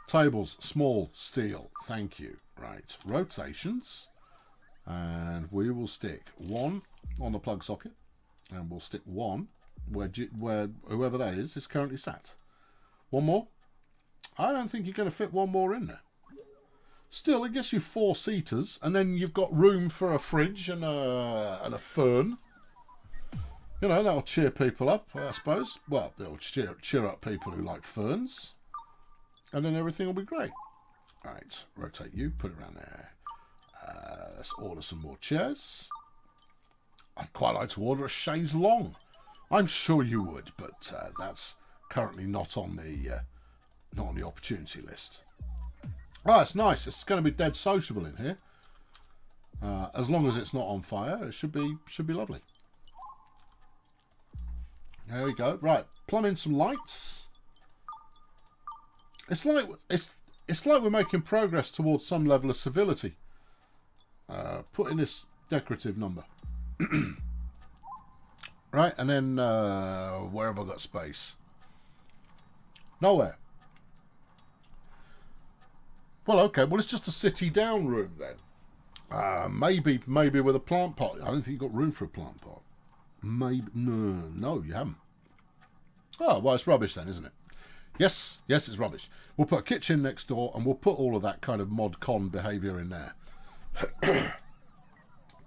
Tables, small, steel. Thank you. Right, rotations. And we will stick one on the plug socket. And we'll stick one where whoever that is currently sat. One more. I don't think you're going to fit one more in there. Still, it gets you 4 seaters. And then you've got room for a fridge and a fern. That'll cheer people up, I suppose. Well, it'll cheer up people who like ferns. And then everything will be great. Right, rotate you, put it around there. Let's order some more chairs. I'd quite like to order a chaise longue. I'm sure you would, but that's currently not on the opportunity list. Oh, it's nice. It's going to be dead sociable in here. As long as it's not on fire, it should be lovely. There we go. Right, plumb in some lights. It's like we're making progress towards some level of civility. Put in this decorative number. Right, and then where have I got space? Nowhere. Well, okay. Well, it's just a city down room then. Maybe with a plant pot. I don't think you've got room for a plant pot. Maybe no, you haven't. Oh, well, it's rubbish then, isn't it? Yes, it's rubbish. We'll put a kitchen next door, and we'll put all of that kind of mod con behaviour in there.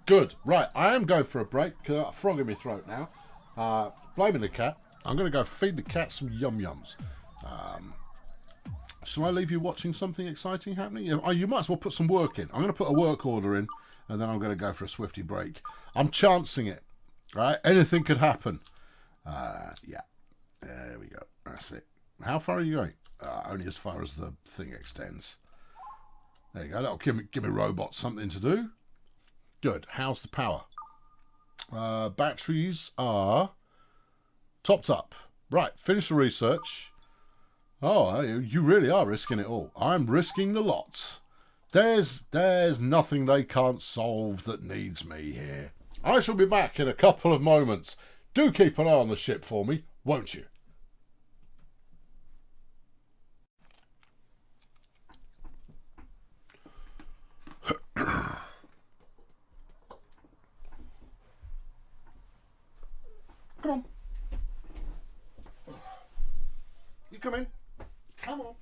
Good. Right, I am going for a break. I've got a frog in my throat now. Blaming the cat. I'm going to go feed the cat some yum-yums. Shall I leave you watching something exciting happening? You might as well put some work in. I'm going to put a work order in, and then I'm going to go for a swifty break. I'm chancing it. Right? Anything could happen. Yeah. There we go. That's it. How far are you going? Only as far as the thing extends. There you go. That'll give me robots something to do. Good. How's the power? Batteries are topped up. Right. Finish the research. Oh, you really are risking it all. I'm risking the lot. There's nothing they can't solve that needs me here. I shall be back in a couple of moments. Do keep an eye on the ship for me, won't you? Come on. You come in. Come on.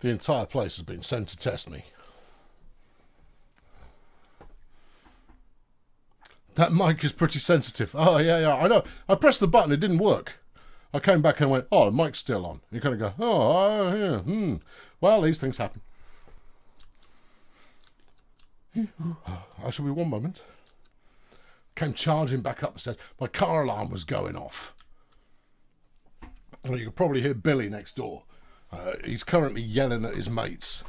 The entire place has been sent to test me. That mic is pretty sensitive. Oh, yeah, I know. I pressed the button, it didn't work. I came back and went, oh, the mic's still on. You kind of go, oh, yeah, Well, these things happen. I shall be one moment. Came charging back up the stairs. My car alarm was going off. Well, you could probably hear Billy next door. He's currently yelling at his mates.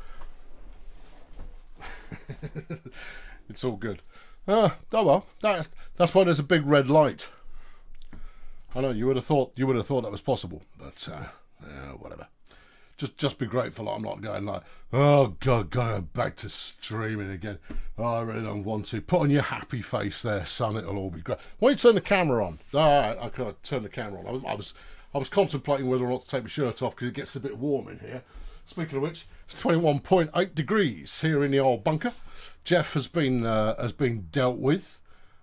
It's all good. Oh well, that's why there's a big red light. I know you would have thought that was possible, but whatever. Just be grateful I'm not going like, oh God, gotta go back to streaming again. Oh, I really don't want to. Put on your happy face there, son. It'll all be great. Why don't you turn the camera on? All right, I can't turn the camera on. I was contemplating whether or not to take my shirt off because it gets a bit warm in here. Speaking of which, it's 21.8 degrees here in the old bunker. Jeff has been dealt with.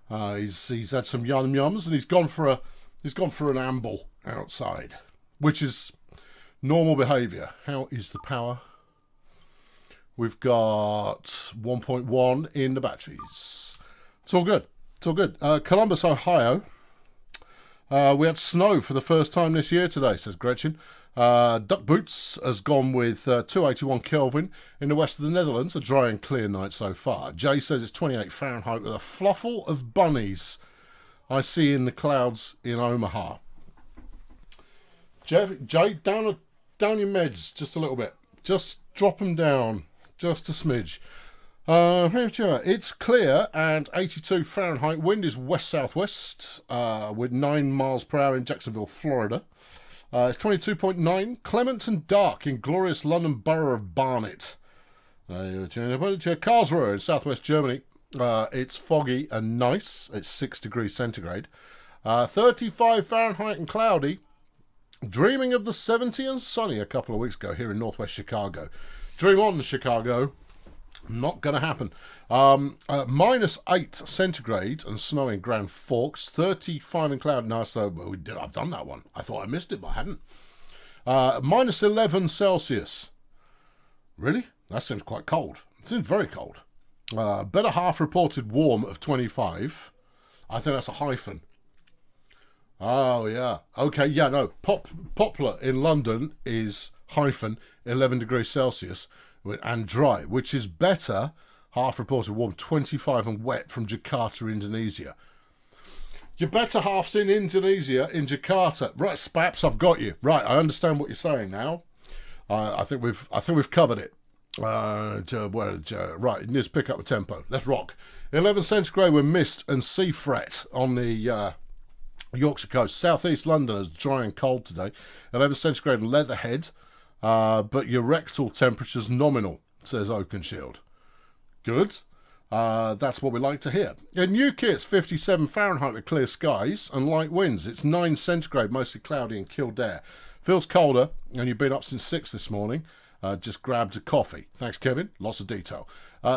He's had some yums and he's gone for an amble outside, which is normal behaviour. How is the power? We've got 1.1 in the batteries. It's all good. It's all good. Columbus, Ohio. We had snow for the first time this year today, says Gretchen. Duck Boots has gone with 281 Kelvin in the west of the Netherlands. A dry and clear night so far. Jay says it's 28 Fahrenheit with a fluffle of bunnies I see in the clouds in Omaha. Jay, down your meds just a little bit. Just drop them down just a smidge. It's clear and 82 Fahrenheit. Wind is west-southwest with 9 miles per hour in Jacksonville, Florida. It's 22.9. Clement and dark in glorious London borough of Barnet. Karlsruhe in southwest Germany. It's foggy and nice. It's 6 degrees centigrade. 35 Fahrenheit and cloudy. Dreaming of the 70 and sunny a couple of weeks ago here in northwest Chicago. Dream on, Chicago. Not going to happen. -8 centigrade and snow in Grand Forks. 35 and cloud. No, so I've done that one. I thought I missed it, but I hadn't. -11 Celsius. Really? That seems quite cold. It seems very cold. Better half reported warm of 25. I think that's a hyphen. Oh, yeah. Okay, yeah, no. Poplar in London is hyphen 11 degrees Celsius and dry, which is better, half reported warm, 25 and wet from Jakarta, Indonesia. Your better half's in Indonesia, in Jakarta. Right, Spaps, I've got you. Right, I understand what you're saying now. I think we've covered it. Right, it needs to pick up the tempo. Let's rock. 11 centigrade with mist and sea fret on the Yorkshire coast. Southeast London is dry and cold today. 11 centigrade and Leatherhead. But your rectal temperature's nominal, says Oakenshield. Good. That's what we like to hear. In UK, it's 57 Fahrenheit with clear skies and light winds. It's 9 centigrade, mostly cloudy in Kildare. Feels colder, and you've been up since 6 this morning. Just grabbed a coffee. Thanks, Kevin. Lots of detail.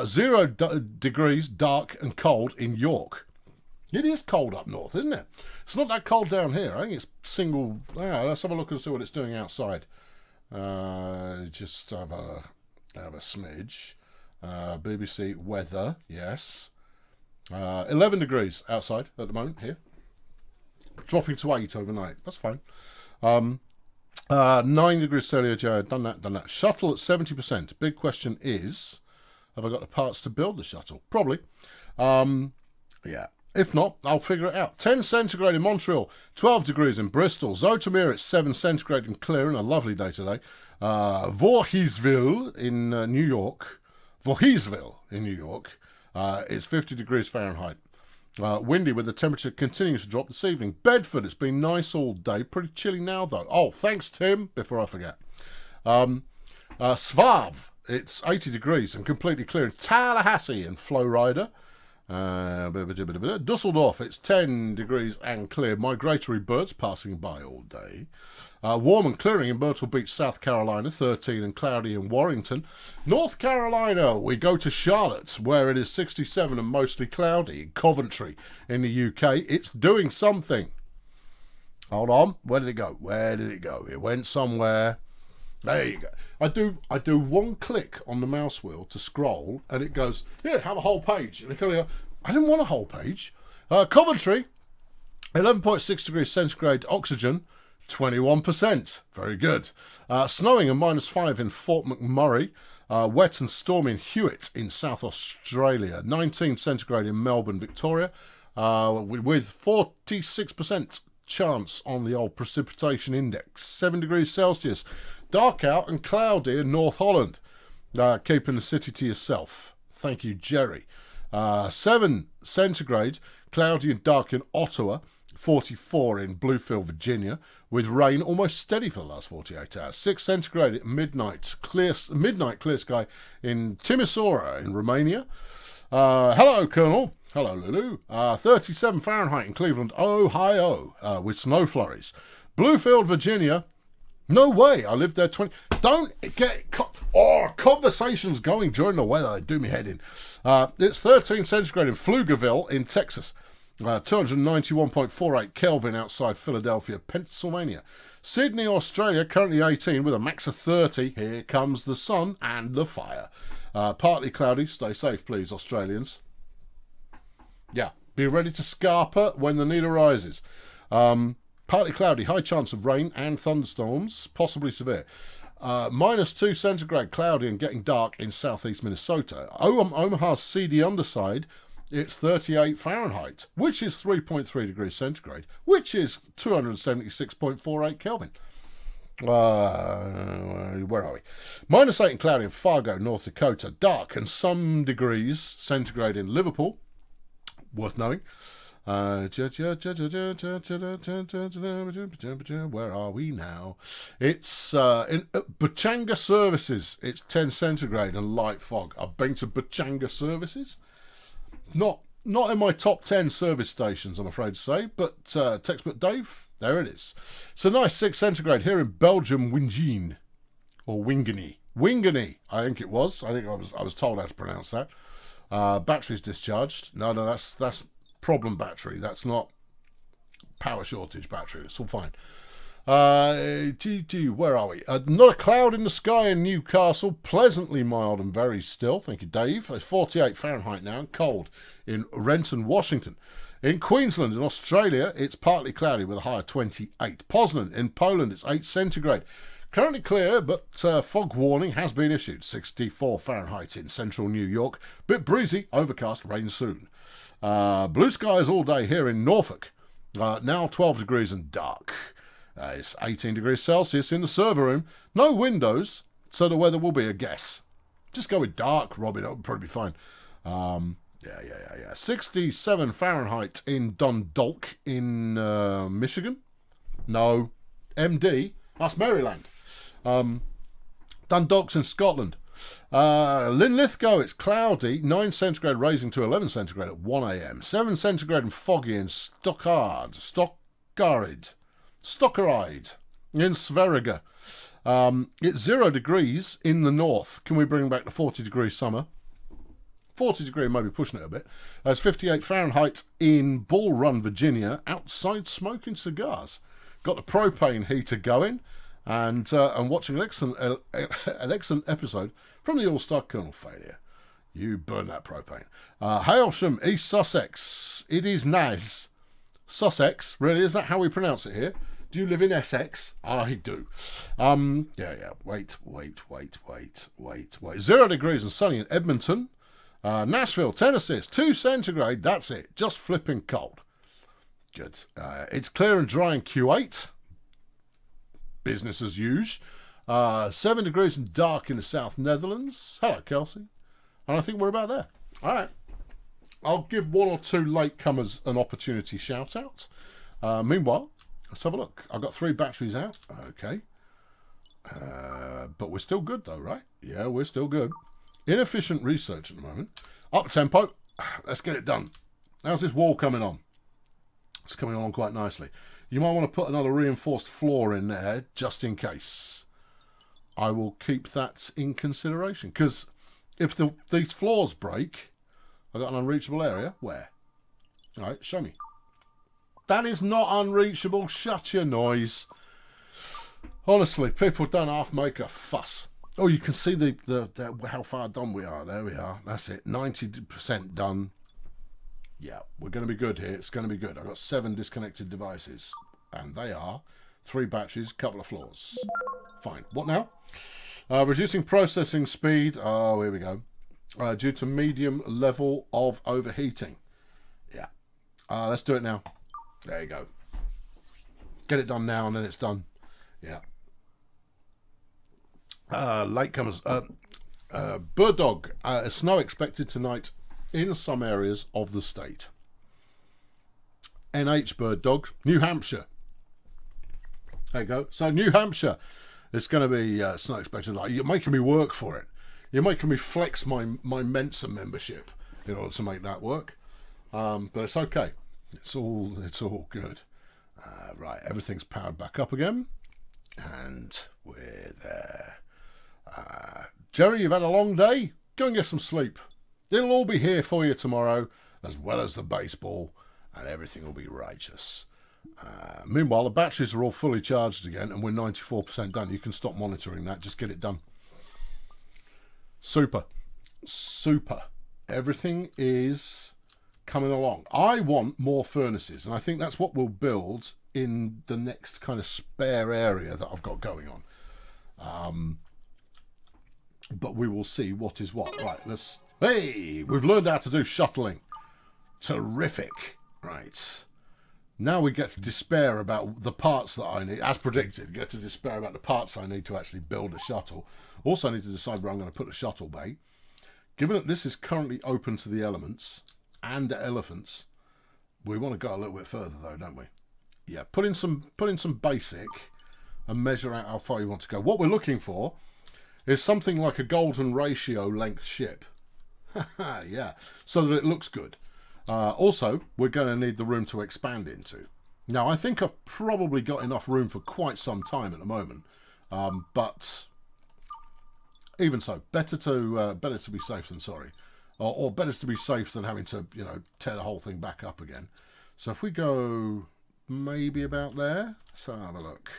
0 degrees, dark and cold in York. It is cold up north, isn't it? It's not that cold down here. I think it's single. Let's have a look and see what it's doing outside. Just have a smidge. BBC weather, yes. 11 degrees outside at the moment here. Dropping to 8 overnight. That's fine. 9 degrees Celsius. Done that. Shuttle at 70%. Big question is, have I got the parts to build the shuttle? Probably. Yeah. If not, I'll figure it out. 10 centigrade in Montreal, 12 degrees in Bristol. Zoetermeer, it's 7 centigrade and clear and a lovely day today. Voorheesville in New York. It's 50 degrees Fahrenheit. Windy with the temperature continuing to drop this evening. Bedford, it's been nice all day. Pretty chilly now, though. Oh, thanks, Tim, before I forget. Svav, it's 80 degrees and completely clear in Tallahassee and Flowrider. Dusseldorf, it's 10 degrees and clear. Migratory birds passing by all day. Warm and clearing in Myrtle Beach, South Carolina. 13 and cloudy in Warrington. North Carolina, we go to Charlotte, where it is 67 and mostly cloudy. Coventry in the UK, it's doing something. Hold on, where did it go? It went somewhere. There you go. I do one click on the mouse wheel to scroll, and it goes, here, have a whole page. And it kind of go, I didn't want a whole page. Coventry, 11.6 degrees centigrade, oxygen, 21%. Very good. Snowing and -5 in Fort McMurray. Wet and stormy in Hewitt in South Australia. 19 centigrade in Melbourne, Victoria. With 46% chance on the old precipitation index. 7 degrees Celsius. Dark out and cloudy in North Holland. Keeping the city to yourself. Thank you, Jerry. 7 centigrade, cloudy and dark in Ottawa. 44 in Bluefield, Virginia, with rain almost steady for the last 48 hours. 6 centigrade at midnight clear sky in Timisoara in Romania. Hello, Colonel. Hello, Lulu. 37 Fahrenheit in Cleveland, Ohio, with snow flurries. Bluefield, Virginia. No way. I lived there 20... Don't get... conversations going during the weather. They do me head in. It's 13 centigrade in Pflugerville in Texas. 291.48 Kelvin outside Philadelphia, Pennsylvania. Sydney, Australia, currently 18 with a max of 30. Here comes the sun and the fire. Partly cloudy. Stay safe, please, Australians. Yeah, be ready to scarper when the need arises. Partly cloudy, high chance of rain and thunderstorms, possibly severe. -2 centigrade, cloudy and getting dark in southeast Minnesota. Omaha's seedy underside, it's 38 Fahrenheit, which is 3.3 degrees centigrade, which is 276.48 Kelvin. Where are we? -8 and cloudy in Fargo, North Dakota. Dark and some degrees centigrade in Liverpool. Worth knowing. Where are we now? It's in Bachanga Services. It's 10 centigrade and light fog. I've been to Bachanga Services. Not in my top 10 service stations, I'm afraid to say, but Textbook Dave, there it is. It's a nice 6 centigrade here in Belgium, Wingene, or Wingene. Wingene, I think it was. I think I was told how to pronounce that. Batteries discharged. No, that's problem battery. That's not power shortage battery. It's all fine. Where are we? Not a cloud in the sky in Newcastle. Pleasantly mild and very still. Thank you, Dave. It's 48 Fahrenheit now and cold in Renton, Washington. In Queensland, in Australia, it's partly cloudy with a high of 28. Poznan, in Poland, it's 8 centigrade. Currently clear, but fog warning has been issued. 64 Fahrenheit in central New York. Bit breezy, overcast, rain soon. Blue skies all day here in Norfolk. Now 12 degrees and dark. It's 18 degrees Celsius in the server room. No windows, so the weather will be a guess. Just go with dark, Robbie. That would probably be fine. Yeah. 67 Fahrenheit in Dundalk in Michigan. No, MD. That's Maryland. Dundalk's in Scotland. Linlithgow, it's cloudy, 9 centigrade raising to 11 centigrade at 1 a.m. 7 centigrade and foggy in Stockaride in Sverige. It's 0 degrees in the north. Can we bring back the 40 degree summer? 40 degree, maybe pushing it a bit. It's 58 Fahrenheit in Bull Run, Virginia, outside smoking cigars. Got the propane heater going. And watching an excellent episode from the All-Star Colonel Failure. You burn that propane. Hailsham, East Sussex. It is nice. Sussex, really? Is that how we pronounce it here? Do you live in Essex? I do. Yeah. Wait. 0 degrees and sunny in Edmonton. Nashville, Tennessee, 2 centigrade. That's it. Just flipping cold. Good. It's clear and dry in Q8. Business as usual. 7 degrees and dark in the South Netherlands. Hello, Kelsey. And I think we're about there. All right. I'll give 1 or 2 latecomers an opportunity shout-out. Meanwhile, let's have a look. I've got 3 batteries out. Okay. But we're still good, though, right? Yeah, we're still good. Inefficient research at the moment. Up tempo. Let's get it done. How's this wall coming on? It's coming on quite nicely. You might want to put another reinforced floor in there, just in case. I will keep that in consideration. Because if these floors break, I've got an unreachable area. Where? All right, show me. That is not unreachable. Shut your noise. Honestly, people don't half make a fuss. Oh, you can see the how far done we are. There we are. That's it. 90% done. Yeah, we're going to be good here. It's going to be good. I've got 7 disconnected devices. And they are 3 batteries, couple of floors. Fine. What now? Reducing processing speed. Oh, here we go. Due to medium level of overheating. Yeah. Let's do it now. There you go. Get it done now and then it's done. Yeah. Latecomers. Bird dog. Snow expected tonight in some areas of the state. NH bird dog. New Hampshire. There you go. So New Hampshire. It's going to be snow expected. Like, you're making me work for it. You're making me flex my Mensa membership in order to make that work. But it's okay. It's all good. Right, everything's powered back up again. And we're there. Jerry, you've had a long day. Go and get some sleep. It'll all be here for you tomorrow, as well as the baseball, and everything will be righteous. Meanwhile, the batteries are all fully charged again, and we're 94% done. You can stop monitoring that. Just get it done. Super. Everything is coming along. I want more furnaces, and I think that's what we'll build in the next kind of spare area that I've got going on. But we will see what is what. Right, hey, we've learned how to do shuttling. Terrific. Right. Now we get to despair about the parts that I need. As predicted, get to despair about the parts I need to actually build a shuttle. Also, I need to decide where I'm going to put a shuttle bay. Given that this is currently open to the elements and the elephants, we want to go a little bit further though, don't we? Yeah, put in some basic and measure out how far you want to go. What we're looking for is something like a golden ratio length ship. Yeah, so that it looks good. Also, we're going to need the room to expand into. Now, I think I've probably got enough room for quite some time at the moment, but even so, better to be safe than sorry, or better to be safe than having to, tear the whole thing back up again. So if we go maybe about there, let's have a look.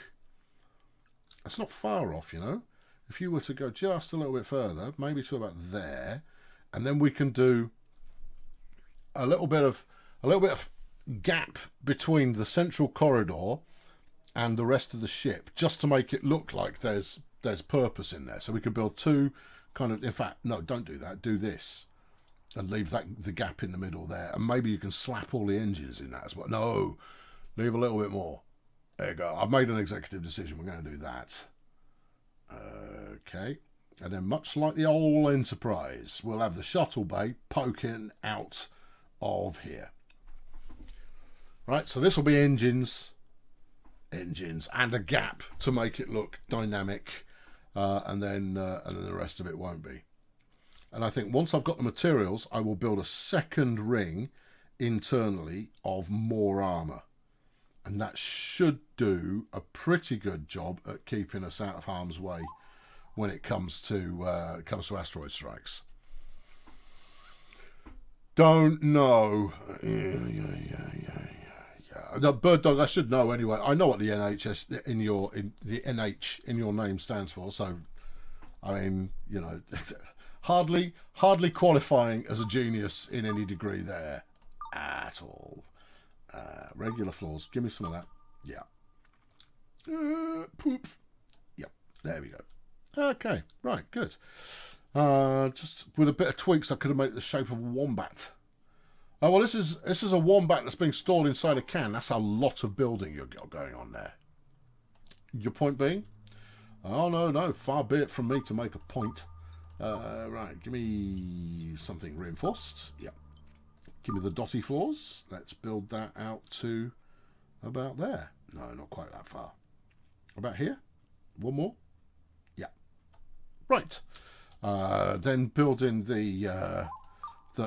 That's not far off, If you were to go just a little bit further, maybe to about there, and then we can do a little bit of gap between the central corridor and the rest of the ship, just to make it look like there's purpose in there. So we could build 2 kind of. In fact, no, don't do that. Do this, and leave the gap in the middle there, and maybe you can slap all the engines in that as well. No, leave a little bit more. There you go. I've made an executive decision. We're going to do that. Okay. And then, much like the old Enterprise, we'll have the shuttle bay poking out of here. Right, so this will be engines, and a gap to make it look dynamic, and then the rest of it won't be. And I think once I've got the materials, I will build a second ring internally of more armour. And that should do a pretty good job at keeping us out of harm's way when it comes to asteroid strikes. Don't know. Yeah. The bird dog, I should know anyway. I know what the NHS the NH in your name stands for. So, I mean, hardly qualifying as a genius in any degree there at all. Regular floors. Give me some of that. Yeah. Poop. Yep. There we go. Okay. Right. Good. Just with a bit of tweaks, I could have made it the shape of a wombat. Oh well, this is a wombat that's being stored inside a can. That's a lot of building you've got going on there. Your point being? Oh no, far be it from me to make a point. Right, give me something reinforced. Yeah. Give me the dotty floors. Let's build that out to about there. No, not quite that far. About here? One more? Yeah. Right. Then build in the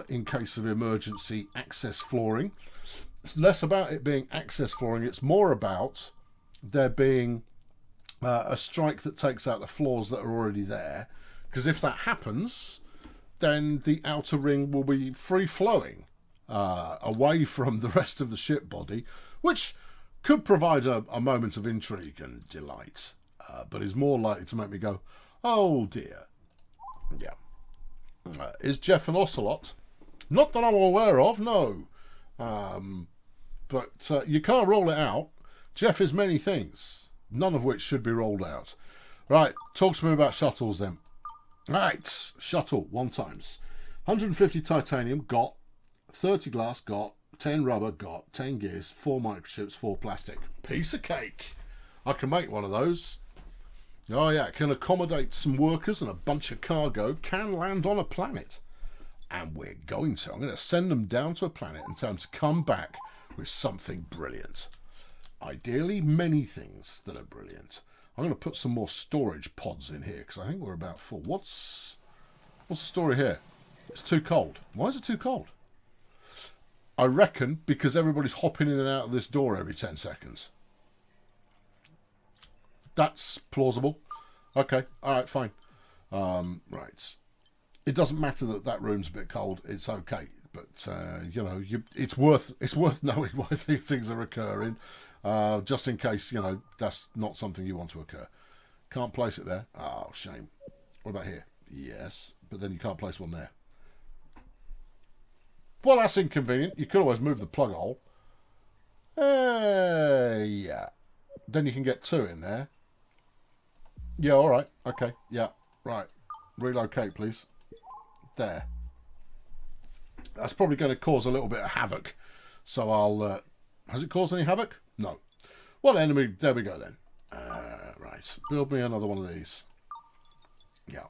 in case of emergency access flooring. It's less about it being access flooring. It's more about there being a strike that takes out the floors that are already there. Because if that happens, then the outer ring will be free-flowing away from the rest of the ship body, which could provide a moment of intrigue and delight. but is more likely to make me go, oh dear. Yeah. Is Jeff an ocelot? Not that I'm aware of, no. But you can't rule it out. Jeff is many things, none of which should be rolled out. Right, talk to me about shuttles then. Right, shuttle, 1 times. 150 titanium, got. 30 glass, got. 10 rubber, got. 10 gears, 4 microchips, 4 plastic. Piece of cake. I can make one of those. Oh yeah, can accommodate some workers and a bunch of cargo, can land on a planet. And we're going to. I'm going to send them down to a planet and tell them to come back with something brilliant. Ideally, many things that are brilliant. I'm going to put some more storage pods in here because I think we're about full. What's the story here? It's too cold. Why is it too cold? I reckon because everybody's hopping in and out of this door every 10 seconds. That's plausible. Okay. All right. Fine. Right. It doesn't matter that that room's a bit cold. It's okay. But you know, it's worth knowing why these things are occurring, just in case that's not something you want to occur. Can't place it there. Oh, shame. What about here? Yes, but then you can't place one there. Well, that's inconvenient. You could always move the plug hole. Yeah. Then you can get 2 in there. Yeah, all right. Okay. Yeah. Right. Relocate, please. There. That's probably going to cause a little bit of havoc. So I'll... has it caused any havoc? No. Well, then, there we go then. Right. Build me another one of these. Yeah.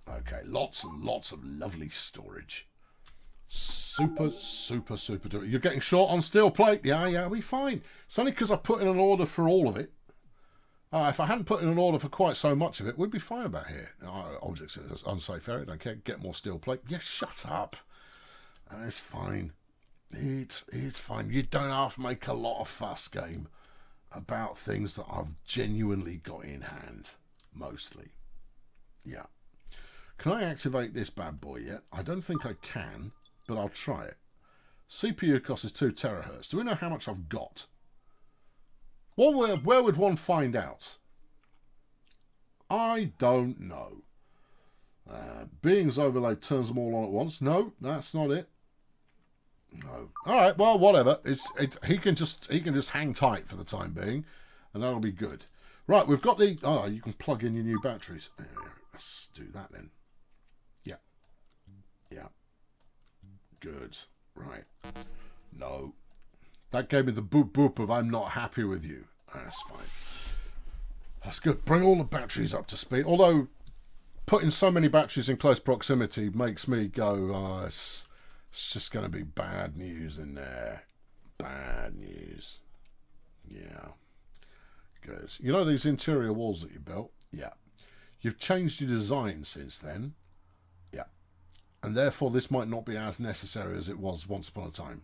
Okay. Lots and lots of lovely storage. Super, super, super duper. You're getting short on steel plate? Yeah, we'll be fine. It's only because I put in an order for all of it. If I hadn't put in an order for quite so much of it, we'd be fine about here. Objects in this unsafe area, don't care. Get more steel plate. Yeah, shut up. It's fine. It's fine. You don't have to make a lot of fuss, game, about things that I've genuinely got in hand. Mostly. Yeah. Can I activate this bad boy yet? I don't think I can, but I'll try it. CPU cost is 2 terahertz. Do we know how much I've got? Well, where would one find out? I don't know. Beings overlay turns them all on at once. No, that's not it. No. All right. Well, whatever. He can just hang tight for the time being, and that'll be good. Right. We've got the. Oh, you can plug in your new batteries. Let's do that then. Yeah. Yeah. Good. Right. No. That gave me the boop boop of I'm not happy with you. That's fine. That's good. Bring all the batteries up to speed. Although putting so many batteries in close proximity makes me go, oh, it's just going to be bad news in there. Bad news. Yeah. Good. You know these interior walls that you built? Yeah. You've changed your design since then. Yeah. And therefore this might not be as necessary as it was once upon a time.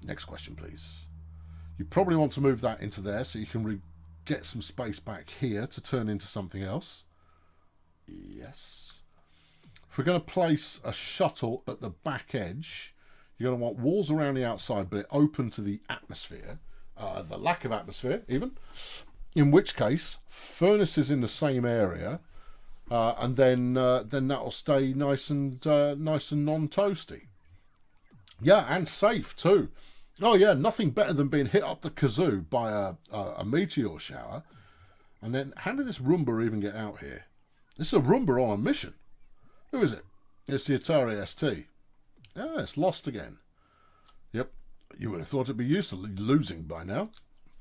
Next question, please. You probably want to move that into there so you can get some space back here to turn into something else. Yes. If we're going to place a shuttle at the back edge, you're going to want walls around the outside, but it open to the atmosphere, the lack of atmosphere even. In which case, furnaces in the same area, and then that'll stay nice and non-toasty. Yeah, and safe too. Oh yeah, nothing better than being hit up the kazoo by a meteor shower. And then, how did this Roomba even get out here? This is a Roomba on a mission. Who is it? It's the Atari ST. Ah, it's lost again. Yep, you would have thought it'd be used to losing by now.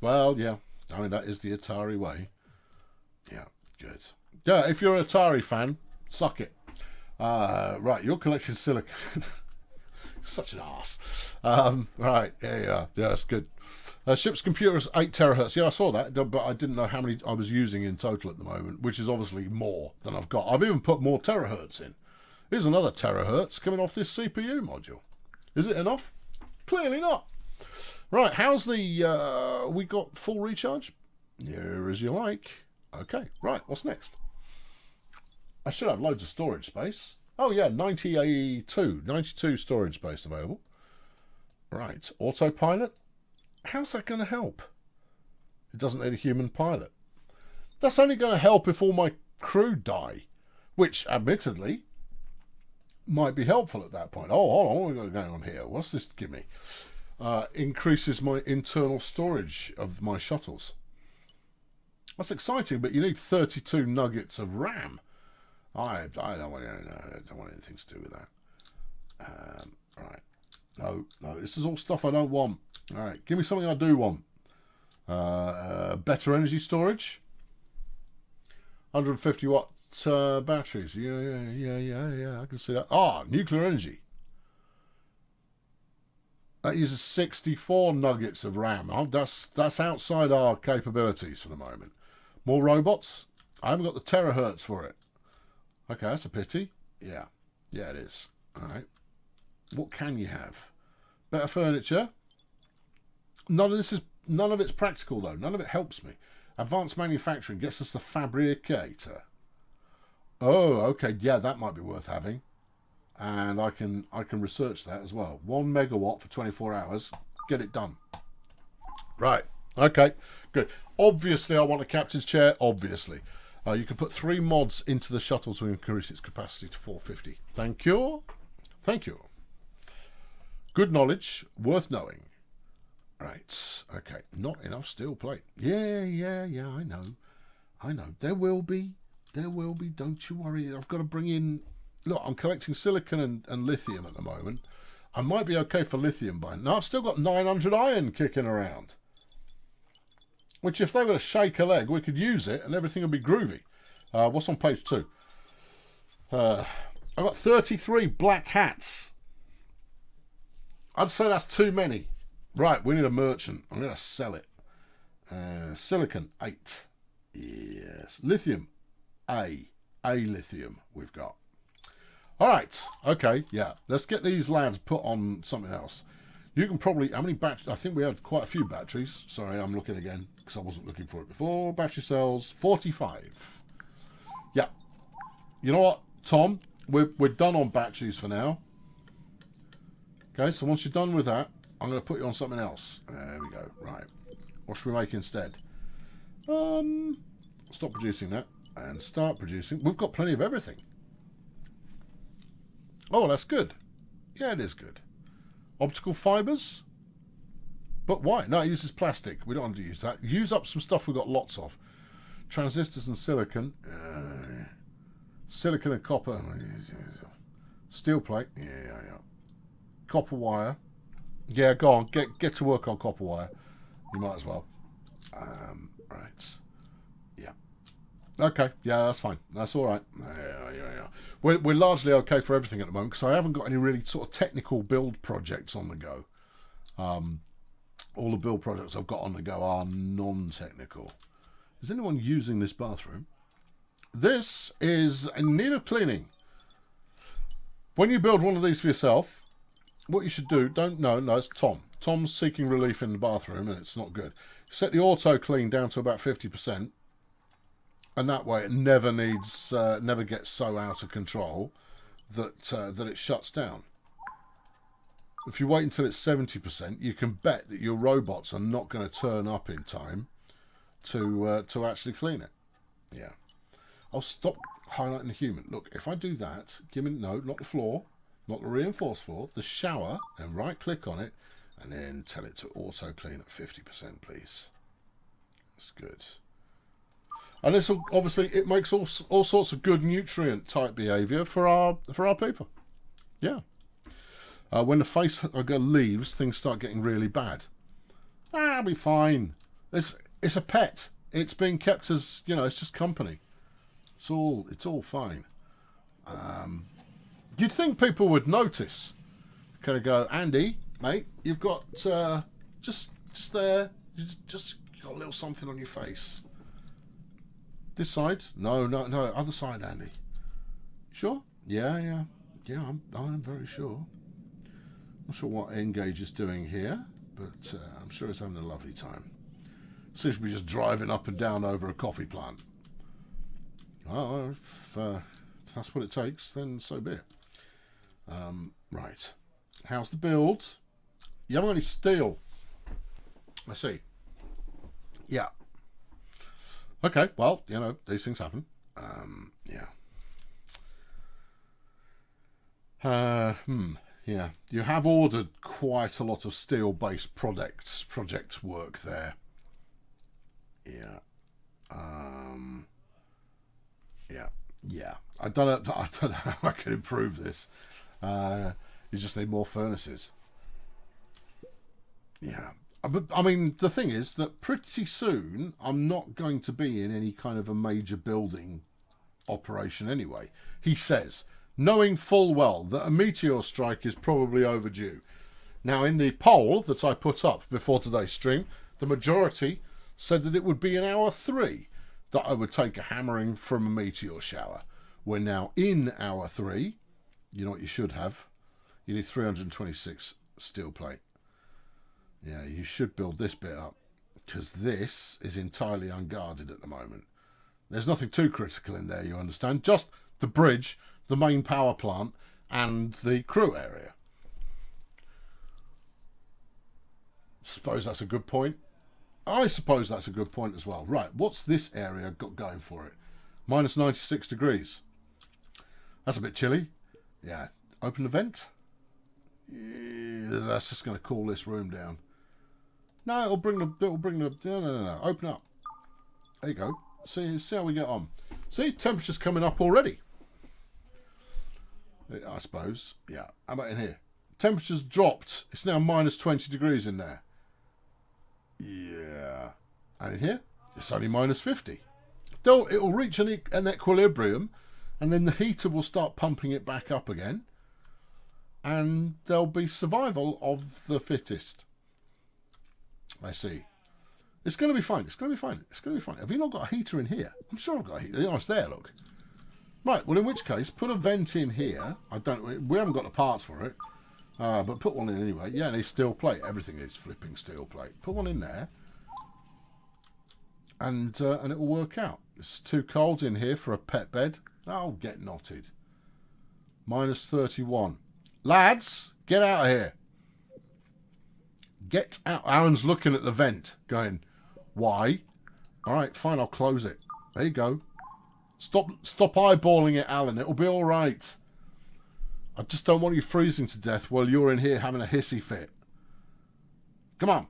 Well, yeah, I mean, that is the Atari way. Yeah, good. Yeah, if you're an Atari fan, suck it. Right, you're collecting silicon. Such an arse. Right, there you are. Yeah, that's good. Ship's computer is 8 terahertz. Yeah, I saw that, but I didn't know how many I was using in total at the moment, which is obviously more than I've got. I've even put more terahertz in. Here's another terahertz coming off this CPU module. Is it enough? Clearly not. Right, how's the... we got full recharge? Here as you like. Okay, right, what's next? I should have loads of storage space. Oh yeah, 92 storage space available. Right, autopilot. How's that going to help? It doesn't need a human pilot. That's only going to help if all my crew die, which, admittedly, might be helpful at that point. Oh, hold on, what have we got going on here? What's this give me? Increases my internal storage of my shuttles. That's exciting, but you need 32 nuggets of RAM. I don't want anything to do with that. Right. No, this is all stuff I don't want. All right, give me something I do want. Better energy storage. 150 watt batteries. Yeah. I can see that. Nuclear energy. That uses 64 nuggets of RAM. Oh, that's outside our capabilities for the moment. More robots. I haven't got the terahertz for it. Okay, that's a pity. Yeah, it is. All right. What can you have? Better furniture. None of it's practical though. None of it helps me. Advanced manufacturing gets us the fabricator. Oh, okay. Yeah, that might be worth having. And I can research that as well. 1 megawatt for 24 hours. Get it done. Right. Okay. Good. Obviously, I want a captain's chair. Obviously. You can put 3 mods into the shuttle to increase its capacity to 450. Thank you. Thank you. Good knowledge. Worth knowing. Right. Okay. Not enough steel plate. Yeah. I know. There will be. Don't you worry. I've got to bring in... Look, I'm collecting silicon and lithium at the moment. I might be okay for lithium by now. I've still got 900 iron kicking around. Which, if they were to shake a leg, we could use it and everything would be groovy. What's on page 2? I've got 33 black hats. I'd say that's too many. Right, we need a merchant. I'm going to sell it. Silicon, 8. Yes. Lithium, A. A lithium we've got. All right. Okay. Yeah. Let's get these lads put on something else. You can probably... How many batteries? I think we had quite a few batteries. Sorry, I'm looking again because I wasn't looking for it before. Battery cells, 45. Yeah. You know what, Tom? We're done on batteries for now. Okay, so once you're done with that, I'm going to put you on something else. There we go. Right. What should we make instead? Stop producing that and start producing. We've got plenty of everything. Oh, that's good. Yeah, it is good. Optical fibres? But why? No, it uses plastic. We don't want to use that. Use up some stuff we've got lots of. Transistors and silicon. Silicon and copper. Steel plate. Yeah. Copper wire. Yeah, go on. Get to work on copper wire. You might as well. Right. Yeah. Okay. Yeah, that's fine. That's all right. Yeah. We're largely okay for everything at the moment because I haven't got any really sort of technical build projects on the go. All the build projects I've got on the go are non-technical. Is anyone using this bathroom? This is in need of cleaning. When you build one of these for yourself, what you should do, it's Tom. Tom's seeking relief in the bathroom and it's not good. Set the auto clean down to about 50%. And that way it never gets so out of control that it shuts down. If you wait until it's 70%, you can bet that your robots are not going to turn up in time to actually clean it. Yeah. I'll stop highlighting the human. Look, if I do that, not the floor, not the reinforced floor, the shower, and right click on it, and then tell it to auto clean at 50%, please. That's good. And this will, obviously, it makes all sorts of good nutrient type behaviour for our people. Yeah. When the face hugger leaves, things start getting really bad. I'll be fine. It's a pet. It's being kept as, it's just company. It's all fine. You'd think people would notice. Kind of go, Andy, mate, you've got just there, just got a little something on your face. This side? No, other side, Andy. Sure? Yeah, I'm very sure. Not sure what Engage is doing here, but I'm sure it's having a lovely time. Seems to be just driving up and down over a coffee plant. Well, if that's what it takes, then so be it. Right. How's the build? You haven't got any steel. I see. Yeah. Okay, well, you know, these things happen. Yeah. Yeah. You have ordered quite a lot of steel-based project work there. Yeah. Yeah. Yeah. I don't know. I don't know how I can improve this. You just need more furnaces. Yeah. But I mean, the thing is that pretty soon I'm not going to be in any kind of a major building operation anyway. He says, knowing full well that a meteor strike is probably overdue. Now, in the poll that I put up before today's stream, the majority said that it would be in hour 3 that I would take a hammering from a meteor shower. We're now in hour 3. You know what you should have? You need 326 steel plate. Yeah, you should build this bit up, because this is entirely unguarded at the moment. There's nothing too critical in there, you understand? Just the bridge, the main power plant, and the crew area. Suppose that's a good point. I suppose that's a good point as well. Right, what's this area got going for it? Minus 96 degrees. That's a bit chilly. Yeah, open the vent. Yeah, that's just going to cool this room down. No, it'll bring the. No. Open up. There you go. See how we get on. See, temperature's coming up already. I suppose. Yeah. How about in here? Temperature's dropped. It's now minus 20 degrees in there. Yeah. And in here, it's only minus 50. It'll reach an equilibrium, and then the heater will start pumping it back up again, and there'll be survival of the fittest. I see. It's going to be fine. It's going to be fine. It's going to be fine. Have you not got a heater in here? I'm sure I've got a heater. Oh, it's there, look. Right, well, in which case, put a vent in here. We haven't got the parts for it, but put one in anyway. Yeah, and it's steel plate. Everything is flipping steel plate. Put one in there, and it will work out. It's too cold in here for a pet bed. Oh, get knotted. Minus 31. Lads, get out of here. Get out. Aaron's looking at the vent, going, why? All right, fine, I'll close it. There you go. Stop eyeballing it, Alan. It'll be all right. I just don't want you freezing to death while you're in here having a hissy fit. Come on.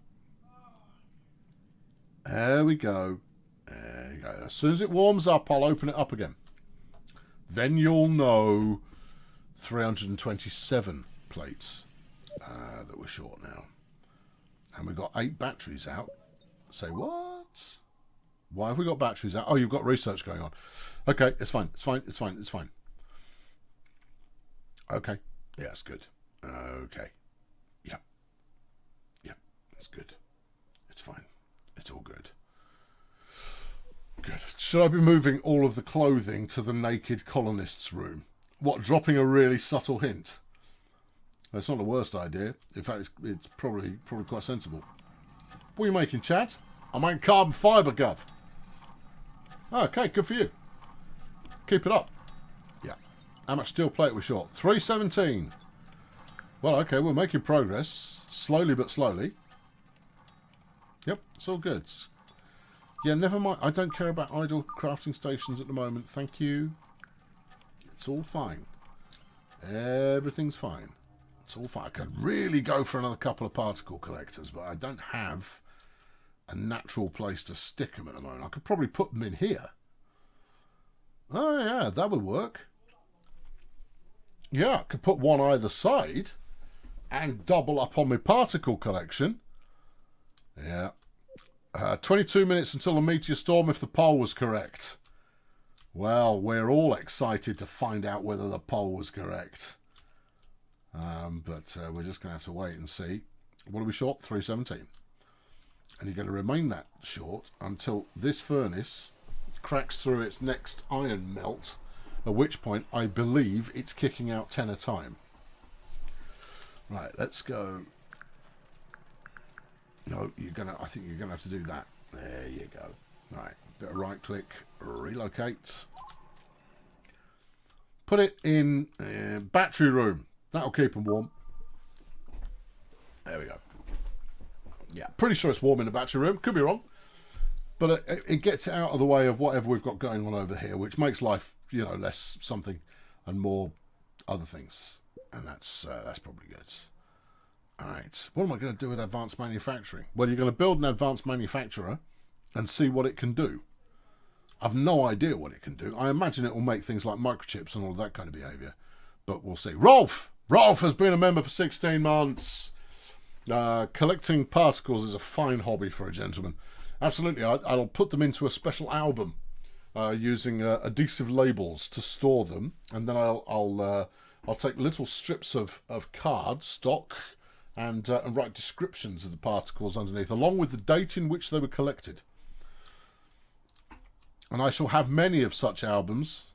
There we go. There you go. As soon as it warms up, I'll open it up again. Then you'll know 327 plates that we're short now. And we've got 8 batteries out. Say what? Why have we got batteries out? Oh, you've got research going on. Okay, it's fine. It's fine. It's fine. It's fine. Okay. Yeah, it's good. Okay. Yep. Yep. It's good. It's fine. It's all good. Good. Should I be moving all of the clothing to the naked colonists' room? What, dropping a really subtle hint? That's not the worst idea. In fact, it's probably quite sensible. What are you making, Chad? I'm making carbon fibre, Gov. Okay, good for you. Keep it up. Yeah. How much steel plate are we short? 317. Well, okay, we're making progress. Slowly but slowly. Yep, it's all good. Yeah, never mind. I don't care about idle crafting stations at the moment. Thank you. It's all fine. Everything's fine. It's all fine. I could really go for another couple of particle collectors, but I don't have a natural place to stick them at the moment. I could probably put them in here. Oh, yeah, that would work. Yeah, I could put one either side and double up on my particle collection. Yeah. 22 minutes until the meteor storm if the poll was correct. Well, we're all excited to find out whether the poll was correct. But we're just going to have to wait and see. What are we short? 317. And you're going to remain that short until this furnace cracks through its next iron melt, at which point I believe it's kicking out 10 a time. Right, let's go. No, I think you're gonna have to do that. There you go. Right, bit of right click, relocate. Put it in battery room. That'll keep them warm. There we go. Yeah, pretty sure it's warm in the battery room. Could be wrong. But it gets it out of the way of whatever we've got going on over here, which makes life, you know, less something and more other things. And that's probably good. All right. What am I going to do with advanced manufacturing? Well, you're going to build an advanced manufacturer and see what it can do. I've no idea what it can do. I imagine it will make things like microchips and all that kind of behaviour. But we'll see. Rolf! Rolf has been a member for 16 months. Collecting particles is a fine hobby for a gentleman. Absolutely. I'll put them into a special album using adhesive labels to store them. And then I'll take little strips of card stock and write descriptions of the particles underneath, along with the date in which they were collected. And I shall have many of such albums,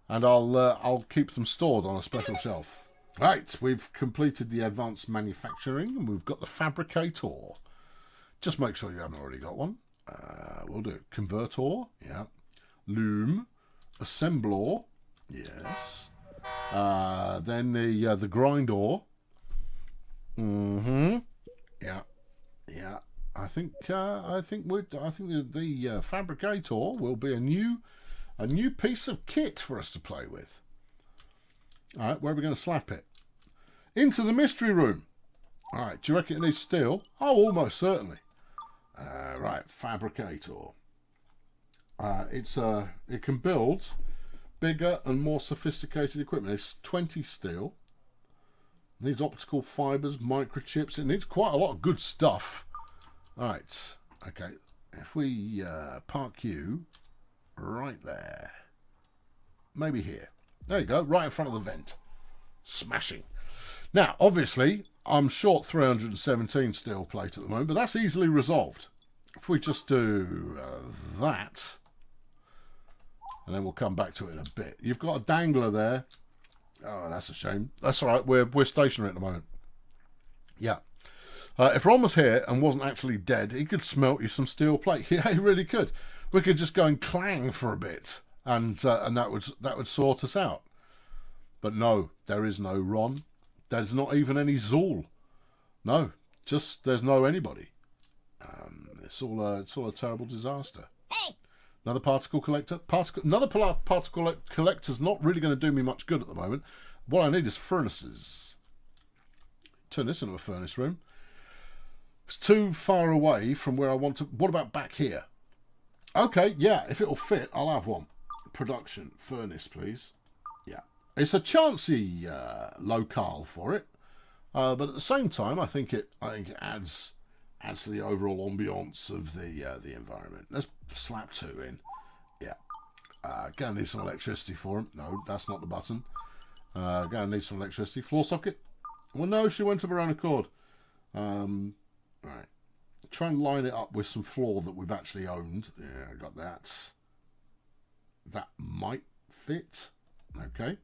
and I'll keep them stored on a special shelf. Right, we've completed the advanced manufacturing, and we've got the fabricator. Just make sure you haven't already got one. We'll do convertor, yeah. Loom, assembler, yes. Then the grinder. Yeah, yeah. I think the fabricator will be a new piece of kit for us to play with. All right, where are we going to slap it? Into the mystery room. All right, do you reckon it needs steel? Oh, almost certainly. Right, fabricator. It can build bigger and more sophisticated equipment. It's 20 steel. It needs optical fibers, microchips. It needs quite a lot of good stuff. All right, okay. If we park you right there, maybe here. There you go, right in front of the vent. Smashing. Now, obviously, I'm short 317 steel plate at the moment, but that's easily resolved. If we just do that, and then we'll come back to it in a bit. You've got a dangler there. Oh, that's a shame. That's all right. We're stationary at the moment. Yeah. If Ron was here and wasn't actually dead, he could smelt you some steel plate. Yeah, he really could. We could just go and clang for a bit, and that would sort us out. But no, there is no Ron. There's not even any Zool. No, just there's no anybody. It's all a terrible disaster. Hey. Another particle collector. Another particle collector's not really going to do me much good at the moment. What I need is furnaces. Turn this into a furnace room. It's too far away from where I want to. What about back here? Okay, yeah, if it'll fit, I'll have one. Production furnace, please. Yeah, it's a chancy locale for it, but at the same time, I think it adds to the overall ambiance of the environment. Let's slap 2 in. Yeah, gonna need some electricity for him. No, that's not the button. Gonna need some electricity. Floor socket. Well, no, she went of her own accord. Right. Try and line it up with some floor that we've actually owned. Yeah, I got that. That might fit. Okay.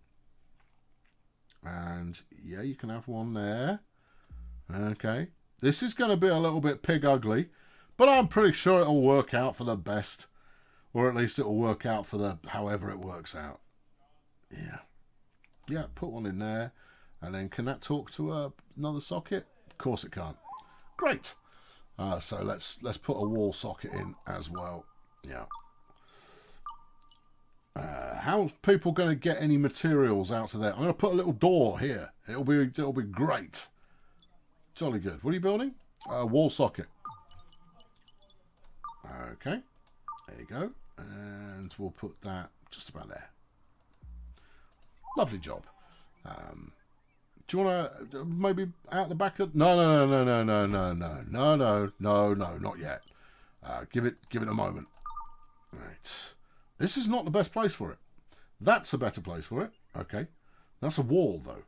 And yeah, you can have one there. Okay. This is going to be a little bit pig ugly, but I'm pretty sure it'll work out for the best. Or at least it'll work out for the however it works out. Yeah. Yeah, put one in there. And then can that talk to another socket? Of course it can't. Great. So let's put a wall socket in as well. Yeah. How's people going to get any materials out of there? I'm going to put a little door here. It'll be great. Jolly good. What are you building? Wall socket. Okay. There you go. And we'll put that just about there. Lovely job. Do you want to maybe out the back of... No, not yet. Give it a moment. Right. This is not the best place for it. That's a better place for it. Okay. That's a wall, though.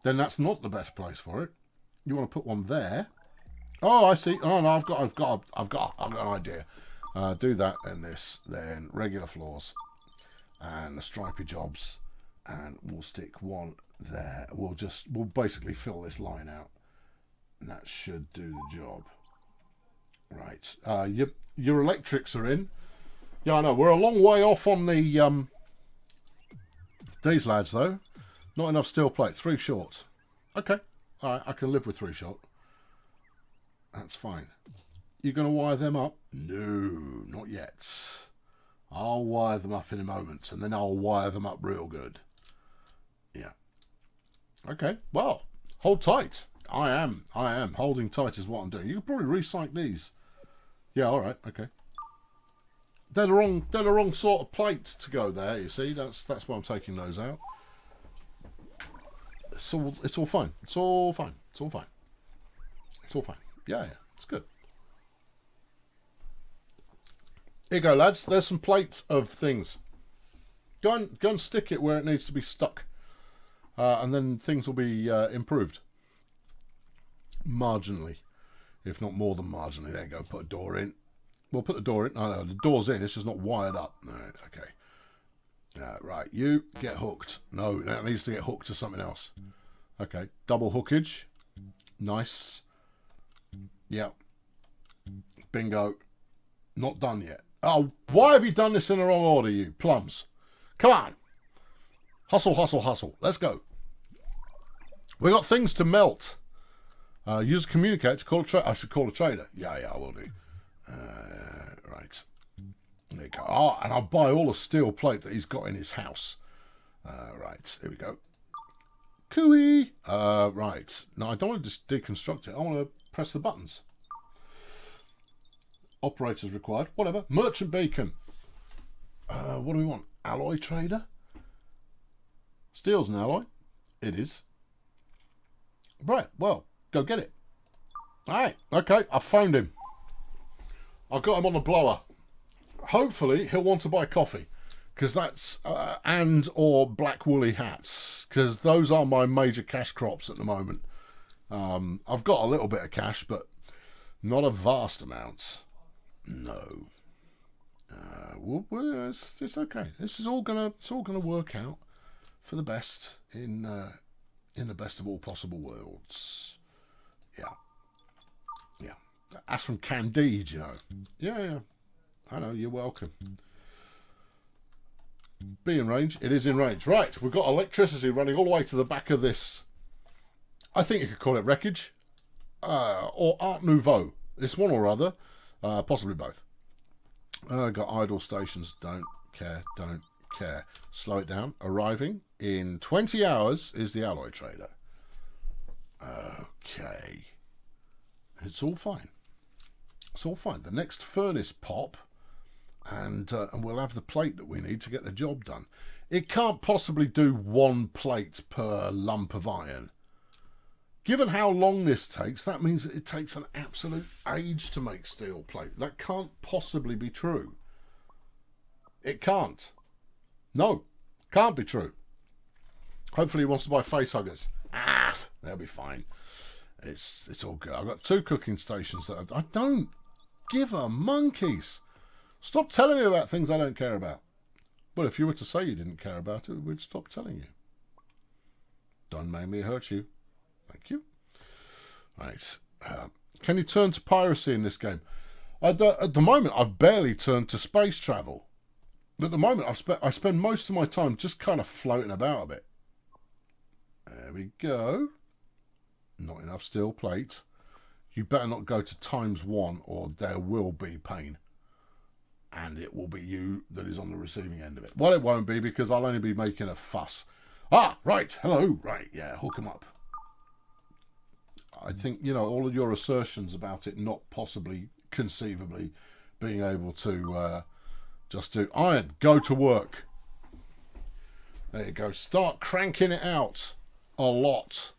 Then that's not the better place for it. You want to put one there. Oh, I see. Oh, no, I've got an idea. Do that and this. Then regular floors. And the stripy jobs. And we'll stick one there. We'll basically fill this line out, and that should do the job. Right. Your electrics are in. Yeah, I know. We're a long way off on the these lads though. Not enough steel plate. 3 short. Okay. All right. I can live with 3 short. That's fine. You going to wire them up? No, not yet. I'll wire them up in a moment, and then I'll wire them up real good. Yeah. Okay, well, hold tight. I am. Holding tight is what I'm doing. You could probably recycle these. Yeah, all right, okay. They're the wrong sort of plates to go there, you see. That's why I'm taking those out. It's all fine. It's all fine. It's all fine. It's all fine. Yeah, it's good. Here you go, lads. There's some plates of things. Go and stick it where it needs to be stuck. And then things will be improved. Marginally. If not more than marginally. There you go. Put a door in. We'll put the door in. Oh, no, the door's in. It's just not wired up. No, okay. Right. You get hooked. No, that needs to get hooked to something else. Okay. Double hookage. Nice. Yeah. Bingo. Not done yet. Oh, why have you done this in the wrong order, you plums? Come on. Hustle, hustle, hustle. Let's go. We got things to melt. Use a communicator to call a trader. I should call a trader. Yeah, I will do. Right. There you go. Oh, and I'll buy all the steel plate that he's got in his house. Right. Here we go. Cooey. Right. No, I don't want to just deconstruct it. I want to press the buttons. Operators required. Whatever. Merchant beacon. What do we want? Alloy trader? Steel's an alloy. It is. Right. Well, go get it. Alright. Okay. I found him. I've got him on a blower. Hopefully, he'll want to buy coffee. Because that's... and or black woolly hats. Because those are my major cash crops at the moment. I've got a little bit of cash, but not a vast amount. No. Well, it's okay. This is all gonna work out for the best in the best of all possible worlds. Yeah. That's from Candide, you know. Yeah. I know. You're welcome. Be in range. It is in range. Right. We've got electricity running all the way to the back of this. I think you could call it wreckage, or Art Nouveau. It's one or other. Possibly both. Got idle stations. Don't care. Slow it down. Arriving in 20 hours is the alloy trader. Okay. It's all fine. The next furnace pop, and we'll have the plate that we need to get the job done. It can't possibly do one plate per lump of iron. Given how long this takes, that means that it takes an absolute age to make steel plate. That can't possibly be true. It can't. No, can't be true. Hopefully he wants to buy facehuggers. They'll be fine. It's all good. I've got 2 cooking stations that I don't give a monkeys. Stop telling me about things I don't care about. Well, if you were to say you didn't care about it, we'd stop telling you. Don't make me hurt you. Thank you. Right. Can you turn to piracy in this game? At the moment, I've barely turned to space travel. At the moment, I spend most of my time just kind of floating about a bit. There we go. Not enough steel plate. You better not go to ×1 or there will be pain. And it will be you that is on the receiving end of it. Well, it won't be because I'll only be making a fuss. Right. Hello. Right. Yeah, hook them up. I think, all of your assertions about it not possibly, conceivably, being able to just do iron, go to work. There you go. Start cranking it out a lot,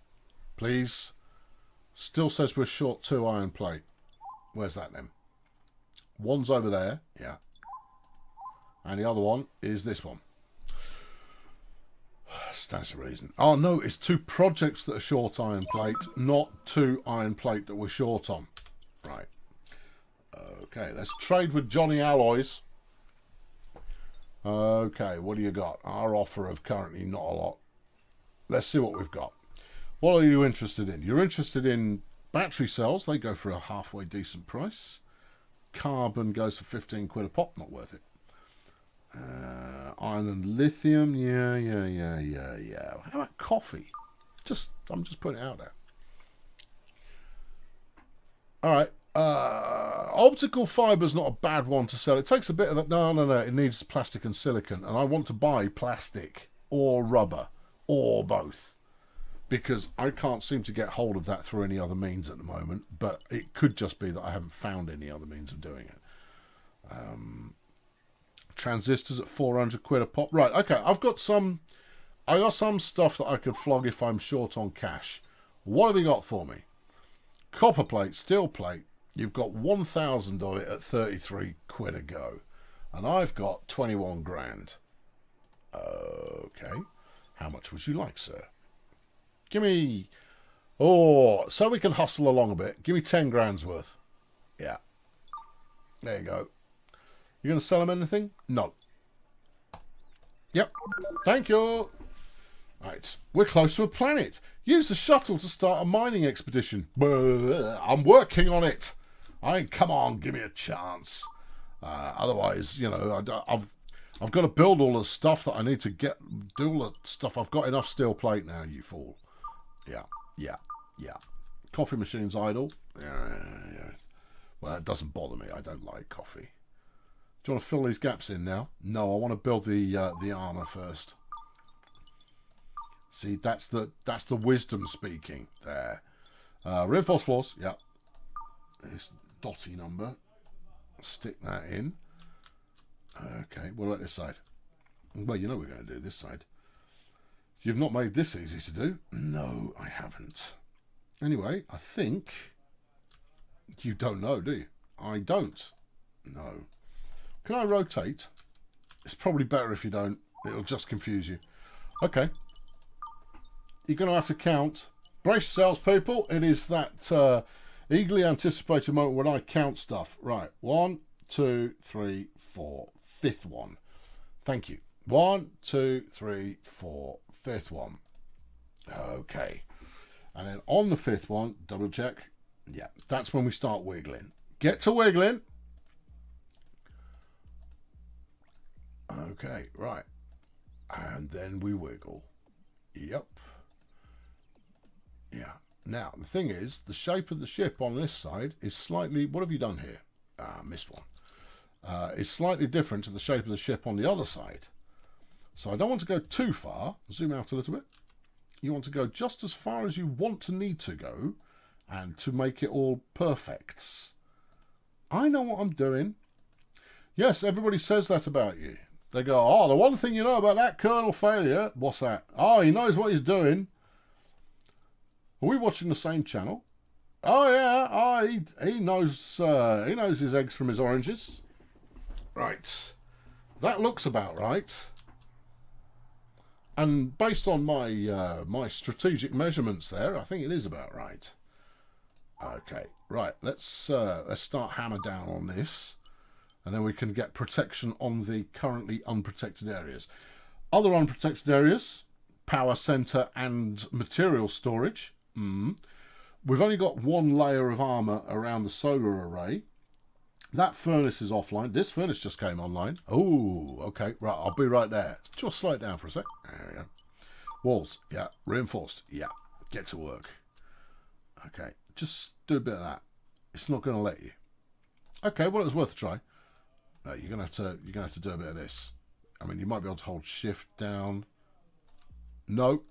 please. Still says we're short 2 iron plate. Where's that then? One's over there. Yeah. And the other one is this one. Stands to reason. Oh no, it's 2 projects that are short iron plate, not 2 iron plate that we're short on. Right. Okay, let's trade with Johnny Alloys. Okay, what do you got? Our offer of currently not a lot. Let's see what we've got. What are you interested in? You're interested in battery cells. They go for a halfway decent price. Carbon goes for 15 quid a pop. Not worth it. Iron and lithium. Yeah. How about coffee? I'm just putting it out there. All right. optical fiber's not a bad one to sell. It takes a bit of that. No. It needs plastic and silicon. And I want to buy plastic or rubber or both. Because I can't seem to get hold of that through any other means at the moment. But it could just be that I haven't found any other means of doing it. Transistors at 400 quid a pop. Right, okay. I got some stuff that I could flog if I'm short on cash. What have you got for me? Copper plate, steel plate. You've got 1,000 of it at 33 quid a go. And I've got 21 grand. Okay. How much would you like, sir? Give me... Oh, so we can hustle along a bit. Give me 10 grand's worth. Yeah. There you go. You going to sell him anything? No. Yep. Thank you. Right. We're close to a planet. Use the shuttle to start a mining expedition. I'm working on it. Come on, give me a chance. Otherwise, you know, I've got to build all the stuff that I need to do all the stuff. I've got enough steel plate now, you fool. Yeah. Coffee machine's idle. Yeah. Well, it doesn't bother me. I don't like coffee. Do you want to fill these gaps in now? No, I want to build the armor first. See, that's the wisdom speaking there. Reinforced floors, yeah. This dotty number. Stick that in. Okay, what about this side? Well, you know we're going to do this side. You've not made this easy to do. No, I haven't. Anyway, I think... You don't know, do you? I don't. No. Can I rotate? It's probably better if you don't. It'll just confuse you. Okay. You're going to have to count. Brace yourselves, people. It is that eagerly anticipated moment when I count stuff. Right. 1, 2, 3, 4. Fifth one. Thank you. 1, 2, 3, 4. Fifth one. Okay. And then on the fifth one, double check. Yeah, that's when we start wiggling. Get to wiggling. Okay, right. And then we wiggle. Yep. Yeah. Now, the thing is, the shape of the ship on this side is slightly... What have you done here? Missed one. Is slightly different to the shape of the ship on the other side. So I don't want to go too far. Zoom out a little bit. You want to go just as far as you want to need to go, and to make it all perfect. I know what I'm doing. Yes, everybody says that about you. They go, oh, the one thing you know about that Colonel Failure, what's that? Oh, he knows what he's doing. Are we watching the same channel? Oh, yeah. Oh, he knows his eggs from his oranges. Right. That looks about right. And based on my my strategic measurements there, I think it is about right. Okay, right. Let's start hammer down on this, and then we can get protection on the currently unprotected areas. Other unprotected areas: power center and material storage. We've only got one layer of armor around the solar array. That furnace is offline. This furnace just came online. Oh, okay. Right, I'll be right there. Just slow it down for a sec. There we go. Walls, yeah. Reinforced, yeah. Get to work. Okay, just do a bit of that. It's not going to let you. Okay, well, it was worth a try. You're gonna have to do a bit of this. I mean, you might be able to hold shift down. No.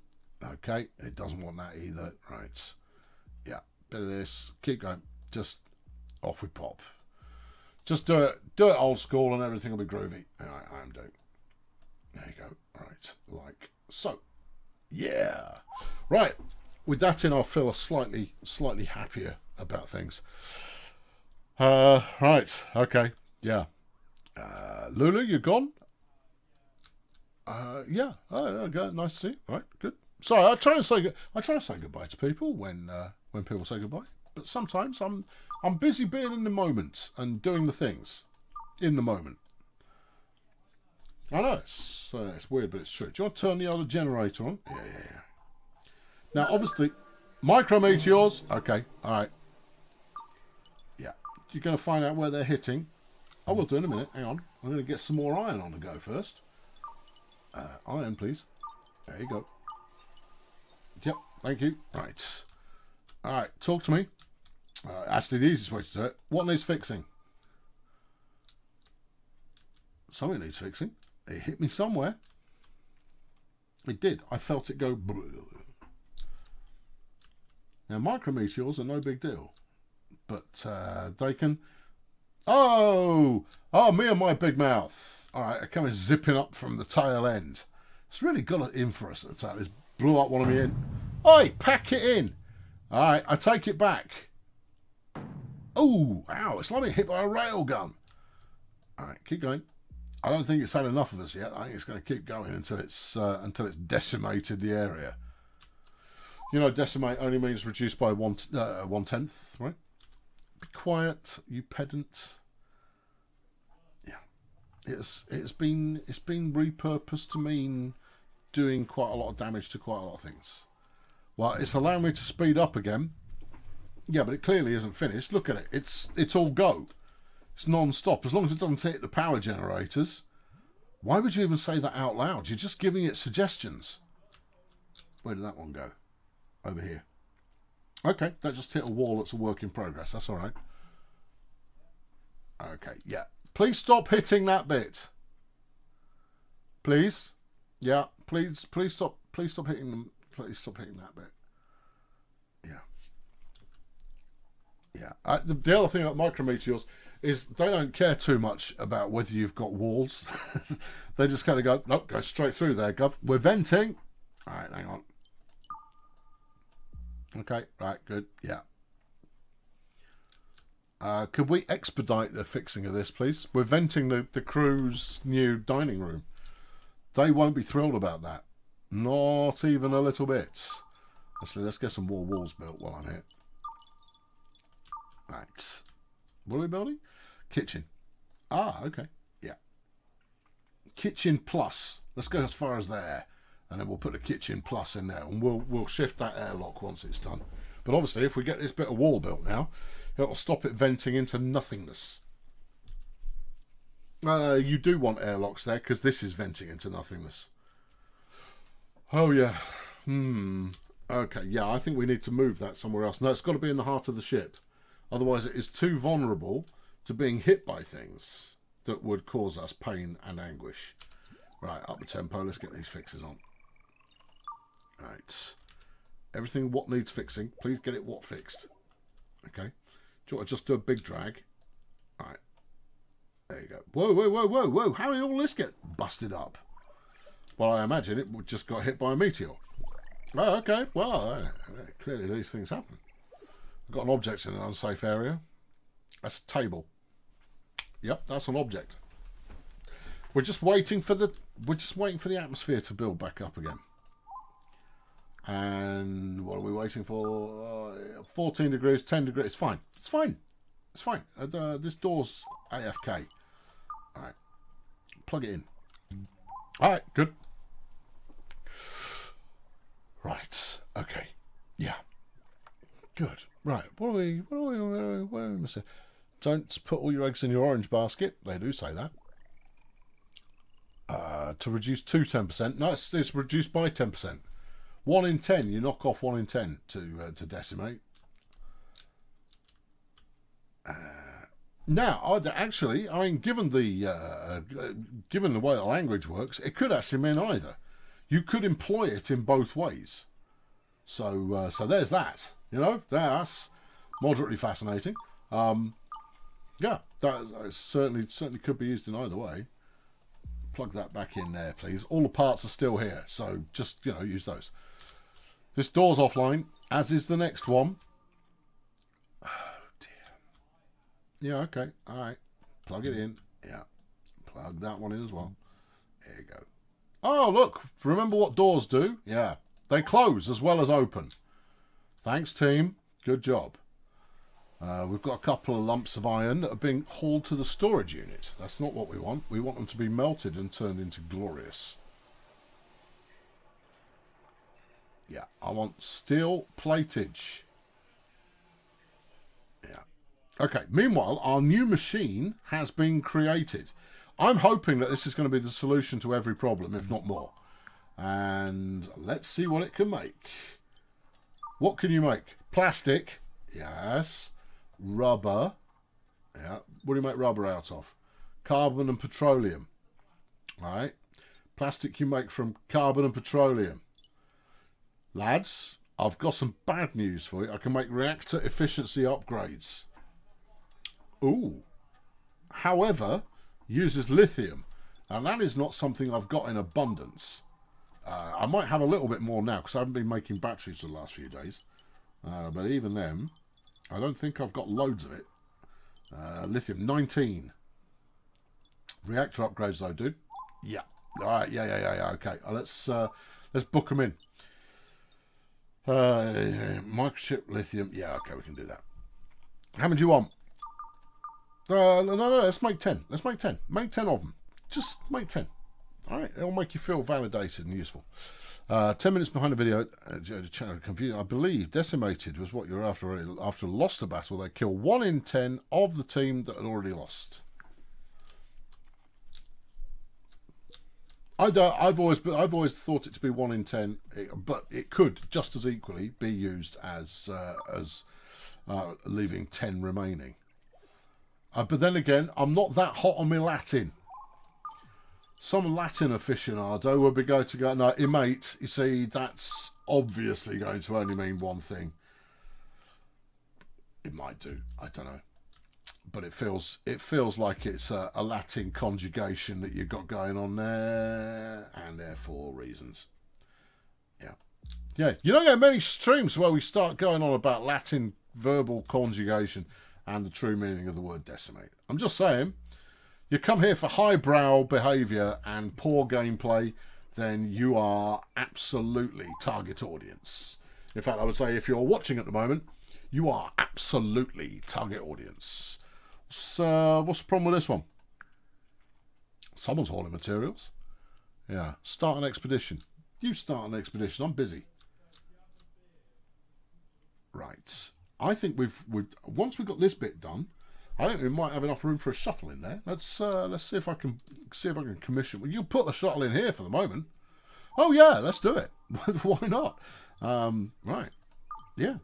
Okay, it doesn't want that either. Right. Yeah, bit of this. Keep going. Just off we pop. Just do it old school and everything will be groovy. I am doing. There you go. Right, like so. Yeah. Right. With that in, I'll feel slightly happier about things. Right. Okay. Yeah. Lulu, you're gone? Yeah. Okay. Nice to see you. Right. Good. Sorry, I try to say goodbye to people when people say goodbye. But sometimes I'm busy being in the moment and doing the things in the moment. I know it's weird, but it's true. Do you want to turn the other generator on? Yeah. Now, obviously, micrometeors. Okay, all right. Yeah, you're going to find out where they're hitting. I will do in a minute. Hang on. I'm going to get some more iron on the go first. Iron, please. There you go. Yep, thank you. Right. All right, talk to me. Actually, the easiest way to do it. What needs fixing? Something needs fixing. It hit me somewhere. It did. I felt it go. Now, micrometeors are no big deal. But they can... Oh, me and my big mouth. All right, I come zipping up from the tail end. It's really got it in for us at the tail. It's blew up one of me in. Oi, pack it in. All right, I take it back. Oh, ow, it's like being hit by a railgun. All right, keep going. I don't think it's had enough of us yet. I think it's going to keep going until it's decimated the area. You know, decimate only means reduced by 1/10, right? Be quiet, you pedant. Yeah, it's been repurposed to mean doing quite a lot of damage to quite a lot of things. Well, it's allowing me to speed up again. Yeah, but it clearly isn't finished. Look at it. It's all go. It's non-stop. As long as it doesn't hit the power generators. Why would you even say that out loud? You're just giving it suggestions. Where did that one go? Over here. Okay, that just hit a wall that's a work in progress. That's all right. Okay, yeah. Please stop hitting that bit. Please. Yeah, please stop hitting them. Please stop hitting that bit. Yeah. Yeah. The other thing about micrometeors is they don't care too much about whether you've got walls. They just kind of go, nope, go straight through there, Gov. We're venting. All right, hang on. Okay, right, good, yeah. Could we expedite the fixing of this, please? We're venting the crew's new dining room. They won't be thrilled about that. Not even a little bit. Actually, let's get some more walls built while I'm here. Right. What are we building? Kitchen. Ah, okay. Yeah. Kitchen plus. Let's go as far as there. And then we'll put a kitchen plus in there. And we'll shift that airlock once it's done. But obviously, if we get this bit of wall built now, it'll stop it venting into nothingness. You do want airlocks there, because this is venting into nothingness. Oh, yeah. Okay, yeah, I think we need to move that somewhere else. No, it's got to be in the heart of the ship. Otherwise, it is too vulnerable to being hit by things that would cause us pain and anguish. Right, up the tempo. Let's get these fixes on. Right. Everything what needs fixing. Please get it what fixed. Okay. Do you want to just do a big drag? All right. There you go. Whoa, whoa, whoa, whoa, whoa. How did all this get busted up? Well, I imagine it just got hit by a meteor. Oh, okay. Well, clearly these things happen. I've got an object in an unsafe area. That's a table. Yep, that's an object. We're just waiting for the atmosphere to build back up again. And what are we waiting for? 14 degrees, 10 degrees. It's fine. It's fine. It's fine. This door's AFK. All right. Plug it in. All right. Good. Right. Okay. Yeah. Good. Right. What are we missing? Don't put all your eggs in your orange basket. They do say that. To reduce to 10%. No, it's reduced by 10%. 1 in 10. You knock off 1 in 10 to decimate. Now, I mean, given the way the language works, it could actually mean either. You could employ it in both ways. So there's that. You know, that's moderately fascinating. Yeah, that certainly could be used in either way. Plug that back in there, please. All the parts are still here, so just, you know, use those. This door's offline, as is the next one. Oh, dear. Yeah, okay. All right. Plug it in. Yeah. Plug that one in as well. There you go. Oh, look. Remember what doors do? Yeah. They close as well as open. Thanks, team. Good job. We've got a couple of lumps of iron that are being hauled to the storage unit. That's not what we want. We want them to be melted and turned into glorious. Yeah, I want steel platage. Yeah. Okay, meanwhile, our new machine has been created. I'm hoping that this is going to be the solution to every problem, if not more. And let's see what it can make. What can you make? Plastic. Yes. Rubber. Yeah. What do you make rubber out of? Carbon and petroleum. All right. Plastic you make from carbon and petroleum. Lads, I've got some bad news for you. I can make reactor efficiency upgrades. Ooh. However, uses lithium. And that is not something I've got in abundance. I might have a little bit more now because I haven't been making batteries for the last few days. But even then, I don't think I've got loads of it. Lithium, 19. Reactor upgrades though, dude. Yeah. Alright, yeah. Okay. Let's book them in. Microchip, lithium. Yeah, okay, we can do that. How many do you want? No, let's make 10. Let's make 10. Make 10 of them. Just make 10. Alright, it'll make you feel validated and useful. 10 minutes behind the video, I believe decimated was what you're after. After lost a battle, they kill 1 in 10 of the team that had already lost. I've always thought it to be 1 in 10, but it could just as equally be used as leaving 10 remaining. But then again, I'm not that hot on my Latin. Some Latin aficionado would be going to go, no, mate, you see, that's obviously going to only mean one thing. It might do, I don't know. But it feels like it's a Latin conjugation that you've got going on there, and therefore reasons. Yeah. You don't get many streams where we start going on about Latin verbal conjugation and the true meaning of the word decimate. I'm just saying, you come here for highbrow behaviour and poor gameplay, then you are absolutely target audience. In fact, I would say if you're watching at the moment, you are absolutely target audience. So, what's the problem with this one? Someone's hauling materials. Yeah, start an expedition. You start an expedition. I'm busy. Right. I think we've once we've got this bit done, I think we might have enough room for a shuttle in there. Let's see if I can commission. Well, you put the shuttle in here for the moment. Oh yeah, let's do it. Why not? Right. Yeah.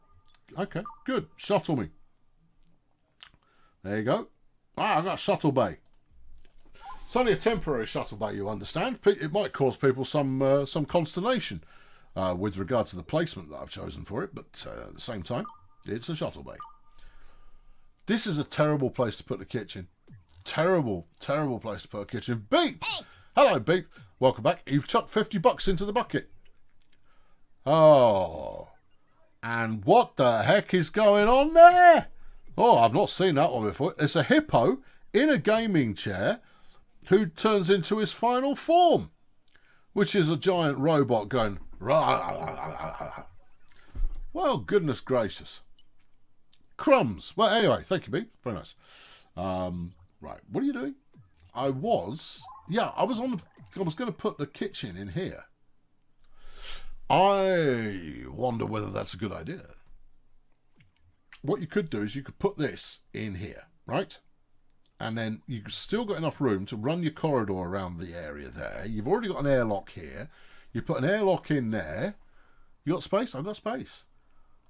Okay. Good. Shuttle me. There you go. Ah, I've got a shuttle bay. It's only a temporary shuttle bay, you understand. It might cause people some consternation with regard to the placement that I've chosen for it, but at the same time, it's a shuttle bay. This is a terrible place to put the kitchen. Terrible place to put a kitchen. Beep! Hello, Beep. Welcome back. You've chucked $50 into the bucket. Oh. And what the heck is going on there? Oh, I've not seen that one before. It's a hippo in a gaming chair who turns into his final form, which is a giant robot going, rah. Well, goodness gracious. Crumbs. Well, anyway, thank you, Beep. Very nice. Right, what are you doing? I was going to put the kitchen in here. I wonder whether that's a good idea. What you could do is you could put this in here, right? And then you've still got enough room to run your corridor around the area there. You've already got an airlock here. You put an airlock in there. You got space? I've got space.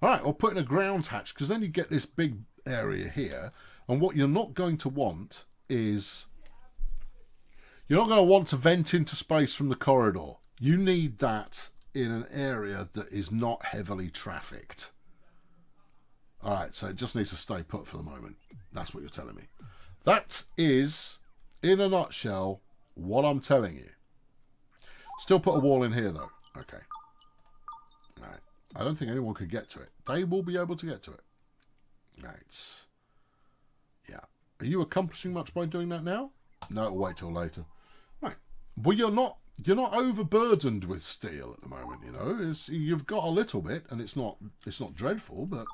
All right, I'll put in a ground hatch because then you get this big area here. And what you're not going to want is... You're not going to want to vent into space from the corridor. You need that in an area that is not heavily trafficked. All right, so it just needs to stay put for the moment. That's what you're telling me. That is, in a nutshell, what I'm telling you. Still put a wall in here, though. Okay. All right. I don't think anyone could get to it. They will be able to get to it. Right. Yeah. Are you accomplishing much by doing that now? No, it'll wait till later. Right. Well, you're not overburdened with steel at the moment, you know. You've got a little bit, and it's not dreadful, but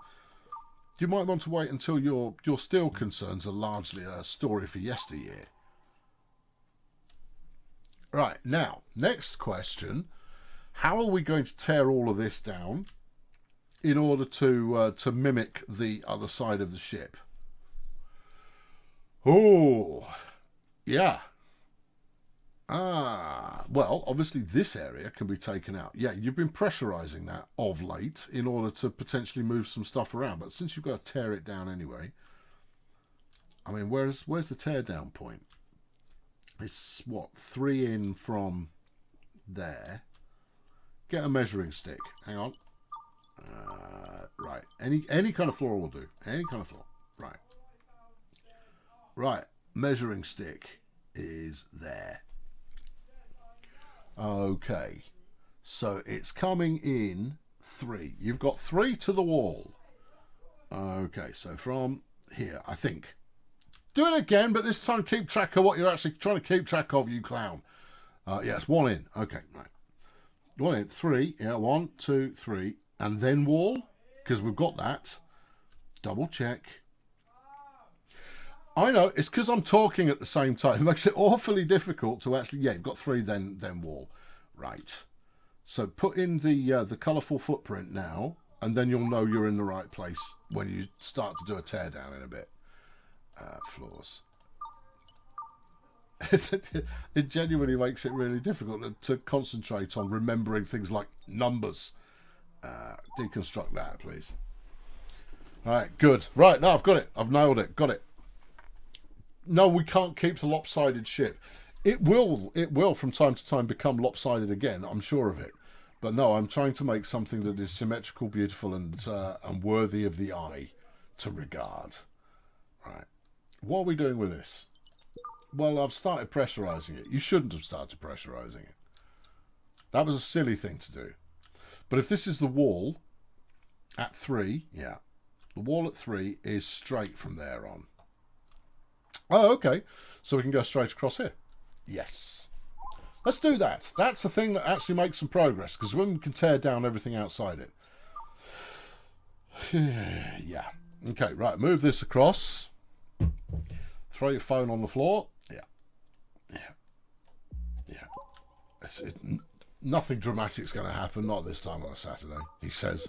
you might want to wait until your steel concerns are largely a story for yesteryear. Right, now, next question. How are we going to tear all of this down in order to mimic the other side of the ship? Oh, yeah. Well, obviously this area can be taken out. Yeah, you've been pressurizing that of late in order to potentially move some stuff around. But since you've got to tear it down anyway, I mean, where's the tear down point? It's what, 3 in from there. Get a measuring stick. Hang on. Right. Any kind of floor will do. Any kind of floor. Right. Right. Measuring stick is there. Okay. So it's coming in 3. You've got 3 to the wall. Okay. So from here, I think. Do it again, but this time keep track of what you're actually trying to keep track of, you clown. Yes, 1 in. Okay, right. 1 in, 3. Yeah, 1, 2, 3. And then wall, because we've got that. Double check. I know, it's because I'm talking at the same time. It makes it awfully difficult to actually... Yeah, you've got 3, then wall. Right. So put in the colourful footprint now, and then you'll know you're in the right place when you start to do a teardown in a bit. Floors. It genuinely makes it really difficult to concentrate on remembering things like numbers. Deconstruct that, please. All right, good. Right, now I've got it. I've nailed it. Got it. No, we can't keep the lopsided ship. It will from time to time become lopsided again. I'm sure of it. But no, I'm trying to make something that is symmetrical, beautiful, and worthy of the eye to regard. Right. What are we doing with this? Well, I've started pressurising it. You shouldn't have started pressurising it. That was a silly thing to do. But if this is the wall at 3, yeah. The wall at 3 is straight from there on. Oh, okay. So we can go straight across here. Yes. Let's do that. That's the thing that actually makes some progress, because when we can tear down everything outside it. Yeah. Okay, right. Move this across. Throw your phone on the floor. Yeah. Nothing dramatic's going to happen. Not this time on a Saturday, he says.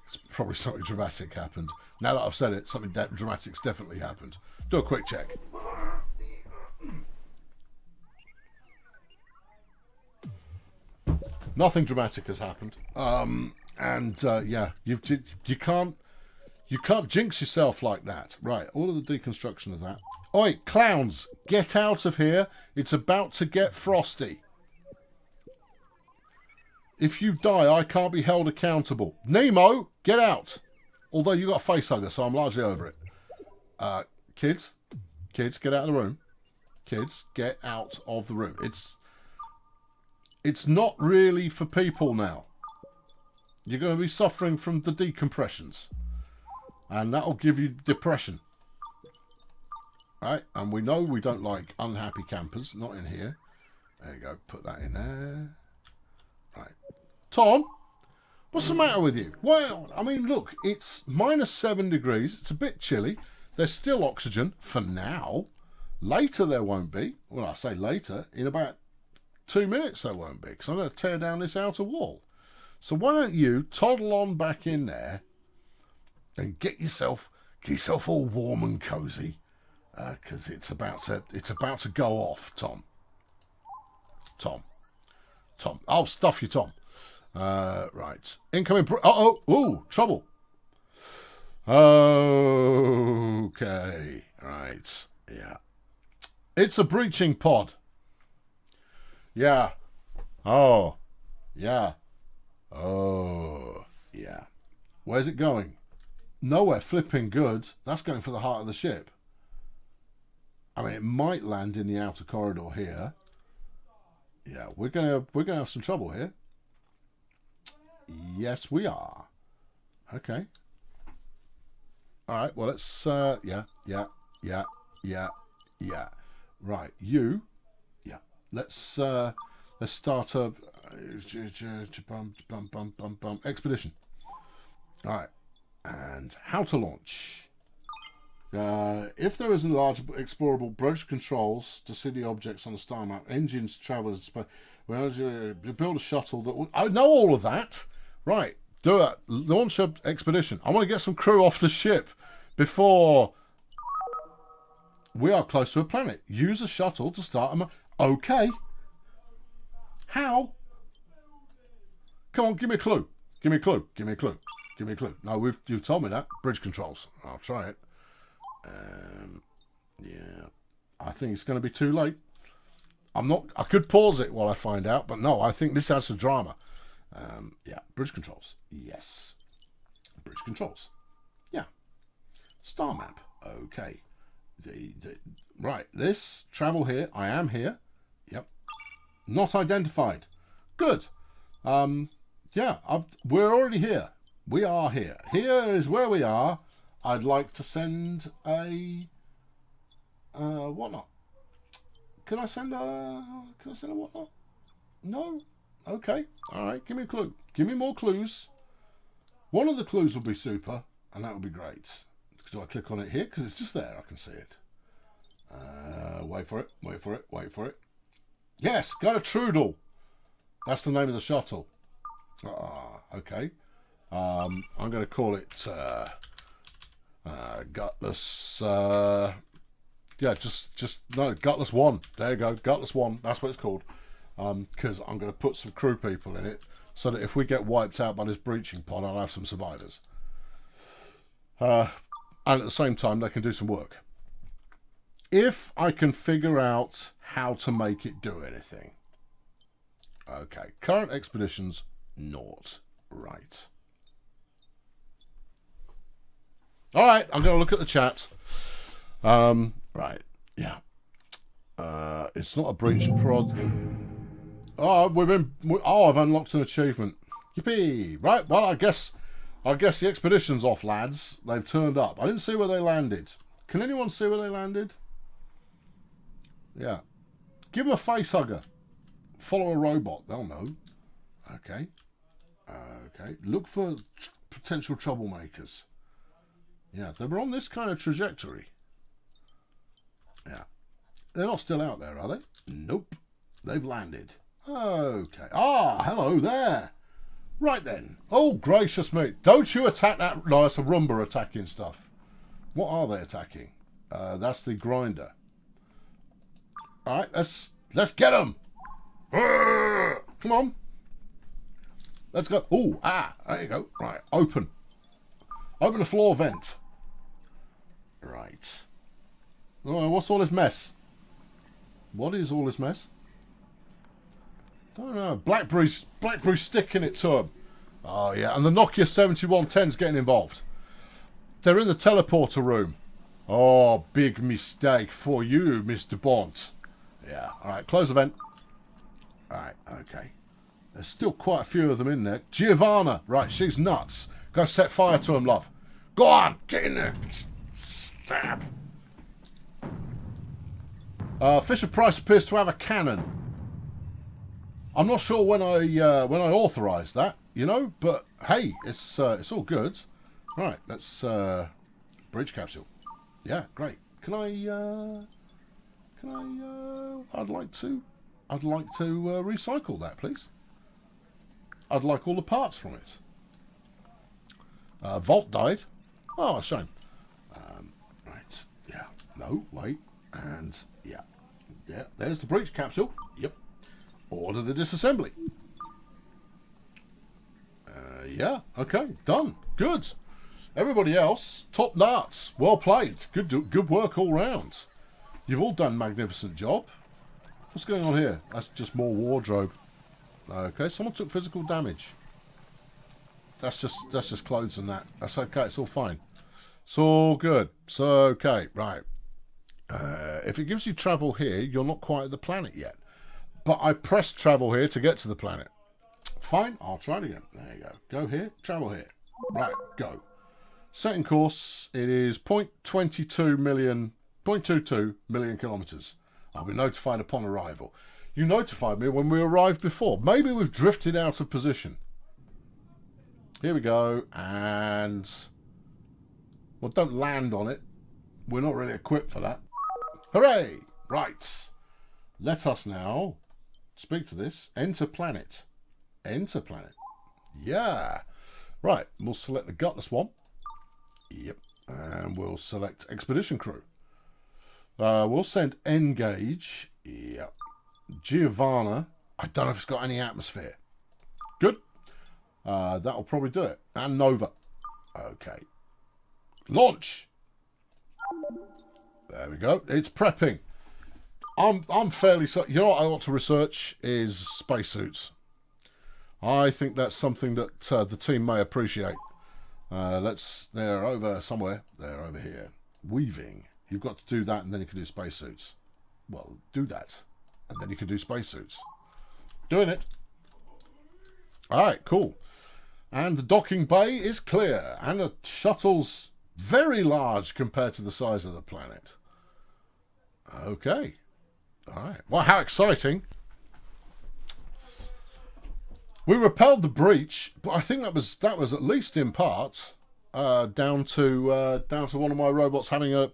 It's probably something dramatic happened. Now that I've said it, something dramatic's definitely happened. Do a quick check. Nothing dramatic has happened. Yeah, you can't jinx yourself like that. Right, all of the deconstruction of that. Oi, clowns, get out of here. It's about to get frosty. If you die, I can't be held accountable. Nemo, get out. Although you got a face hugger, so I'm largely over it. Kids, get out of the room. Kids, get out of the room. It's not really for people now. You're going to be suffering from the decompressions. And that'll give you depression. Right? And we know we don't like unhappy campers. Not in here. There you go. Put that in there. Right. Tom, what's the matter with you? Well, I mean, look, it's -7 degrees. It's a bit chilly. There's still oxygen for now. Later there won't be. Well, I say later. In about 2 minutes there won't be, because I'm going to tear down this outer wall. So why don't you toddle on back in there and get yourself all warm and cosy, because it's about to go off, Tom. I'll stuff you, Tom. Right, incoming. Ooh, trouble. Okay, right, yeah. It's a breaching pod. Yeah. Oh, yeah. Oh, yeah. Where's it going? Nowhere flipping good. That's going for the heart of the ship. I mean, it might land in the outer corridor here. Yeah, we're gonna have some trouble here. Yes, we are. Okay. All right. Well, let's. Yeah. Right. You. Yeah. Let's start a expedition. All right. And how to launch. If there is a large explorable broach controls to city objects on the star map, engines, travelers, well, you build a shuttle that will... I know all of that. Right, do it. Launch an expedition. I want to get some crew off the ship before we are close to a planet. Use a shuttle to start a... Okay. How? Come on, give me a clue. Give me a clue. No, you've told me that. Bridge controls. I'll try it. Yeah. I think it's going to be too late. I could pause it while I find out, but no, I think this adds some drama. Yeah, bridge controls. Yes. Bridge controls. Yeah. Star map. Okay. Right, this travel here. I am here. Yep. Not identified. Good. Yeah, we're already here. We are here. Here is where we are. I'd like to send a whatnot. Can I send a whatnot? No? Okay. Alright, give me a clue. Give me more clues. One of the clues will be super, and that would be great. Do I click on it here? Because it's just there, I can see it. Wait for it, wait for it, wait for it. Yes, got a Trudel. That's the name of the shuttle. Okay. I'm going to call it Gutless. Yeah, no, Gutless 1. There you go, Gutless 1. That's what it's called. Because I'm going to put some crew people in it so that if we get wiped out by this breaching pod, I'll have some survivors. And at the same time, they can do some work. If I can figure out how to make it do anything. Okay, current expeditions, 0. Right. Alright, I'm going to look at the chat. Right, yeah. It's not a breach prod. Oh, I've unlocked an achievement. Yippee! Right, well, I guess the expedition's off, lads. They've turned up. I didn't see where they landed. Can anyone see where they landed? Yeah. Give them a face hugger. Follow a robot. They'll know. Okay. Okay. Look for potential troublemakers. Yeah, they were on this kind of trajectory. Yeah. They're not still out there, are they? Nope. They've landed. Okay. Ah, hello there. Right then. Oh, gracious me. Don't you attack that. No, it's a Roomba attacking stuff. What are they attacking? That's the grinder. Alright, let's get them. Come on. Let's go. Oh, there you go. Right, open. Open the floor vent. Right. Oh, what's all this mess? What is all this mess? Don't know. Blackberry's sticking it to them. Oh, yeah. And the Nokia 7110's getting involved. They're in the teleporter room. Oh, big mistake for you, Mr. Bont. Yeah. All right. Close the vent. All right. Okay. There's still quite a few of them in there. Giovanna. Right. She's nuts. Go set fire to them, love. Go on. Get in there. Stab. Fisher Price appears to have a cannon. I'm not sure when I authorised that, you know, but hey, it's all good. Right, let's bridge capsule. Yeah, great. I'd like to recycle that, please. I'd like all the parts from it. Vault died. Oh, a shame. Right. Yeah. No. Wait. And yeah. Yeah. There's the breach capsule. Yep. Order the disassembly. Yeah. Okay. Done. Good. Everybody else, top darts. Well played. Good work all round. You've all done a magnificent job. What's going on here? That's just more wardrobe. Okay. Someone took physical damage. That's just clothes and that. That's okay. It's all fine. It's all good. It's okay. Right. If it gives you travel here, you're not quite at the planet yet. But I pressed travel here to get to the planet. Fine. I'll try it again. There you go. Go here. Travel here. Right. Go. Setting course. It is 0.22 million kilometres. I'll be notified upon arrival. You notified me when we arrived before. Maybe we've drifted out of position. Here we go. And... well, don't land on it. We're not really equipped for that. Hooray! Right. Let us now speak to this. Enter planet. Enter planet. Yeah. Right. We'll select the gutless one. Yep. And we'll select expedition crew. We'll send Engage. Yep. Giovanna. I don't know if it's got any atmosphere. Good. That'll probably do it. And Nova. Okay. Launch. There we go. It's prepping. I'm fairly so. You know what I want to research is spacesuits. I think that's something that the team may appreciate. They're over somewhere. They're over here. Weaving. You've got to do that, and then you can do spacesuits. Well, do that, and then you can do spacesuits. Doing it. All right, cool. And the docking bay is clear, and the shuttle's very large compared to the size of the planet. Okay. All right. Well, how exciting. We repelled the breach, but I think that was at least in part down to one of my robots having a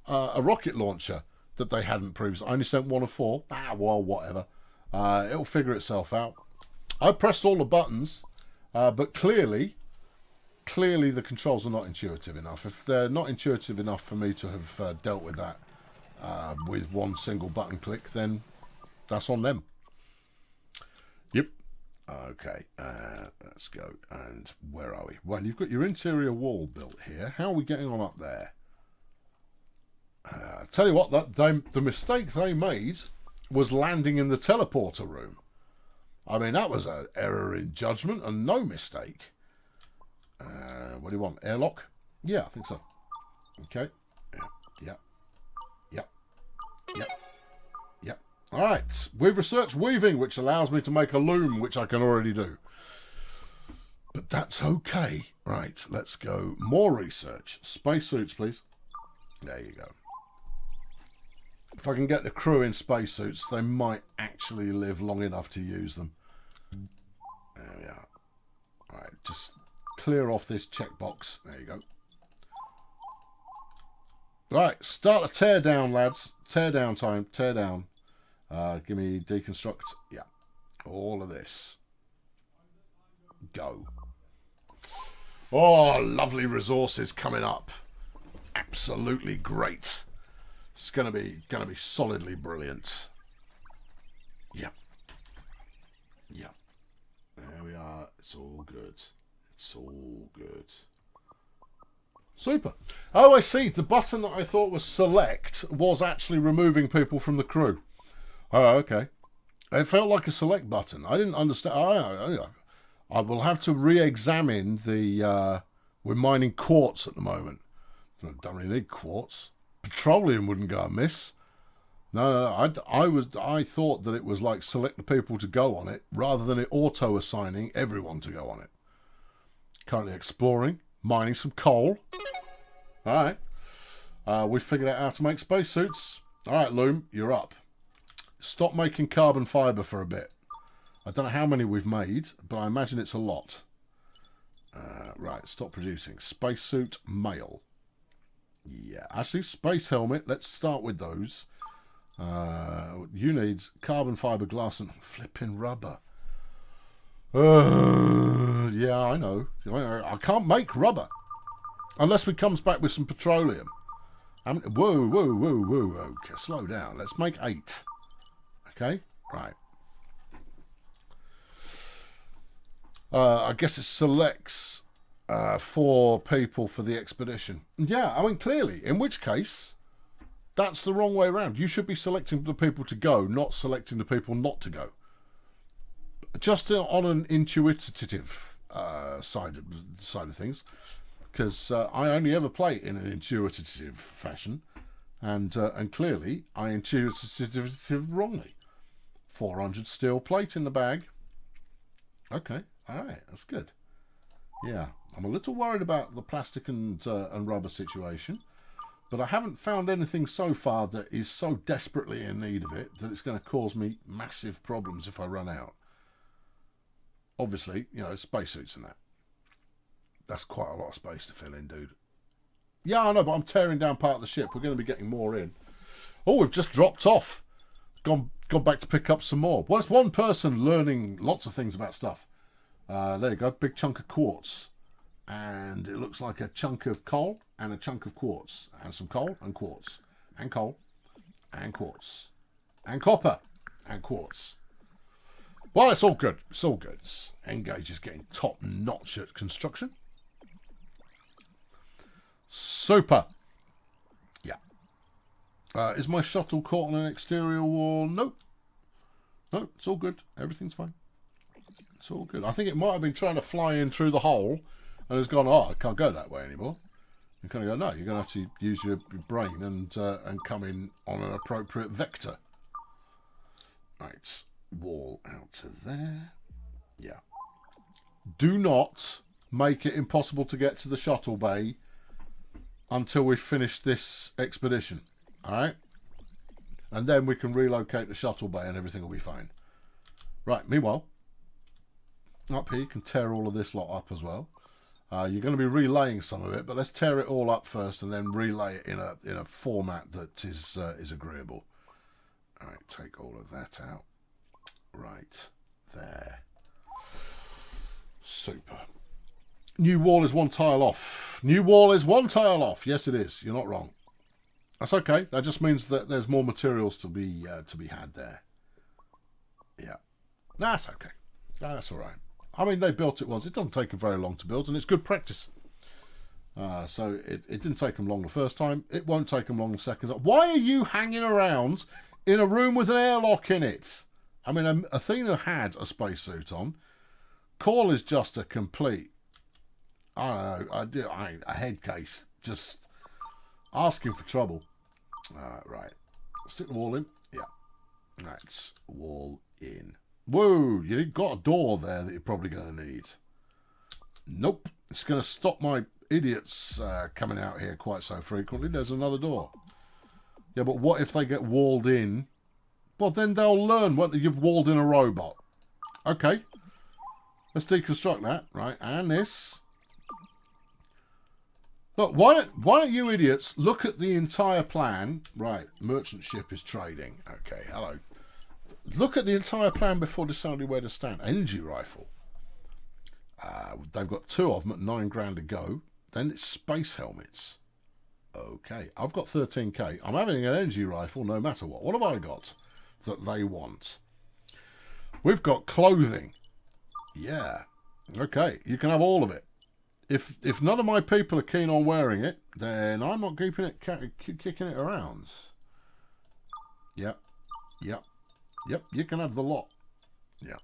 rocket launcher that they hadn't previously. I only sent 1 of 4. Well, whatever. It'll figure itself out. I pressed all the buttons, but clearly the controls are not intuitive enough. If they're not intuitive enough for me to have dealt with that with one single button click, then that's on them. Yep. Okay, let's go. And where are we? Well, you've got your interior wall built here. How are we getting on up there? Tell you what, the mistake they made was landing in the teleporter room. I mean, that was an error in judgment and no mistake. What do you want? Airlock? Yeah, I think so. Okay. Yeah. All right. We've researched weaving, which allows me to make a loom, which I can already do. But that's okay. Right, let's go. More research. Spacesuits, please. There you go. If I can get the crew in spacesuits, they might actually live long enough to use them. There we are. All right, just clear off this checkbox. There you go. Right, start a tear down, lads. Tear down time. Tear down. Give me deconstruct. Yeah. All of this. Go. Oh, lovely resources coming up. Absolutely great. It's gonna be solidly brilliant. Yep. Yep. There we are. It's all good. It's all good. Super. Oh, I see. The button that I thought was select was actually removing people from the crew. Oh, okay. It felt like a select button. I didn't understand. I will have to re-examine the... we're mining quartz at the moment. I don't really need quartz. Petroleum wouldn't go amiss. No, I thought that it was like select the people to go on it rather than it auto-assigning everyone to go on it. Currently exploring, mining some coal. All right. We figured out how to make spacesuits. All right, Loom, you're up. Stop making carbon fibre for a bit. I don't know how many we've made, but I imagine it's a lot. Right, stop producing. Spacesuit male. Yeah, actually, space helmet. Let's start with those. You need carbon fibre, glass, and flipping rubber. Yeah, I know. I can't make rubber unless we comes back with some petroleum. Whoa. Okay, slow down. Let's make 8. Okay, right. I guess it selects 4 people for the expedition. Yeah, I mean, clearly, in which case, that's the wrong way around. You should be selecting the people to go, not selecting the people not to go. Just on an intuitive side of things, because I only ever play in an intuitive fashion, and clearly I intuitive wrongly. 400 steel plate in the bag. Okay, all right, that's good. Yeah, I'm a little worried about the plastic and rubber situation, but I haven't found anything so far that is so desperately in need of it that it's going to cause me massive problems if I run out. Obviously, you know, spacesuits and that. That's quite a lot of space to fill in, dude. Yeah, I know, but I'm tearing down part of the ship. We're going to be getting more in. Oh, we've just dropped off. Gone back to pick up some more. Well, it's one person learning lots of things about stuff. There you go, big chunk of quartz. And it looks like a chunk of coal and a chunk of quartz. And some coal and quartz. And coal and quartz. And copper and quartz. Well, it's all good. It's all good. Engage is getting top-notch at construction. Super. Yeah. Is my shuttle caught on an exterior wall? Nope. No, it's all good. Everything's fine. It's all good. I think it might have been trying to fly in through the hole and has gone, oh, I can't go that way anymore. You kind of go, no, you're going to have to use your brain and come in on an appropriate vector. Right, wall out to there. Yeah. Do not make it impossible to get to the shuttle bay until we've finished this expedition. Alright? And then we can relocate the shuttle bay and everything will be fine. Right, meanwhile, up here you can tear all of this lot up as well. You're going to be relaying some of it, but let's tear it all up first and then relay it in a format that is agreeable. Alright, take all of that out. Right, there. Super. New wall is one tile off. New wall is one tile off. Yes, it is. You're not wrong. That's okay. That just means that there's more materials to be had there. Yeah. That's okay. That's all right. I mean, they built it once. It doesn't take them very long to build, and it's good practice. So it didn't take them long the first time. It won't take them long the second time. Why are you hanging around in a room with an airlock in it? I mean, Athena had a spacesuit on. Call is just a complete, I don't know, a head case. Just asking for trouble. Right. Stick the wall in. Yeah. That's wall in. Whoa, you've got a door there that you're probably going to need. Nope. It's going to stop my idiots coming out here quite so frequently. There's another door. Yeah, but what if they get walled in? Well, then they'll learn what you've walled in a robot. Okay. Let's deconstruct that. Right, and this. Look, why don't you idiots look at the entire plan? Right, merchant ship is trading. Okay, hello. Look at the entire plan before deciding where to stand. Energy rifle. They've got 2 of them at 9 grand to go. Then it's space helmets. Okay, I've got 13k. I'm having an energy rifle no matter what. What have I got that they want? We've got clothing. Yeah. Okay, you can have all of it. If none of my people are keen on wearing it, then I'm not keeping it kicking it around. Yep. Yep. Yep, you can have the lot. Yeah.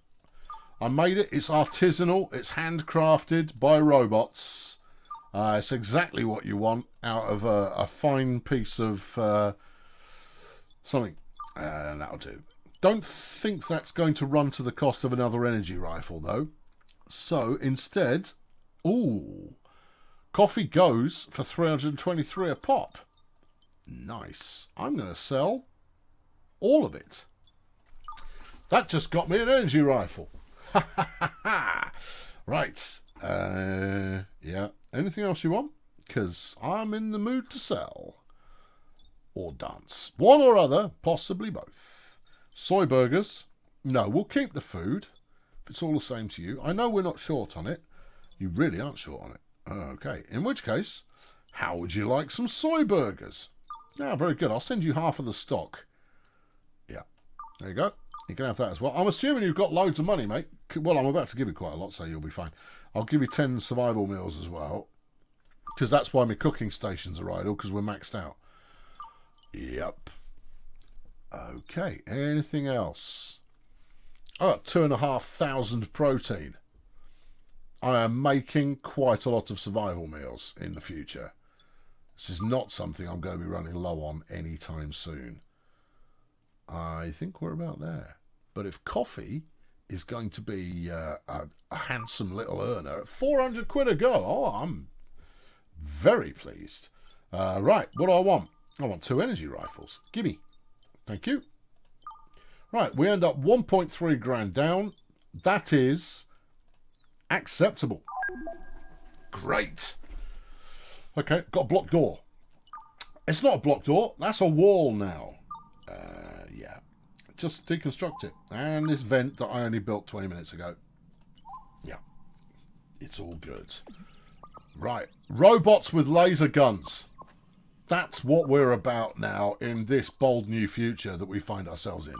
I made it. It's artisanal. It's handcrafted by robots. It's exactly what you want out of a fine piece of something. And that'll do. Don't think that's going to run to the cost of another energy rifle, though. So, instead... Ooh. Coffee goes for 323 a pop. Nice. I'm going to sell all of it. That just got me an energy rifle. Right. Yeah. Anything else you want? Because I'm in the mood to sell. Or dance. One or other, possibly both. Soy burgers? No, we'll keep the food. If it's all the same to you. I know we're not short on it. You really aren't short on it. Okay. In which case, how would you like some soy burgers? Yeah, very good. I'll send you half of the stock. Yeah. There you go. You can have that as well. I'm assuming you've got loads of money, mate. Well, I'm about to give you quite a lot, so you'll be fine. I'll give you 10 survival meals as well. Because that's why my cooking stations are idle, because we're maxed out. Yep. Okay. Anything else? Oh, 2,500 protein. I am making quite a lot of survival meals in the future. This is not something I'm going to be running low on anytime soon. I think we're about there. But if coffee is going to be a handsome little earner at 400 quid a go, oh, I'm very pleased. Right, what do I want? I want 2 energy rifles. Gimme. Thank you. Right, we end up 1.3 grand down. That is acceptable. Great. Okay, got a blocked door. It's not a blocked door. That's a wall now. Yeah. Just deconstruct it. And this vent that I only built 20 minutes ago. Yeah. It's all good. Right. Robots with laser guns. That's what we're about now in this bold new future that we find ourselves in.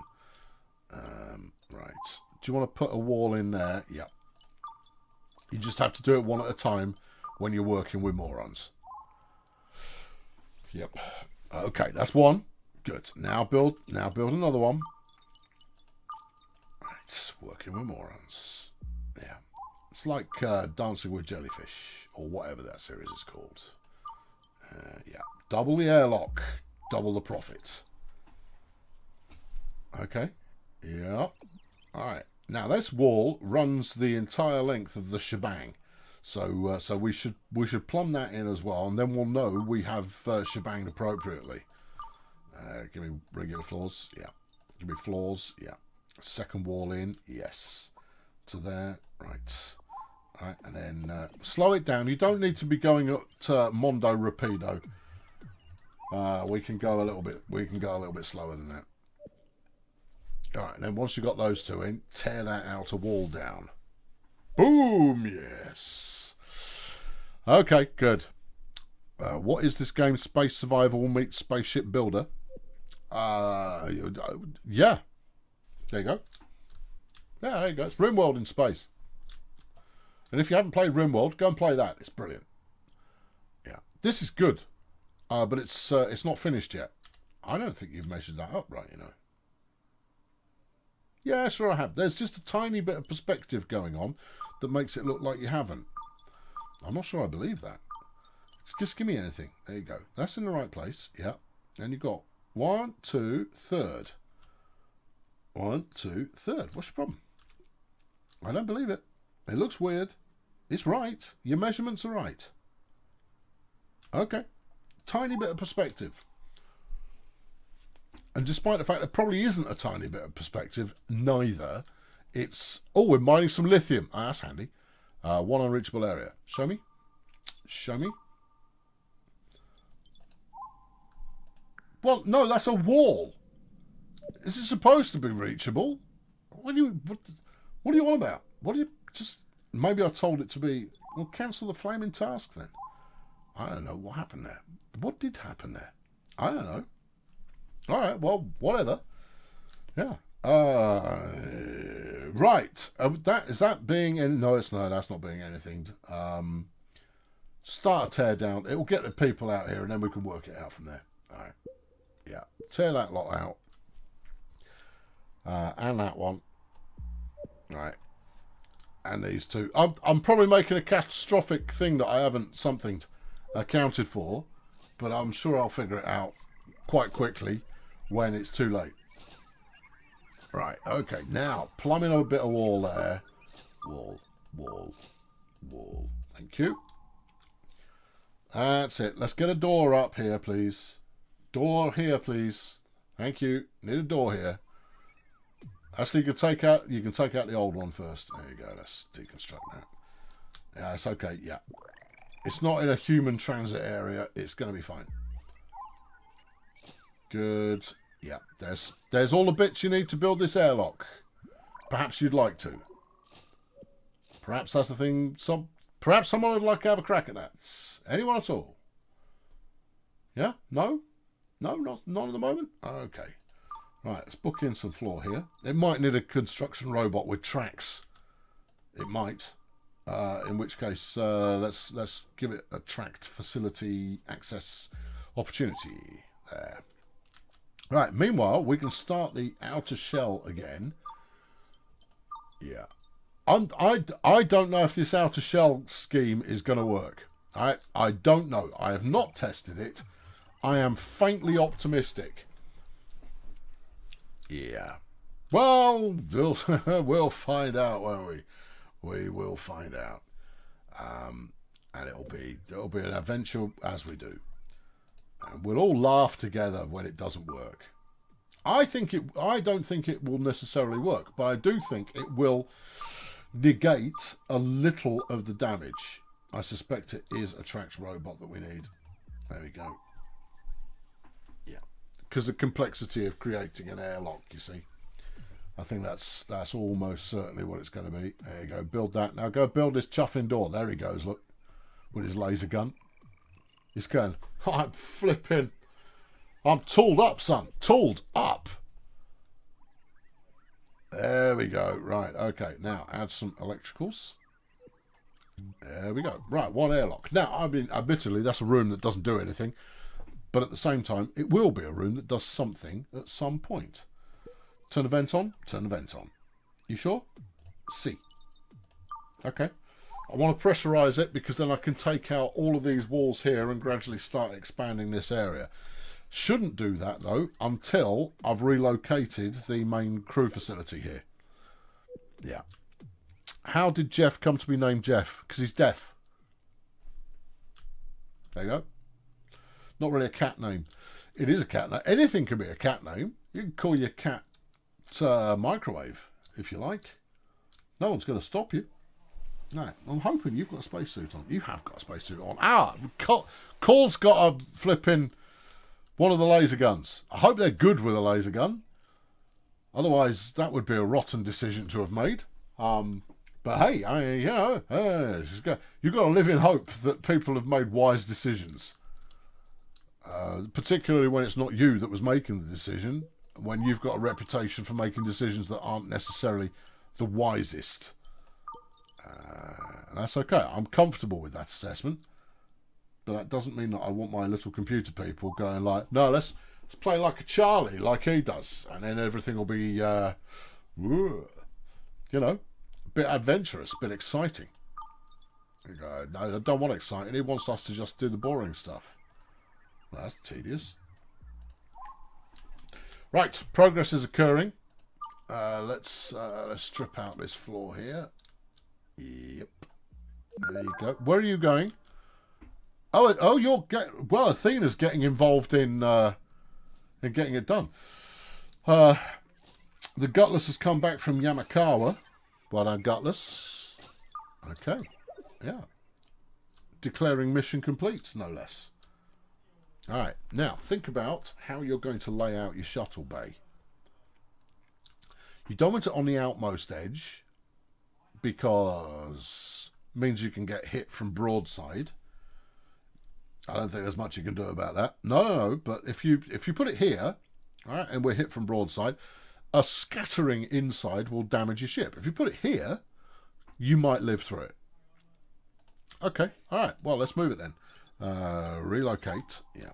Right. Do you want to put a wall in there? Yeah. You just have to do it one at a time when you're working with morons. Yep. Okay, that's one. Good. Now build another one. Right, working with morons. Yeah. It's like Dancing with Jellyfish, or whatever that series is called. Yeah. Double the airlock, double the profit. Okay. Yeah. Alright. Now this wall runs the entire length of the shebang. So we should plumb that in as well, and then we'll know we have shebanged appropriately. Give me regular floors, yeah. Give me floors, yeah. Second wall in, yes. To there, right. Right, and then slow it down. You don't need to be going at Mondo Rapido. We can go a little bit. We can go a little bit slower than that. All right, and then once you've got those two in, tear that outer wall down. Boom! Yes. Okay, good. What is this game? Space Survival meets Spaceship Builder. Yeah. There you go. Yeah, there you go. It's RimWorld in space. And if you haven't played RimWorld, go and play that. It's brilliant. Yeah, this is good, but it's not finished yet. I don't think you've measured that up right, you know. Yeah, sure I have. There's just a tiny bit of perspective going on that makes it look like you haven't. I'm not sure I believe that. Just give me anything. There you go. That's in the right place. Yeah. And you've got 1, 2, third. 1, 2, third. What's your problem? I don't believe it. It looks weird. It's right. Your measurements are right. Okay. Tiny bit of perspective. And despite the fact there probably isn't a tiny bit of perspective, neither. It's... Oh, we're mining some lithium. Ah, that's handy. One unreachable area. Show me. Show me. Well, no, that's a wall. Is it supposed to be reachable? What do you on about? What do you... Just... Maybe I told it to be... Well, cancel the flaming task then. I don't know what happened there. What did happen there? I don't know. All right, well, whatever. Yeah. Right. Is that being... No, it's no, that's not being anything. Start a tear down. It will get the people out here, and then we can work it out from there. All right. Yeah. Tear that lot out. And that one. All right. And these two. I'm probably making a catastrophic thing that I haven't something accounted for, but I'm sure I'll figure it out quite quickly when it's too late. Right, okay, now plumbing a bit of wall there. Wall, wall, wall. Thank you. That's it. Let's get a door up here, please. Door here, please. Thank you. Need a door here. Actually, you can take out the old one first. There you go. Let's deconstruct that. Yeah, it's okay. Yeah. It's not in a human transit area. It's going to be fine. Good. Yeah. There's all the bits you need to build this airlock. Perhaps you'd like to. Perhaps that's the thing. Perhaps someone would like to have a crack at that. Anyone at all? Yeah? No? No, not at the moment? Okay. Right, let's book in some floor here. It might need a construction robot with tracks. It might. In which case, let's give it a tracked facility access opportunity. There. Right, meanwhile, we can start the outer shell again. Yeah. I don't know if this outer shell scheme is going to work. I don't know. I have not tested it. I am faintly optimistic. Yeah. Well, we'll find out, won't we? We will find out. And it'll be an adventure as we do. And we'll all laugh together when it doesn't work. I don't think it will necessarily work, but I do think it will negate a little of the damage. I suspect it is a tracked robot that we need. There we go. Yeah. Because the complexity of creating an airlock, you see. I think that's almost certainly what it's going to be. There you go. Build that. Now go build this chuffing door. There he goes, look. With his laser gun. He's going, I'm flipping. I'm tooled up, son. Tooled up. There we go. Right, okay. Now, add some electricals. There we go. Right, one airlock. Now, I mean, admittedly, that's a room that doesn't do anything. But at the same time, it will be a room that does something at some point. Turn the vent on, turn the vent on. You sure? C. Okay. I want to pressurise it because then I can take out all of these walls here and gradually start expanding this area. Shouldn't do that, though, until I've relocated the main crew facility here. Yeah. How did Jeff come to be named Jeff? Because he's deaf. There you go. Not really a cat name. It is a cat name. Anything can be a cat name. You can call your cat Microwave, if you like. No one's going to stop you. No, I'm hoping you've got a spacesuit on. You have got a spacesuit on. Cole's got a flipping one of the laser guns. I hope they're good with a laser gun. Otherwise, that would be a rotten decision to have made. But hey, you've got to live in hope that people have made wise decisions. Particularly when it's not you that was making the decision, when you've got a reputation for making decisions that aren't necessarily the wisest. And that's okay. I'm comfortable with that assessment. But that doesn't mean that I want my little computer people going like, no, let's play like a Charlie, like he does. And then everything will be, you know, a bit adventurous, a bit exciting. You go, no, I don't want exciting. He wants us to just do the boring stuff. Well, that's tedious. Right, progress is occurring. Let's strip out this floor here. Yep. There you go. Where are you going? Oh, well, Athena's getting involved in getting it done. The Gutless has come back from Yamakawa. Well done, Gutless. Okay. Yeah. Declaring mission complete, no less. All right. Now, think about how you're going to lay out your shuttle bay. You don't want it on the outmost edge because it means you can get hit from broadside. I don't think there's much you can do about that. No. But if you put it here, all right, and we're hit from broadside, a scattering inside will damage your ship. If you put it here, you might live through it. Okay. All right. Well, let's move it then. Relocate. Yeah.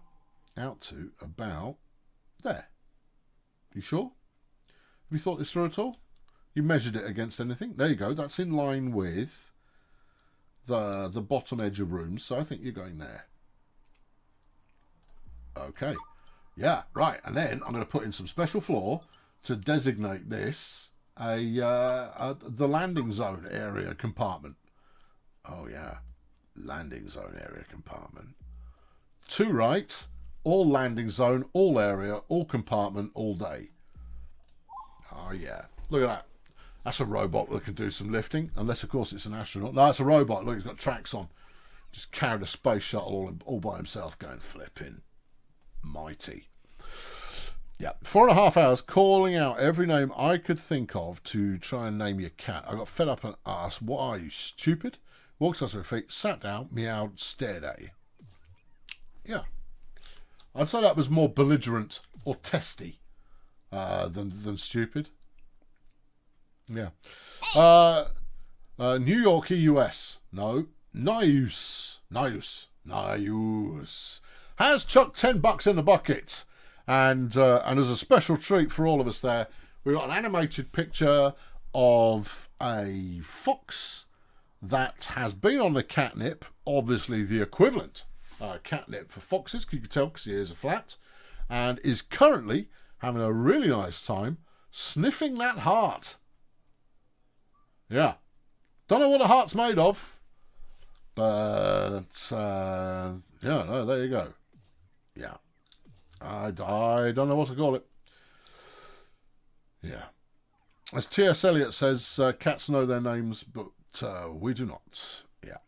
Out to about there. You sure? Have you thought this through at all? You measured it against anything? There you go. That's in line with the bottom edge of rooms. So I think you're going there. Okay. Yeah, right. And then I'm going to put in some special floor to designate this the landing zone area compartment. Oh, yeah. Landing zone area compartment. To right, all landing zone, all area, all compartment, all day. Oh, yeah. Look at that. That's a robot that can do some lifting. Unless, of course, it's an astronaut. No, it's a robot. Look, he's got tracks on. Just carried a space shuttle all by himself going flipping mighty. Yeah, 4.5 hours calling out every name I could think of to try and name your cat. I got fed up and asked, what are you, stupid? Walked up to her feet, sat down, meowed, stared at you. Yeah. I'd say that was more belligerent or testy than stupid. Yeah. New York, US. No. Nice. Has chucked $10 in the bucket. And as a special treat for all of us there, we've got an animated picture of a fox that has been on the catnip, obviously the equivalent catnip for foxes, you can tell because the ears are flat, and is currently having a really nice time sniffing that heart. Yeah. Don't know what a heart's made of, but yeah, no, there you go. Yeah. I don't know what to call it. Yeah. As T.S. Eliot says, cats know their names, but we do not. Yeah.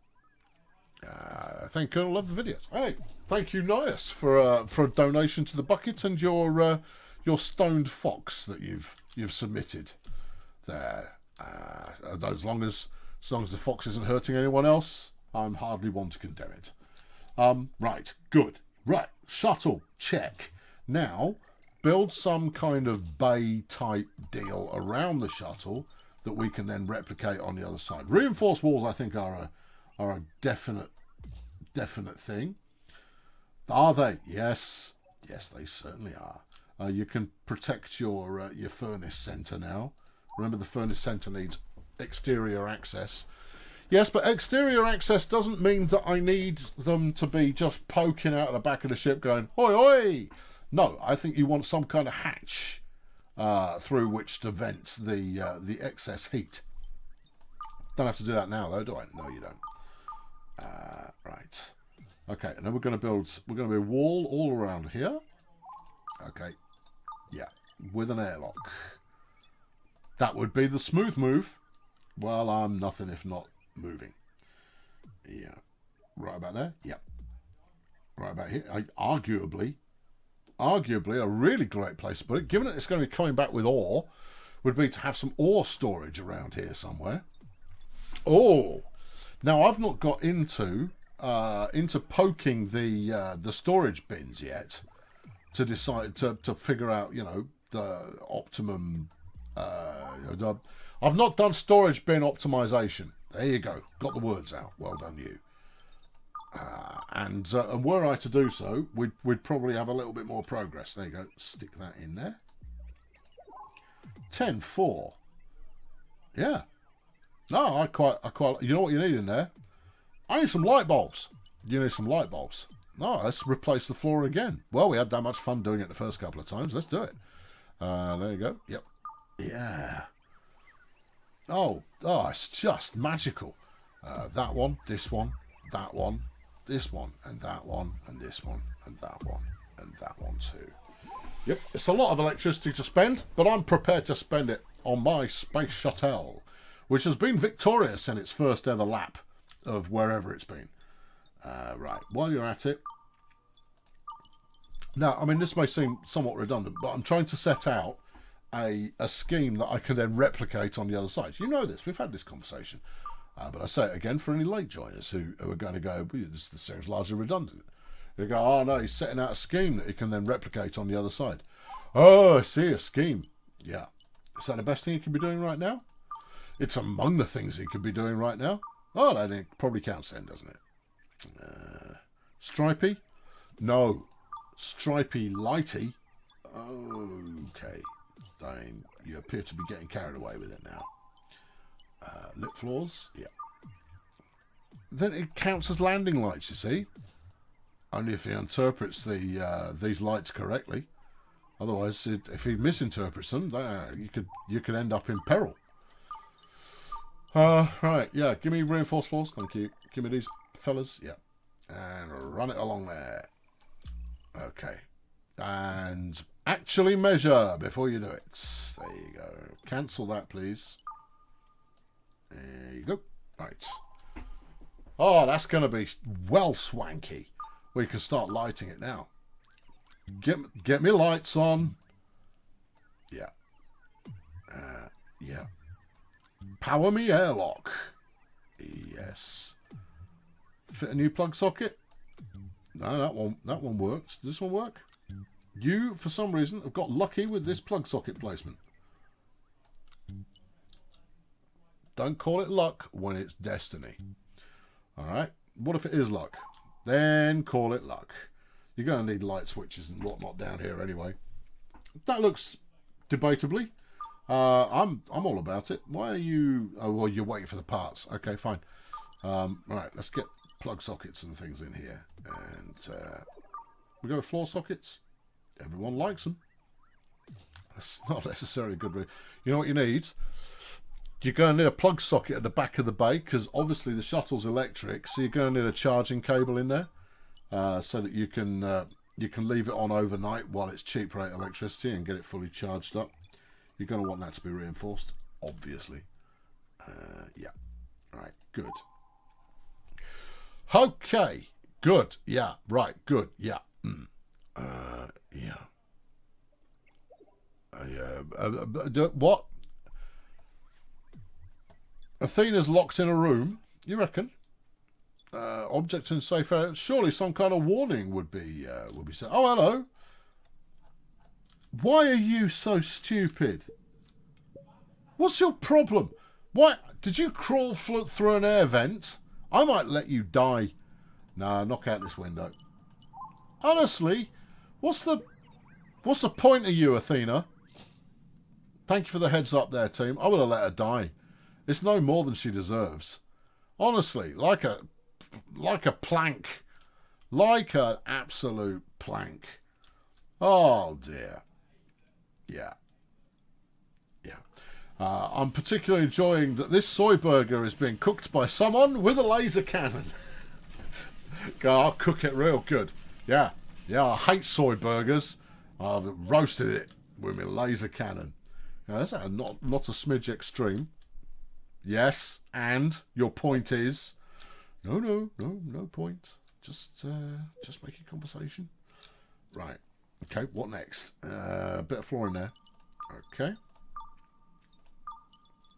Thank you. Love the videos. Hey, thank you, Nias, for a donation to the bucket and your stoned fox that you've submitted there. As long as the fox isn't hurting anyone else, I'm hardly one to condemn it. Right. Good. Right. Shuttle. Check. Now, build some kind of bay type deal around the shuttle that we can then replicate on the other side. Reinforced walls, I think, are a definite thing. Are they? Yes. Yes, they certainly are. You can protect your furnace centre now. Remember, the furnace centre needs exterior access. Yes, but exterior access doesn't mean that I need them to be just poking out of the back of the ship going, "Oi, oi!" No, I think you want some kind of hatch through which to vent the excess heat. Don't have to do that now, though, do I? No, you don't. Right. Okay, and then we're going to build a wall all around here. Okay. Yeah, with an airlock. That would be the smooth move. Well, I'm nothing if not moving. Yeah. Right about there? Yep. Right about here. Arguably a really great place to put it, given that it's going to be coming back with ore, would be to have some ore storage around here somewhere. Oh! Now, I've not got into poking the storage bins yet to decide to figure out, you know, the optimum. I've not done storage bin optimization. There you go. Got the words out. Well done, you. And were I to do so, we'd probably have a little bit more progress. There you go. Stick that in there. 10-4. Yeah. No, I quite. You know what you need in there? I need some light bulbs. You need some light bulbs. No, let's replace the floor again. Well, we had that much fun doing it the first couple of times. Let's do it. There you go. Yep. Yeah. Oh, it's just magical. That one, this one, that one, this one, and that one, and this one, and that one, and that one too. Yep, it's a lot of electricity to spend, but I'm prepared to spend it on my space shuttle, which has been victorious in its first ever lap of wherever it's been. Right, while you're at it. Now, I mean, this may seem somewhat redundant, but I'm trying to set out a scheme that I can then replicate on the other side. You know this, we've had this conversation. But I say it again for any late joiners who are going to go, this sounds largely redundant. They go, oh no, he's setting out a scheme that he can then replicate on the other side. Oh, I see, a scheme. Yeah. Is that the best thing he could be doing right now? It's among the things he could be doing right now. Oh, that probably counts then, doesn't it? Stripey? No. Stripey Lighty? Okay. Dane, you appear to be getting carried away with it now. Lit floors? Yeah. Then it counts as landing lights, you see. Only if he interprets these lights correctly. Otherwise, if he misinterprets them, you could end up in peril. Right, yeah, give me reinforced floors, thank you. Give me these fellas, yeah. And run it along there. Okay. And actually measure before you do it. There you go. Cancel that, please. There you go. Right. Oh, that's going to be well swanky. We can start lighting it now. Get me lights on. Yeah. Yeah. Power me airlock. Yes. Fit a new plug socket? No, that one works. Does this one work? You, for some reason, have got lucky with this plug socket placement. Don't call it luck when it's destiny. Alright? What if it is luck? Then call it luck. You're going to need light switches and whatnot down here anyway. That looks debatably. I'm all about it. Why are you... Oh, well, you're waiting for the parts. Okay, fine. Right, let's get plug sockets and things in here. And we go with floor sockets. Everyone likes them. That's not necessarily good. You know what you need? You're going to need a plug socket at the back of the bay because obviously the shuttle's electric, so you're going to need a charging cable in there so that you can leave it on overnight while it's cheap rate electricity and get it fully charged up. You're going to want that to be reinforced, obviously. Yeah. All right. Good. Okay. Good. Yeah. Right. Good. Yeah. Yeah. What? Athena's locked in a room. You reckon? Object in safe area. Surely some kind of warning would be set. Oh, hello. Why are you so stupid? What's your problem? Why did you crawl through an air vent? I might let you die. No, knock out this window. Honestly, what's the point of you, Athena? Thank you for the heads up there, team. I would have let her die. It's no more than she deserves. Honestly, like a plank. Like an absolute plank. Oh, dear. Yeah. Yeah. I'm particularly enjoying that this soy burger is being cooked by someone with a laser cannon. I'll cook it real good. Yeah. Yeah, I hate soy burgers. I've roasted it with my laser cannon. Now, that's not a smidge extreme. Yes, and your point is... No point. Just making conversation. Right. Okay, what next? Bit of flooring there. Okay.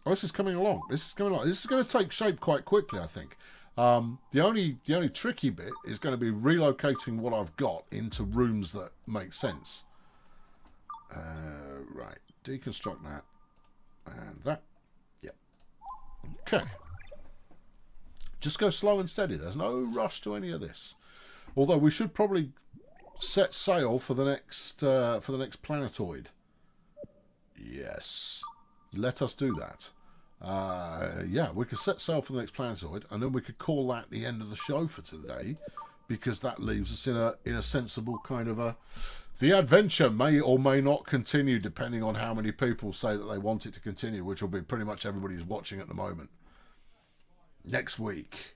Oh, this is coming along. This is going to take shape quite quickly, I think. The only tricky bit is going to be relocating what I've got into rooms that make sense. Right. Deconstruct that. And that. Yep. Okay. Just go slow and steady. There's no rush to any of this. Although we should probably set sail for the next planetoid. Yes. Let us do that. Yeah, we could set sail for the next planetoid, and then we could call that the end of the show for today, because that leaves us in a sensible kind of a... The adventure may or may not continue, depending on how many people say that they want it to continue, which will be pretty much everybody who's watching at the moment. Next week.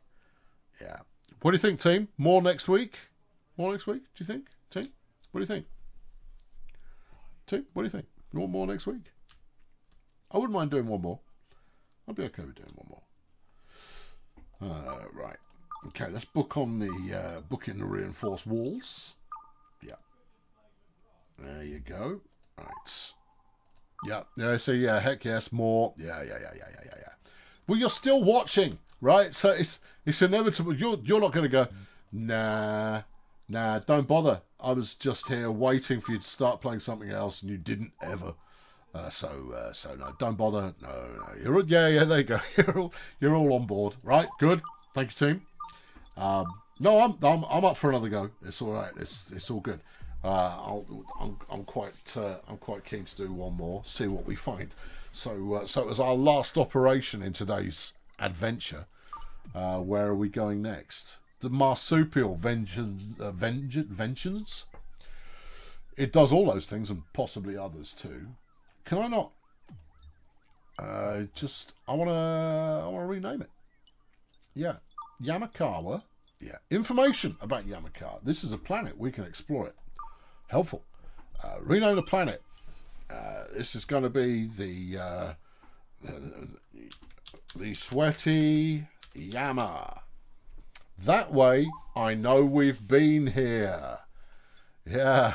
Yeah. What do you think, team? More next week? More next week, do you think? Team? What do you think? Team, what do you think? You want more next week? I wouldn't mind doing one more. I'd be okay with doing one more. Right. Okay, let's book on the book in the reinforced walls. Yeah. There you go. Right. Yeah. Yeah. So yeah. Heck yes. More. Yeah. Well, you're still watching, right? So it's inevitable. You're not going to go. Nah. Don't bother. I was just here waiting for you to start playing something else, and you didn't ever. So no, don't bother. No. Yeah. There you go. You're all on board, right? Good. Thank you, team. No, I'm up for another go. It's all right. It's all good. I'm quite keen to do one more. See what we find. So as our last operation in today's adventure, where are we going next? The marsupial vengeance. It does all those things and possibly others too. Can I not? I want to rename it. Yeah, Yamakawa. Yeah, information about Yamakawa. This is a planet. We can explore it. Helpful. Rename the planet. This is going to be the sweaty Yama. That way, I know we've been here. Yeah.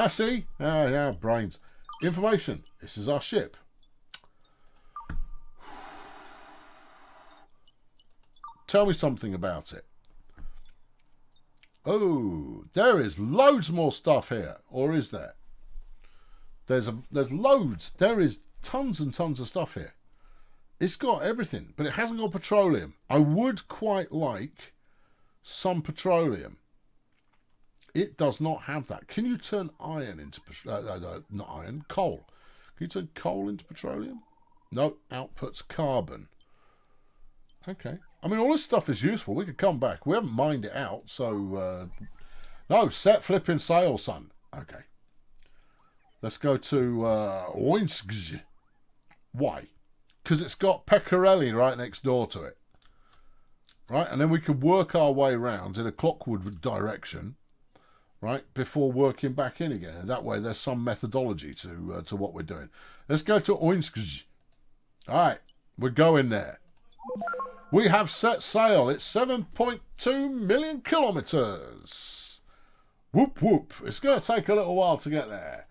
See? Yeah, brains. Information. This is our ship. Tell me something about it. Oh, there is loads more stuff here. Or is there? There's loads. There is tons and tons of stuff here. It's got everything, but it hasn't got petroleum. I would quite like some petroleum. It does not have that. Can you turn iron into not iron, coal? Can you turn coal into petroleum? No, outputs carbon. Okay. I mean, all this stuff is useful. We could come back. We haven't mined it out, so... No, set flipping sail, son. Okay. Let's go to Oinskj. Why? Because it's got Pecorelli right next door to it. Right? And then we could work our way around in a clockwork direction, right, before working back in again. And that way there's some methodology to what we're doing. Let's go to Oinskj. All right. We're going there. We have set sail. It's 7.2 million kilometers. Whoop, whoop. It's going to take a little while to get there.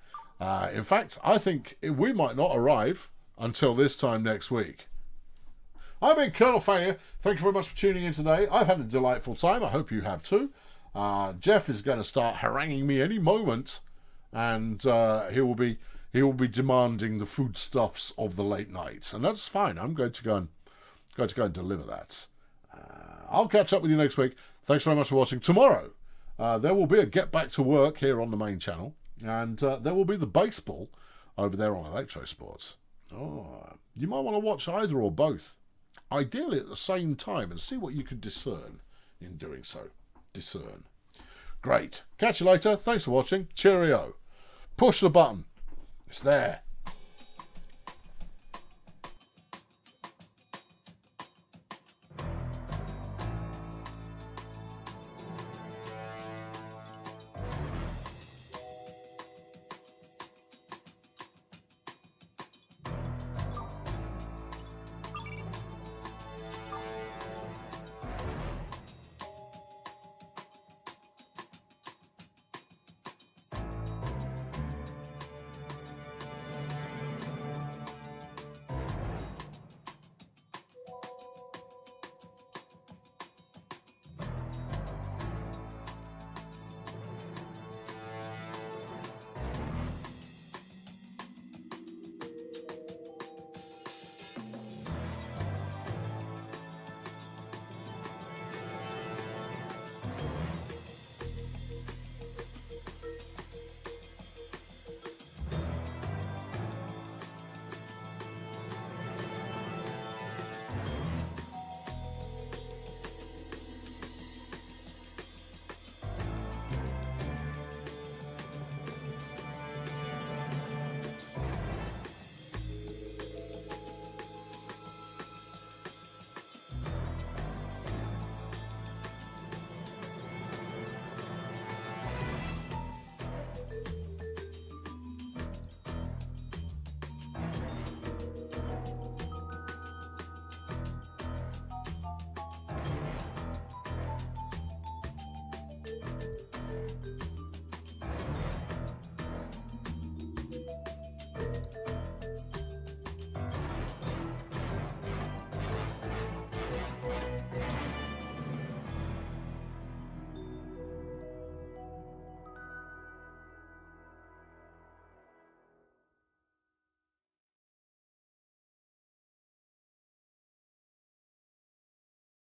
In fact, I think we might not arrive until this time next week. I've been Colonel Failure. Thank you very much for tuning in today. I've had a delightful time. I hope you have too. Jeff is going to start haranguing me any moment, and he will be demanding the foodstuffs of the late night, and that's fine. I'm going to go and deliver that. I'll catch up with you next week. Thanks very much for watching. Tomorrow, There will be a Get Back to Work here on the main channel, and there will be the baseball over there on Electro Sports. Oh, you might want to watch either or both, ideally at the same time, and see what you can discern in doing so. Discern. Great. Catch you later. Thanks for watching. Cheerio. Push the button. It's there.